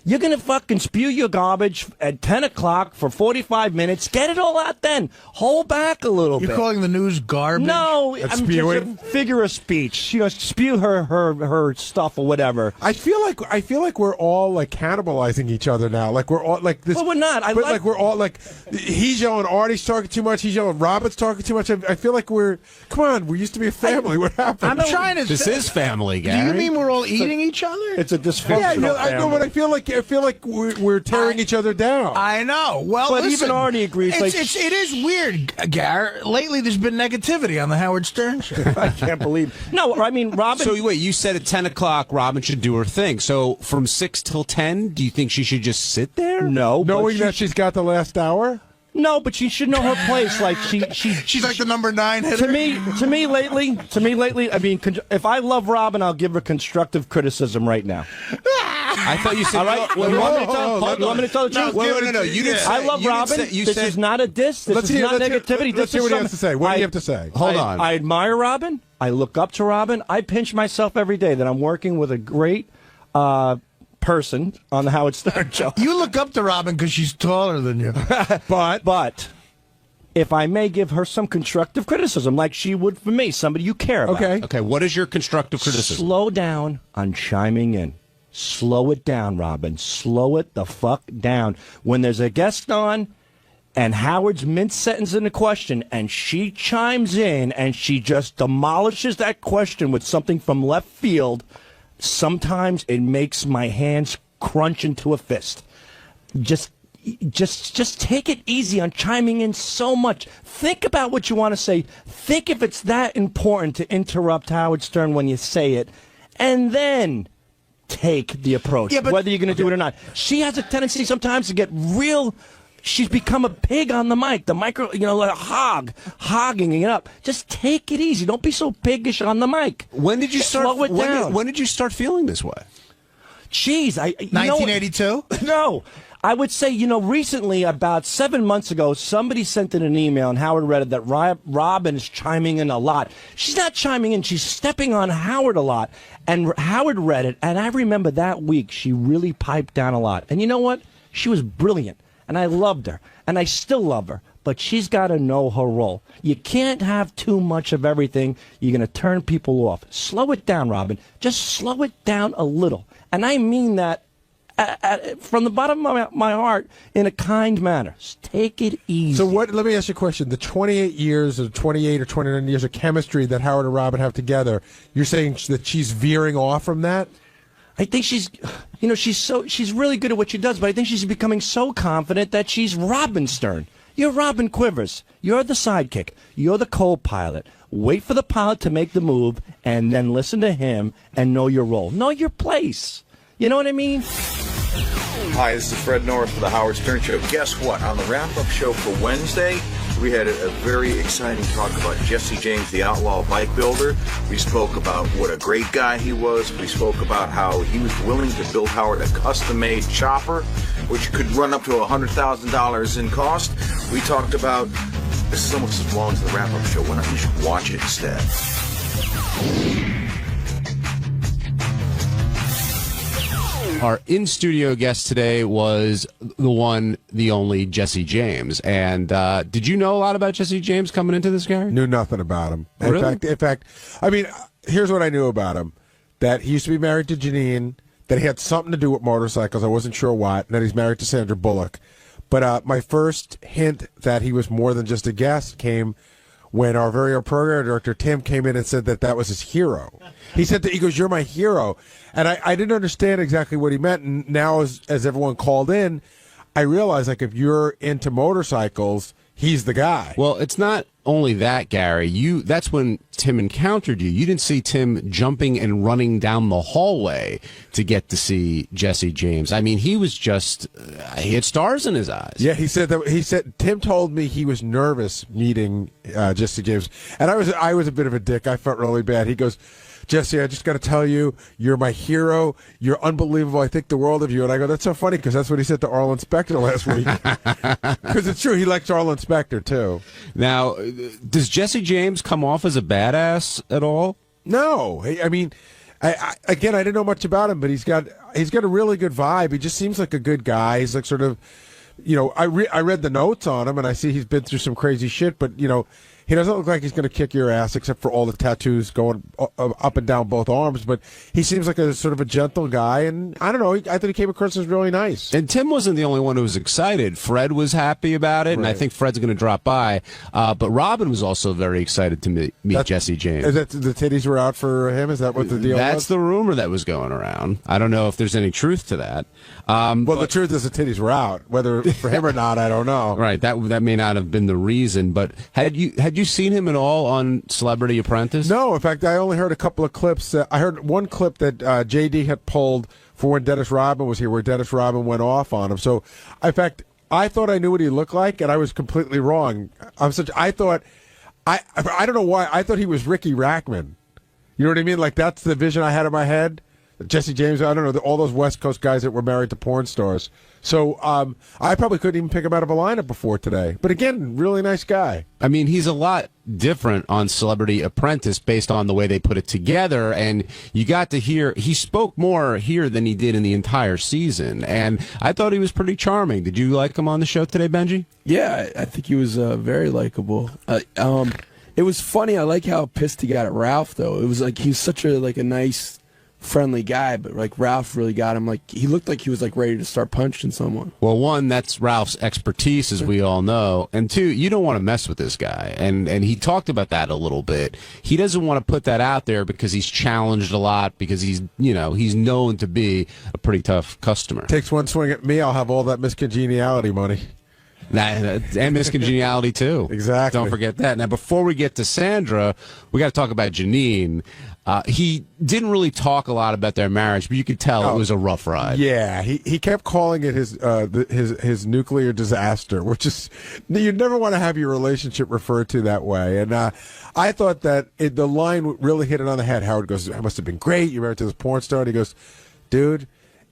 Speaker 18: you're going to fucking spew your garbage at 10 o'clock for 45 minutes. Get it all out then. Hold back a little bit.
Speaker 10: You're calling the news garbage?
Speaker 18: No,
Speaker 10: That's
Speaker 18: I'm
Speaker 10: spewing?
Speaker 18: just a figure of speech. You know, spew her stuff or whatever.
Speaker 11: I feel like we're all like cannibalizing each other now. Like we're all like this.
Speaker 18: Well, we're not.
Speaker 11: But like we're all like, he's yelling, Artie's talking too much. He's yelling, Robin's talking too much. I feel like come on, we used to be a family. What happened?
Speaker 10: I'm trying to.
Speaker 14: This is Family, Gary.
Speaker 10: Do you mean we're all eating each other?
Speaker 18: It's a dysfunctional
Speaker 11: Yeah, I know, but I feel like we're tearing each other down.
Speaker 10: I know. Well,
Speaker 18: but
Speaker 10: listen,
Speaker 18: even Artie agrees.
Speaker 10: It is weird, Gar. Lately, there's been negativity on the Howard Stern show.
Speaker 18: I can't believe. No, I mean, Robin.
Speaker 14: So wait, you said at 10 o'clock Robin should do her thing. So from 6 till 10, do you think she should just sit there?
Speaker 18: No,
Speaker 11: knowing that she's got the last hour.
Speaker 18: No, but she should know her place. Like she's
Speaker 10: like the number 9 hitter.
Speaker 18: To me lately. I mean, if I love Robin, I'll give her constructive criticism right now.
Speaker 14: I thought you said.
Speaker 18: All right. You want me to tell the truth?
Speaker 14: No. You didn't.
Speaker 18: I love Robin. This is not a diss. This is not negativity.
Speaker 11: Let's hear what he has to say. What do you have to say?
Speaker 14: Hold on.
Speaker 18: I admire Robin. I look up to Robin. I pinch myself every day that I'm working with a great person on the Howard Stern show.
Speaker 10: You look up to Robin because she's taller than you.
Speaker 18: But if I may give her some constructive criticism, like she would for me, somebody you care about.
Speaker 14: Okay. What is your constructive criticism?
Speaker 18: Slow down on chiming in. Slow it down, Robin. Slow it the fuck down. When there's a guest on and Howard's mid-sentence in a question and she chimes in and she just demolishes that question with something from left field, sometimes it makes my hands crunch into a fist. Just take it easy on chiming in so much. Think about what you want to say. Think if it's that important to interrupt Howard Stern when you say it, and then take the approach, whether you're going to do it or not. She has a tendency sometimes to get real. She's become a pig on the mic. The micro, like a hogging it up. Just take it easy. Don't be so piggish on the mic.
Speaker 14: When did you start?
Speaker 18: Slow it down.
Speaker 14: When did you start feeling this way?
Speaker 18: Jeez,
Speaker 10: 1982?
Speaker 18: No. I would say, recently, about 7 months ago, somebody sent in an email, and Howard read it, that Robin is chiming in a lot. She's not chiming in. She's stepping on Howard a lot. And Howard read it, and I remember that week she really piped down a lot. And you know what? She was brilliant, and I loved her, and I still love her. But she's got to know her role. You can't have too much of everything. You're going to turn people off. Slow it down, Robin. Just slow it down a little. And I mean that from the bottom of my heart in a kind manner. Just take it easy.
Speaker 11: So let me ask you a question. The 28 years or 28 or 29 years of chemistry that Howard and Robin have together, you're saying that she's veering off from that?
Speaker 18: I think she's really good at what she does, but I think she's becoming so confident that she's Robin Stern. You're Robin Quivers. You're the sidekick. You're the co-pilot. Wait for the pilot to make the move, and then listen to him and know your role. Know your place. You know what I mean?
Speaker 19: Hi, this is Fred Norris for the Howard Stern Show. Guess what? On the wrap-up show for Wednesday, we had a very exciting talk about Jesse James, the outlaw bike builder. We spoke about what a great guy he was. We spoke about how he was willing to build Howard a custom-made chopper, which could run up to $100,000 in cost. We talked about, this is almost as long as the wrap-up show. Why not you should watch it instead?
Speaker 14: Our in-studio guest today was the only Jesse James. And did you know a lot about Jesse James coming into this, Gary?
Speaker 11: Knew nothing about him.
Speaker 14: Really?
Speaker 11: In fact, I mean, here's what I knew about him. That he used to be married to Janine, that he had something to do with motorcycles. I wasn't sure what. And that he's married to Sandra Bullock. But my first hint that he was more than just a guest came when our very own program director, Tim, came in and said that was his hero. He said that, he goes, "You're my hero." And I didn't understand exactly what he meant. And now as everyone called in, I realized, like, if you're into motorcycles, he's the guy.
Speaker 14: Well, it's not only that, Gary. That's when Tim encountered you. You didn't see Tim jumping and running down the hallway to get to see Jesse James. I mean, he was just he had stars in his eyes.
Speaker 11: Yeah, he said Tim told me he was nervous meeting Jesse James, and I was a bit of a dick. I felt really bad. He goes, Jesse, I just got to tell you, you're my hero. You're unbelievable. I think the world of you. And I go, that's so funny because that's what he said to Arlen Specter last week. Because it's true. He likes Arlen Specter, too.
Speaker 14: Now, does Jesse James come off as a badass at all?
Speaker 11: No. I mean, I didn't know much about him, but he's got a really good vibe. He just seems like a good guy. He's like sort of, I read the notes on him, and I see he's been through some crazy shit, but, he doesn't look like he's going to kick your ass, except for all the tattoos going up and down both arms. But he seems like a sort of a gentle guy, and I don't know. I think he came across as really nice.
Speaker 14: And Tim wasn't the only one who was excited. Fred was happy about it, and I think Fred's going to drop by. But Robin was also very excited to meet Jesse James.
Speaker 11: Is that the titties were out for him? Is that what the deal was?
Speaker 14: That's the rumor that was going around. I don't know if there's any truth to that.
Speaker 11: The truth is the titties were out. Whether for him or not, I don't know.
Speaker 14: Right. That may not have been the reason. But had you seen him at all on Celebrity Apprentice?
Speaker 11: No. In fact, I only heard a couple of clips. I heard one clip that JD had pulled for when Dennis Rodman was here, where Dennis Rodman went off on him. So, in fact, I thought I knew what he looked like, and I was completely wrong. I don't know why. I thought he was Ricky Rackman. You know what I mean? Like, that's the vision I had in my head. Jesse James, I don't know, all those West Coast guys that were married to porn stars. So I probably couldn't even pick him out of a lineup before today. But again, really nice guy.
Speaker 14: I mean, he's a lot different on Celebrity Apprentice based on the way they put it together. And you got to hear, he spoke more here than he did in the entire season. And I thought he was pretty charming. Did you like him on the show today, Benji?
Speaker 15: Yeah, I think he was very likable. It was funny. I like how pissed he got at Ralph, though. It was like he's such a nice, friendly guy, but like Ralph really got him. Like he looked like he was like ready to start punching someone.
Speaker 14: Well, one, that's Ralph's expertise, as we all know, and two, you don't want to mess with this guy. And he talked about that a little bit. He doesn't want to put that out there because he's challenged a lot, because he's known to be a pretty tough customer.
Speaker 11: Takes one swing at me, I'll have all that miscongeniality money.
Speaker 14: And miscongeniality too.
Speaker 11: Exactly.
Speaker 14: Don't forget that. Now, before we get to Sandra, we got to talk about Janine. He didn't really talk a lot about their marriage, but you could tell it was a rough ride.
Speaker 11: Yeah, he kept calling it his nuclear disaster, which is, you never want to have your relationship referred to that way. And I thought that the line really hit it on the head. Howard goes, "It must have been great. You're married to this porn star." And he goes, "Dude,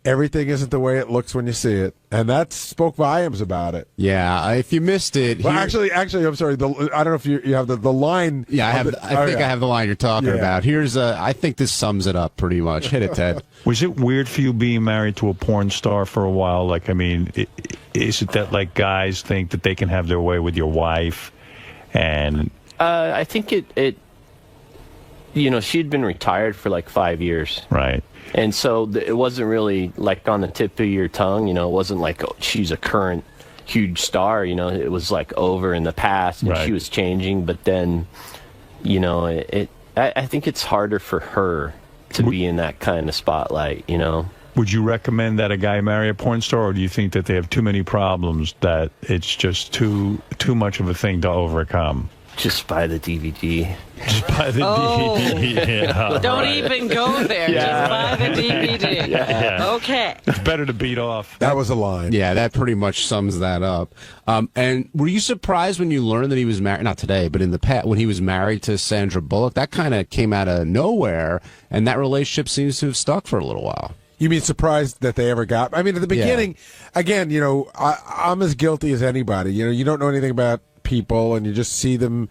Speaker 11: everything isn't the way it looks when you see it," and that spoke volumes about it.
Speaker 14: Yeah, if you missed it,
Speaker 11: well, actually, I'm sorry. I don't know if you have the line.
Speaker 14: Yeah, I have. I think I have the line you're talking about. Here's I think this sums it up pretty much. Hit it, Ted.
Speaker 1: Was it weird for you being married to a porn star for a while? Like, I mean, is it that like guys think that they can have their way with your wife, and
Speaker 20: I think it. She'd been retired for like 5 years.
Speaker 1: Right.
Speaker 20: And so it wasn't really like on the tip of your tongue, it wasn't like, oh, she's a current huge star, it was like over in the past and she was changing. But then, I think it's harder for her to be in that kind of spotlight,
Speaker 1: Would you recommend that a guy marry a porn star, or do you think that they have too many problems that it's just too much of a thing to overcome?
Speaker 20: Just buy the DVD.
Speaker 1: Just buy the DVD. Yeah,
Speaker 3: don't even go there. Just buy the DVD.
Speaker 1: Yeah.
Speaker 3: Okay.
Speaker 1: It's better to beat off.
Speaker 11: That was a line.
Speaker 14: Yeah, that pretty much sums that up. And were you surprised when you learned that he was married, not today, but in the past, when he was married to Sandra Bullock? That kind of came out of nowhere, and that relationship seems to have stuck for a little while.
Speaker 11: You mean surprised that they ever got? I mean, at the beginning, again, I'm as guilty as anybody. You don't know anything about people, and you just see them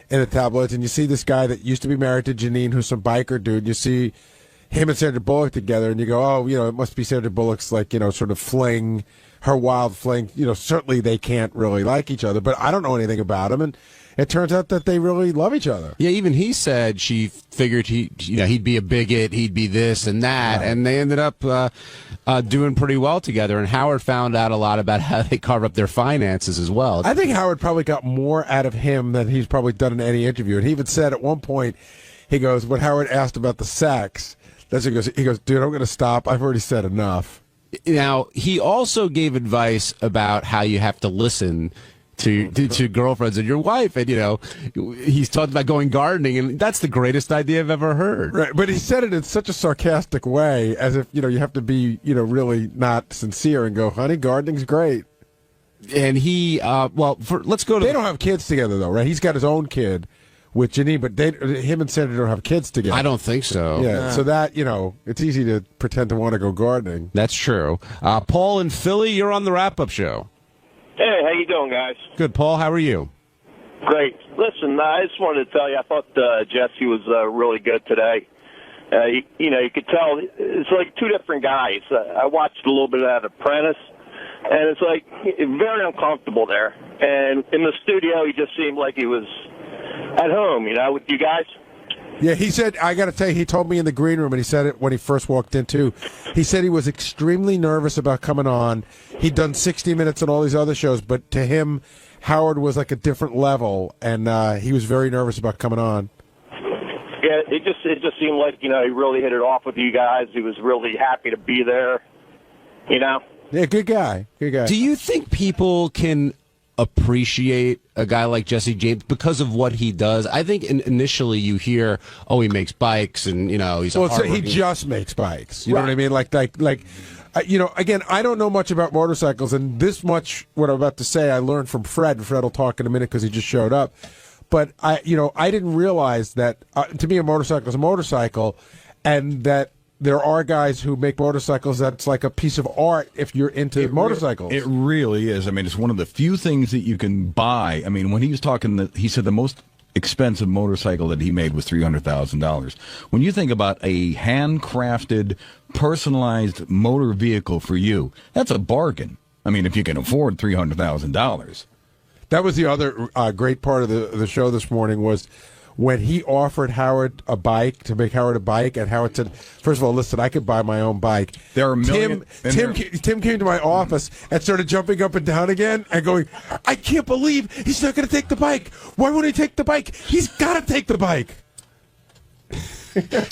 Speaker 11: in the tabloids, and you see this guy that used to be married to Janine, who's some biker dude. You see him and Sandra Bullock together, and you go, oh, it must be Sandra Bullock's, like, sort of fling, her wild fling. Certainly they can't really like each other, but I don't know anything about him, and it turns out that they really love each other.
Speaker 14: Yeah, even he said she figured he'd be a bigot, he'd be this and that, and they ended up doing pretty well together. And Howard found out a lot about how they carve up their finances as well.
Speaker 11: I think Howard probably got more out of him than he's probably done in any interview. And he even said at one point, he goes, when Howard asked about the sex, he goes, dude, I'm going to stop. I've already said enough.
Speaker 14: Now, he also gave advice about how you have to listen to girlfriends and your wife, and he's talked about going gardening, and that's the greatest idea I've ever heard.
Speaker 11: Right, but he said it in such a sarcastic way, as if you have to be really not sincere and go, "Honey, gardening's great."
Speaker 14: And he, let's go to.
Speaker 11: They don't have kids together though, right? He's got his own kid with Janine, but him and Sandra don't have kids together.
Speaker 14: I don't think so.
Speaker 11: Yeah, so that it's easy to pretend to want to go gardening.
Speaker 14: That's true. Paul in Philly, you're on the wrap-up show.
Speaker 21: Hey, how you doing, guys?
Speaker 14: Good, Paul. How are you?
Speaker 21: Great. Listen, I just wanted to tell you, I thought Jesse was really good today. You could tell it's like two different guys. I watched a little bit of that Apprentice, and it's like very uncomfortable there. And in the studio, he just seemed like he was at home, with you guys.
Speaker 11: Yeah, he said, I got to tell you, he told me in the green room, and he said it when he first walked in, too. He said he was extremely nervous about coming on. He'd done 60 Minutes and all these other shows, but to him, Howard was like a different level, and he was very nervous about coming on.
Speaker 21: Yeah, it just seemed like, he really hit it off with you guys. He was really happy to be there,
Speaker 11: Yeah, good guy. Good guy.
Speaker 14: Do you think people can appreciate a guy like Jesse James because of what he does? I think initially you hear, he makes bikes, and he's
Speaker 11: he just makes bikes. You know what I mean? Like again, I don't know much about motorcycles, and this much what I'm about to say I learned from Fred. Fred will talk in a minute because he just showed up. But I didn't realize that to me a motorcycle is a motorcycle, and that there are guys who make motorcycles that's like a piece of art if you're into motorcycles.
Speaker 1: It really is. I mean, it's one of the few things that you can buy. I mean, when he was talking, he said the most expensive motorcycle that he made was $300,000. When you think about a handcrafted, personalized motor vehicle for you, that's a bargain. I mean, if you can afford $300,000.
Speaker 11: That was the other great part of the show this morning was when he offered Howard a bike, to make Howard a bike, and Howard said, first of all, listen, I could buy my own bike.
Speaker 1: There are
Speaker 11: Tim came to my office and started jumping up and down again and going, I can't believe he's not going to take the bike. Why won't he take the bike? He's got to take the bike.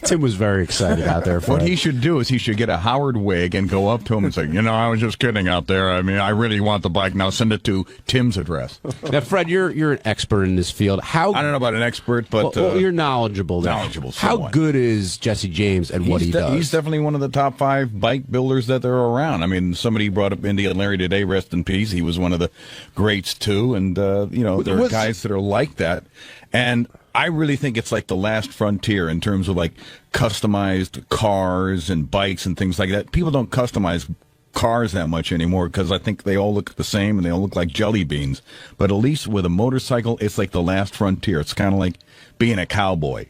Speaker 14: Tim was very excited out there.
Speaker 1: What he should do is he should get a Howard wig and go up to him and say, I was just kidding out there. I mean, I really want the bike. Now send it to Tim's address.
Speaker 14: Now, Fred, you're an expert in this field. I
Speaker 1: don't know about an expert, but
Speaker 14: you're knowledgeable.
Speaker 1: Knowledgeable.
Speaker 14: How good is Jesse James and what he does?
Speaker 1: He's definitely one of the top 5 bike builders that there are around. I mean, somebody brought up Indian Larry today. Rest in peace. He was one of the greats too. And there are guys that are like that. And I really think it's like the last frontier in terms of like customized cars and bikes and things like that. People don't customize cars that much anymore because I think they all look the same and they all look like jelly beans. But at least with a motorcycle, it's like the last frontier. It's kind of like being a cowboy.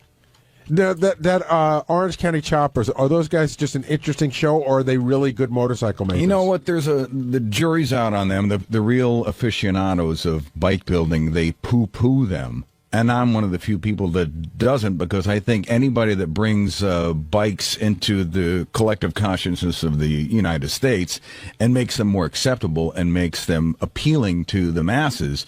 Speaker 11: Now, that Orange County Choppers, are those guys just an interesting show, or are they really good motorcycle makers?
Speaker 1: You know what? The jury's out on them. The real aficionados of bike building, they poo-poo them. And I'm one of the few people that doesn't, because I think anybody that brings bikes into the collective consciousness of the United States and makes them more acceptable and makes them appealing to the masses,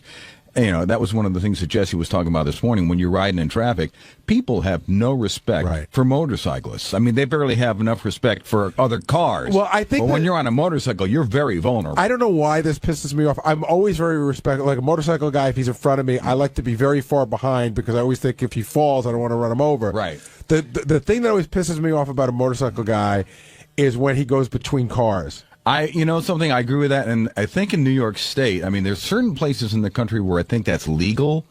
Speaker 1: that was one of the things that Jesse was talking about this morning. When you're riding in traffic, people have no respect for motorcyclists. I mean, they barely have enough respect for other cars.
Speaker 11: Well, I think
Speaker 1: when you're on a motorcycle, you're very vulnerable.
Speaker 11: I don't know why this pisses me off. I'm always very respectful. Like a motorcycle guy, if he's in front of me, I like to be very far behind because I always think if he falls, I don't want to run him over.
Speaker 1: Right.
Speaker 11: The thing that always pisses me off about a motorcycle guy is when he goes between cars.
Speaker 1: Something, I agree with that, and I think in New York State, I mean, there's certain places in the country where I think that's legal.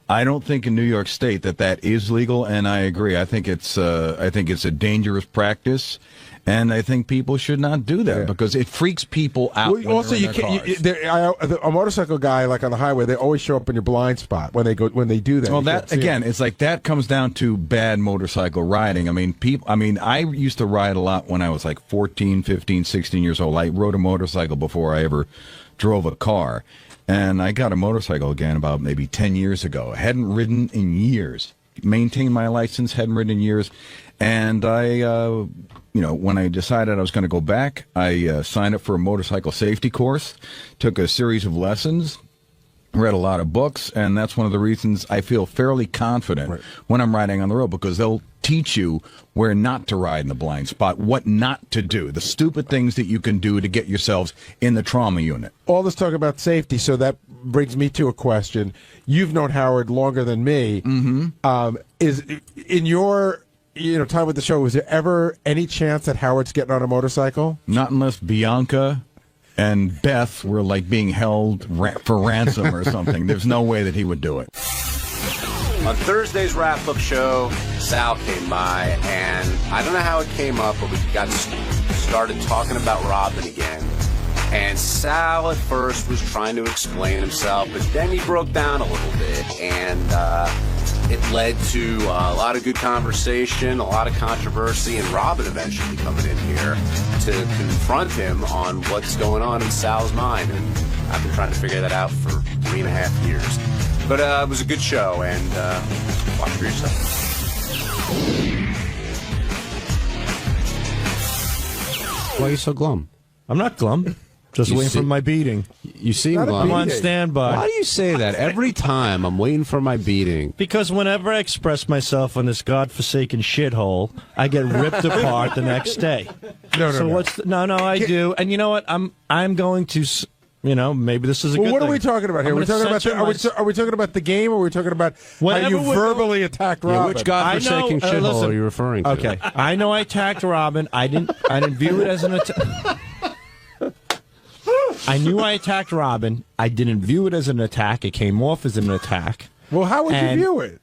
Speaker 1: I don't think in New York State that is legal, and I agree. I think it's a dangerous practice, and I think people should not do that because it freaks people out.
Speaker 11: Well, also, a motorcycle guy, like on the highway, they always show up in your blind spot when they do that.
Speaker 1: Well, that again, it's like that comes down to bad motorcycle riding. I mean, I used to ride a lot when I was like 14, 15, 16 years old. I rode a motorcycle before I ever drove a car. And I got a motorcycle again about maybe 10 years ago. I hadn't ridden in years. Maintained my license, hadn't ridden in years. And I, when I decided I was going to go back, I signed up for a motorcycle safety course, took a series of lessons,
Speaker 2: read a lot of books, and that's one of the reasons I feel fairly confident when I'm riding on the road, because they'll teach you where not to ride in the blind spot, what not to do, the stupid things that you can do to get yourselves in the trauma unit.
Speaker 11: All this talk about safety, so that brings me to a question. You've known Howard longer than me. Is in your time with the show, was there ever any chance that Howard's getting on a motorcycle?
Speaker 2: Not unless Bianca and Beth were like being held for ransom or something. There's no way that he would do it.
Speaker 22: On Thursday's wrap-up show, Sal came by, and I don't know how it came up, but we got started talking about Robin again. And Sal at first was trying to explain himself, but then he broke down a little bit, and it led to a lot of good conversation, a lot of controversy, and Robin eventually coming in here to confront him on what's going on in Sal's mind. And I've been trying to figure that out for 3.5 years. But it was a good show, and watch for yourself.
Speaker 14: Why are you so glum?
Speaker 23: I'm not glum. Just waiting for my beating.
Speaker 14: You seem glum.
Speaker 23: I'm on standby.
Speaker 14: Why do you say that every time? I'm waiting for my beating.
Speaker 23: Because whenever I express myself on this godforsaken shithole, I get ripped apart the next day. No, I do. And you know what? I'm going to. Maybe this is a good
Speaker 11: what
Speaker 23: thing.
Speaker 11: are we talking about here? Are we talking about the game, or are we talking about how you verbally attacked Robin?
Speaker 14: Which godforsaken shithole are you referring to?
Speaker 23: Okay, I know I attacked Robin. I didn't view it as an attack. I knew I attacked Robin. I didn't view it as an attack. It came off as an attack.
Speaker 11: Well, how would you view it?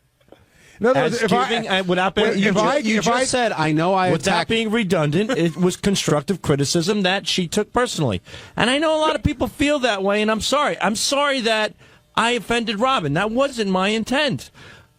Speaker 23: In other words, you just
Speaker 14: said, I know I
Speaker 23: without
Speaker 14: attacked...
Speaker 23: being redundant, it was constructive criticism that she took personally. And I know a lot of people feel that way, and I'm sorry. I'm sorry that I offended Robin. That wasn't my intent.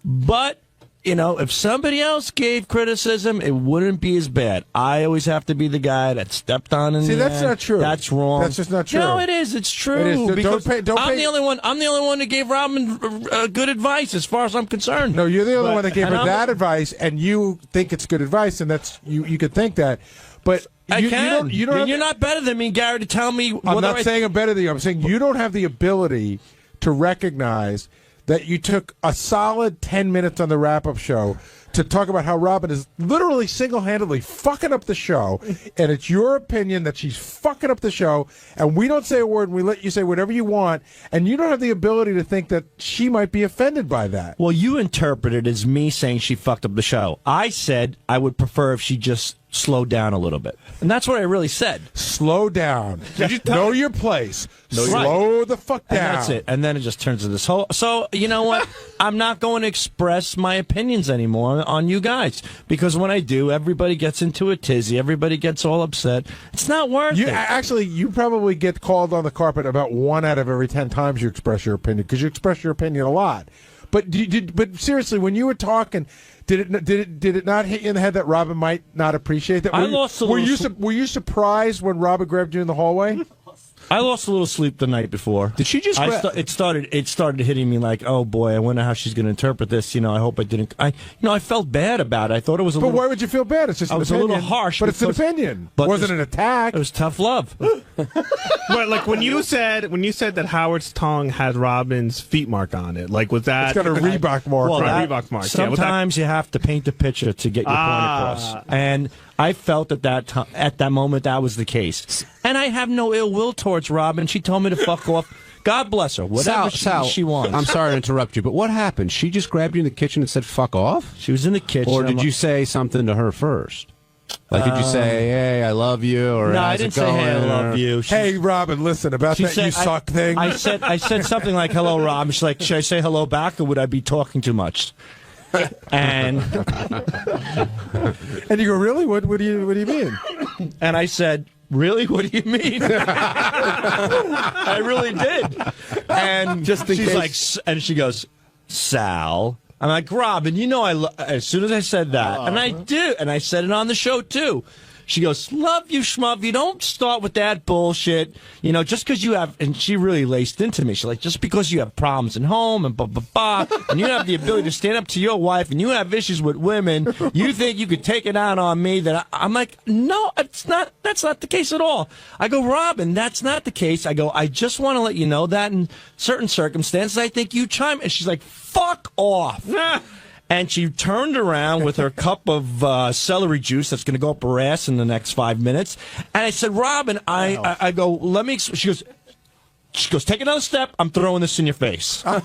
Speaker 23: But, if somebody else gave criticism, it wouldn't be as bad. I always have to be the guy that stepped on and
Speaker 11: that's not true.
Speaker 23: That's wrong.
Speaker 11: That's just not true.
Speaker 23: No, it is. It's true.
Speaker 11: It is.
Speaker 23: Because I'm the only one. I'm the only one that gave Robin good advice, as far as I'm concerned.
Speaker 11: No, you're the only one that gave her that advice, and you think it's good advice, and that's you could think that, but.
Speaker 23: You're not better than me, Gary, to tell me.
Speaker 11: I'm not saying I'm better than you. I'm saying you don't have the ability to recognize that you took a solid 10 minutes on the wrap-up show to talk about how Robin is literally single-handedly fucking up the show, and it's your opinion that she's fucking up the show, and we don't say a word, and we let you say whatever you want, and you don't have the ability to think that she might be offended by that.
Speaker 23: Well, you interpret it as me saying she fucked up the show. I said I would prefer if she just slowed down a little bit. And that's what I really said.
Speaker 11: Slow down. Know your place. Slow the fuck down.
Speaker 23: And that's it. And then it just turns into this whole... So, you know what? I'm not going to express my opinions anymore on you guys. Because when I do, everybody gets into a tizzy. Everybody gets all upset. It's not worth it.
Speaker 11: Actually, you probably get called on the carpet about 1 out of every 10 times you express your opinion, because you express your opinion a lot. But seriously, when you were talking... Did it not hit you in the head that Robin might not appreciate that? Were you surprised when Robin grabbed you in the hallway?
Speaker 23: I lost a little sleep the night before.
Speaker 14: Did she just?
Speaker 23: It started hitting me like, oh boy, I wonder how she's going to interpret this. I hope I didn't. I felt bad about it. I thought it was a little.
Speaker 11: But why would you feel bad? It's just an opinion.
Speaker 23: A little harsh.
Speaker 11: But it's an opinion. It wasn't an attack.
Speaker 23: It was tough love.
Speaker 4: But like when you said that Howard's tongue had Robin's feet mark on it, like was that?
Speaker 11: It's got a Reebok mark.
Speaker 23: Well,
Speaker 11: Reebok
Speaker 23: mark. Sometimes you have to paint the picture to get your point across, and I felt at that moment that was the case. And I have no ill will towards Robin. She told me to fuck off. God bless her. Whatever she wants.
Speaker 14: I'm sorry to interrupt you, but what happened? She just grabbed you in the kitchen and said, fuck off?
Speaker 23: She was in the kitchen.
Speaker 14: Or did you say something to her first? Like, did you say, hey, I love you? Or
Speaker 23: no, I didn't say, hey, I love you.
Speaker 11: Hey, Robin, listen, about that you suck thing.
Speaker 23: I said something like, hello, Robin. She's like, should I say hello back, or would I be talking too much? And
Speaker 11: you go, really? What do you mean?
Speaker 23: And I said, really? What do you mean? I really did. And she's like, and she goes, Sal. I'm like, Robin, as soon as I said that, and I do, and I said it on the show too. She goes, love you, schmuff. You don't start with that bullshit. Just because you have, and she really laced into me. She's like, just because you have problems at home and blah, blah, blah, and you have the ability to stand up to your wife and you have issues with women, you think you could take it out on me. I'm like, no, it's not
Speaker 18: that's not the case at all. I go, Robin, that's not the case. I go, I just want to let you know that in certain circumstances, I think you chime. And she's like, fuck off. And she turned around with her cup of celery juice that's going to go up her ass in the next 5 minutes. And I said, Robin, I go, let me. She goes, take another step. I'm throwing this in your face. And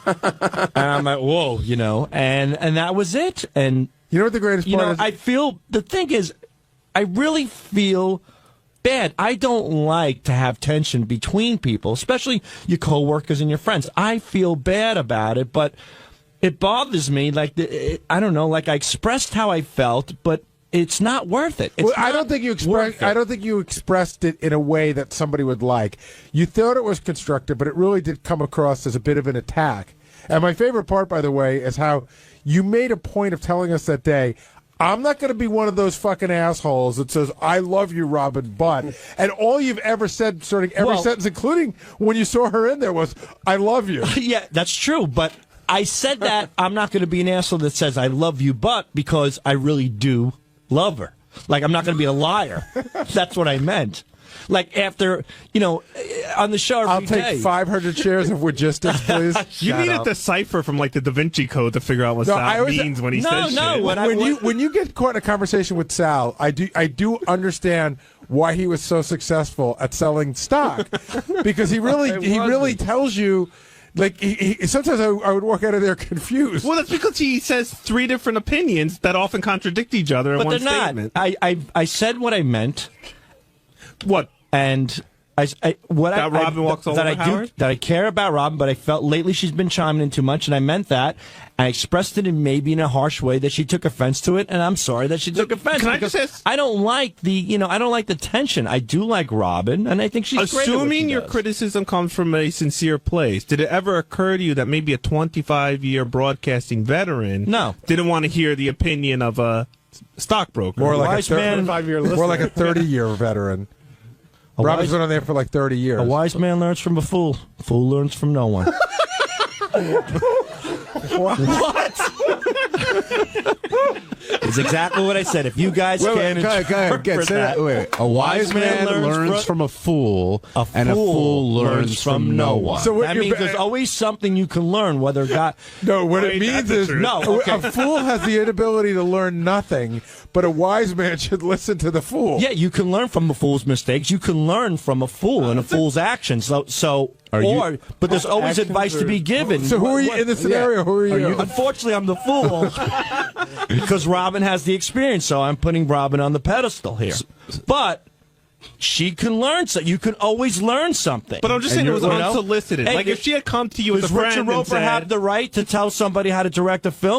Speaker 18: I'm like, whoa, and that was it. And
Speaker 11: you know what the greatest part is?
Speaker 18: The thing is, I really feel bad. I don't like to have tension between people, especially your coworkers and your friends. I feel bad about it, but it bothers me. I don't know. Like I expressed how I felt, but it's not worth it.
Speaker 11: I don't think you expressed it in a way that somebody would like. You thought it was constructive, but it really did come across as a bit of an attack. And my favorite part, by the way, is how you made a point of telling us that day, I'm not going to be one of those fucking assholes that says, I love you, Robin, but. And all you've ever said, starting every sentence, including when you saw her in there, was, I love you.
Speaker 18: Yeah, that's true, but I said that I'm not going to be an asshole that says, I love you, but, because I really do love her. Like, I'm not going to be a liar. That's what I meant. Like, after, on the show
Speaker 11: I'll take 500 shares of Wogistics, please.
Speaker 5: You need a decipher from, like, the 𝗦𝗵ci code to figure out what Sal means when he says shit.
Speaker 11: When you get caught in a conversation with Sal, I do understand why he was so successful at selling stock. Because he really tells you. Like, sometimes I would walk out of there confused.
Speaker 5: Well, that's because he says 3 different opinions that often contradict each other in one statement.
Speaker 18: I said what I meant.
Speaker 5: What?
Speaker 18: And
Speaker 5: Robin walks all over Howard?
Speaker 18: That I care about Robin, but I felt lately she's been chiming in too much, and I meant that. I expressed it maybe in a harsh way that she took offense to it, and I'm sorry that she took offense.
Speaker 5: Can I just ask?
Speaker 18: I don't like the tension. I do like Robin, and I think she's great at what she
Speaker 5: Assuming your
Speaker 18: does.
Speaker 5: criticism comes from a sincere place, did it ever occur to you that maybe a 25-year broadcasting veteran didn't want to hear the opinion of a stockbroker?
Speaker 11: More like a 30-year veteran. Robin's been on there for like 30 years.
Speaker 18: A wise man learns from a fool. A fool learns from no one. What? It's exactly what I said. If you guys can't interpret that.
Speaker 14: A wise man learns from a fool, and a fool learns from no one.
Speaker 18: So that means there's always something you can learn, whether God...
Speaker 11: No, what it means is a fool has the inability to learn nothing, but a wise man should listen to the fool.
Speaker 18: Yeah, you can learn from a fool's mistakes. You can learn from a fool and a fool's actions. But there's always advice to be given.
Speaker 11: So who are you in the scenario? Who are you?
Speaker 18: Unfortunately, I'm the fool because Robin has the experience. So I'm putting Robin on the pedestal here. But she can learn. So you can always learn something.
Speaker 5: But I'm just saying it was unsolicited.
Speaker 18: Hey,
Speaker 5: like if she had come to you with a
Speaker 18: does
Speaker 5: friend
Speaker 18: Richard
Speaker 5: and
Speaker 18: Roper
Speaker 5: said,
Speaker 18: have the right to tell somebody how to direct a film?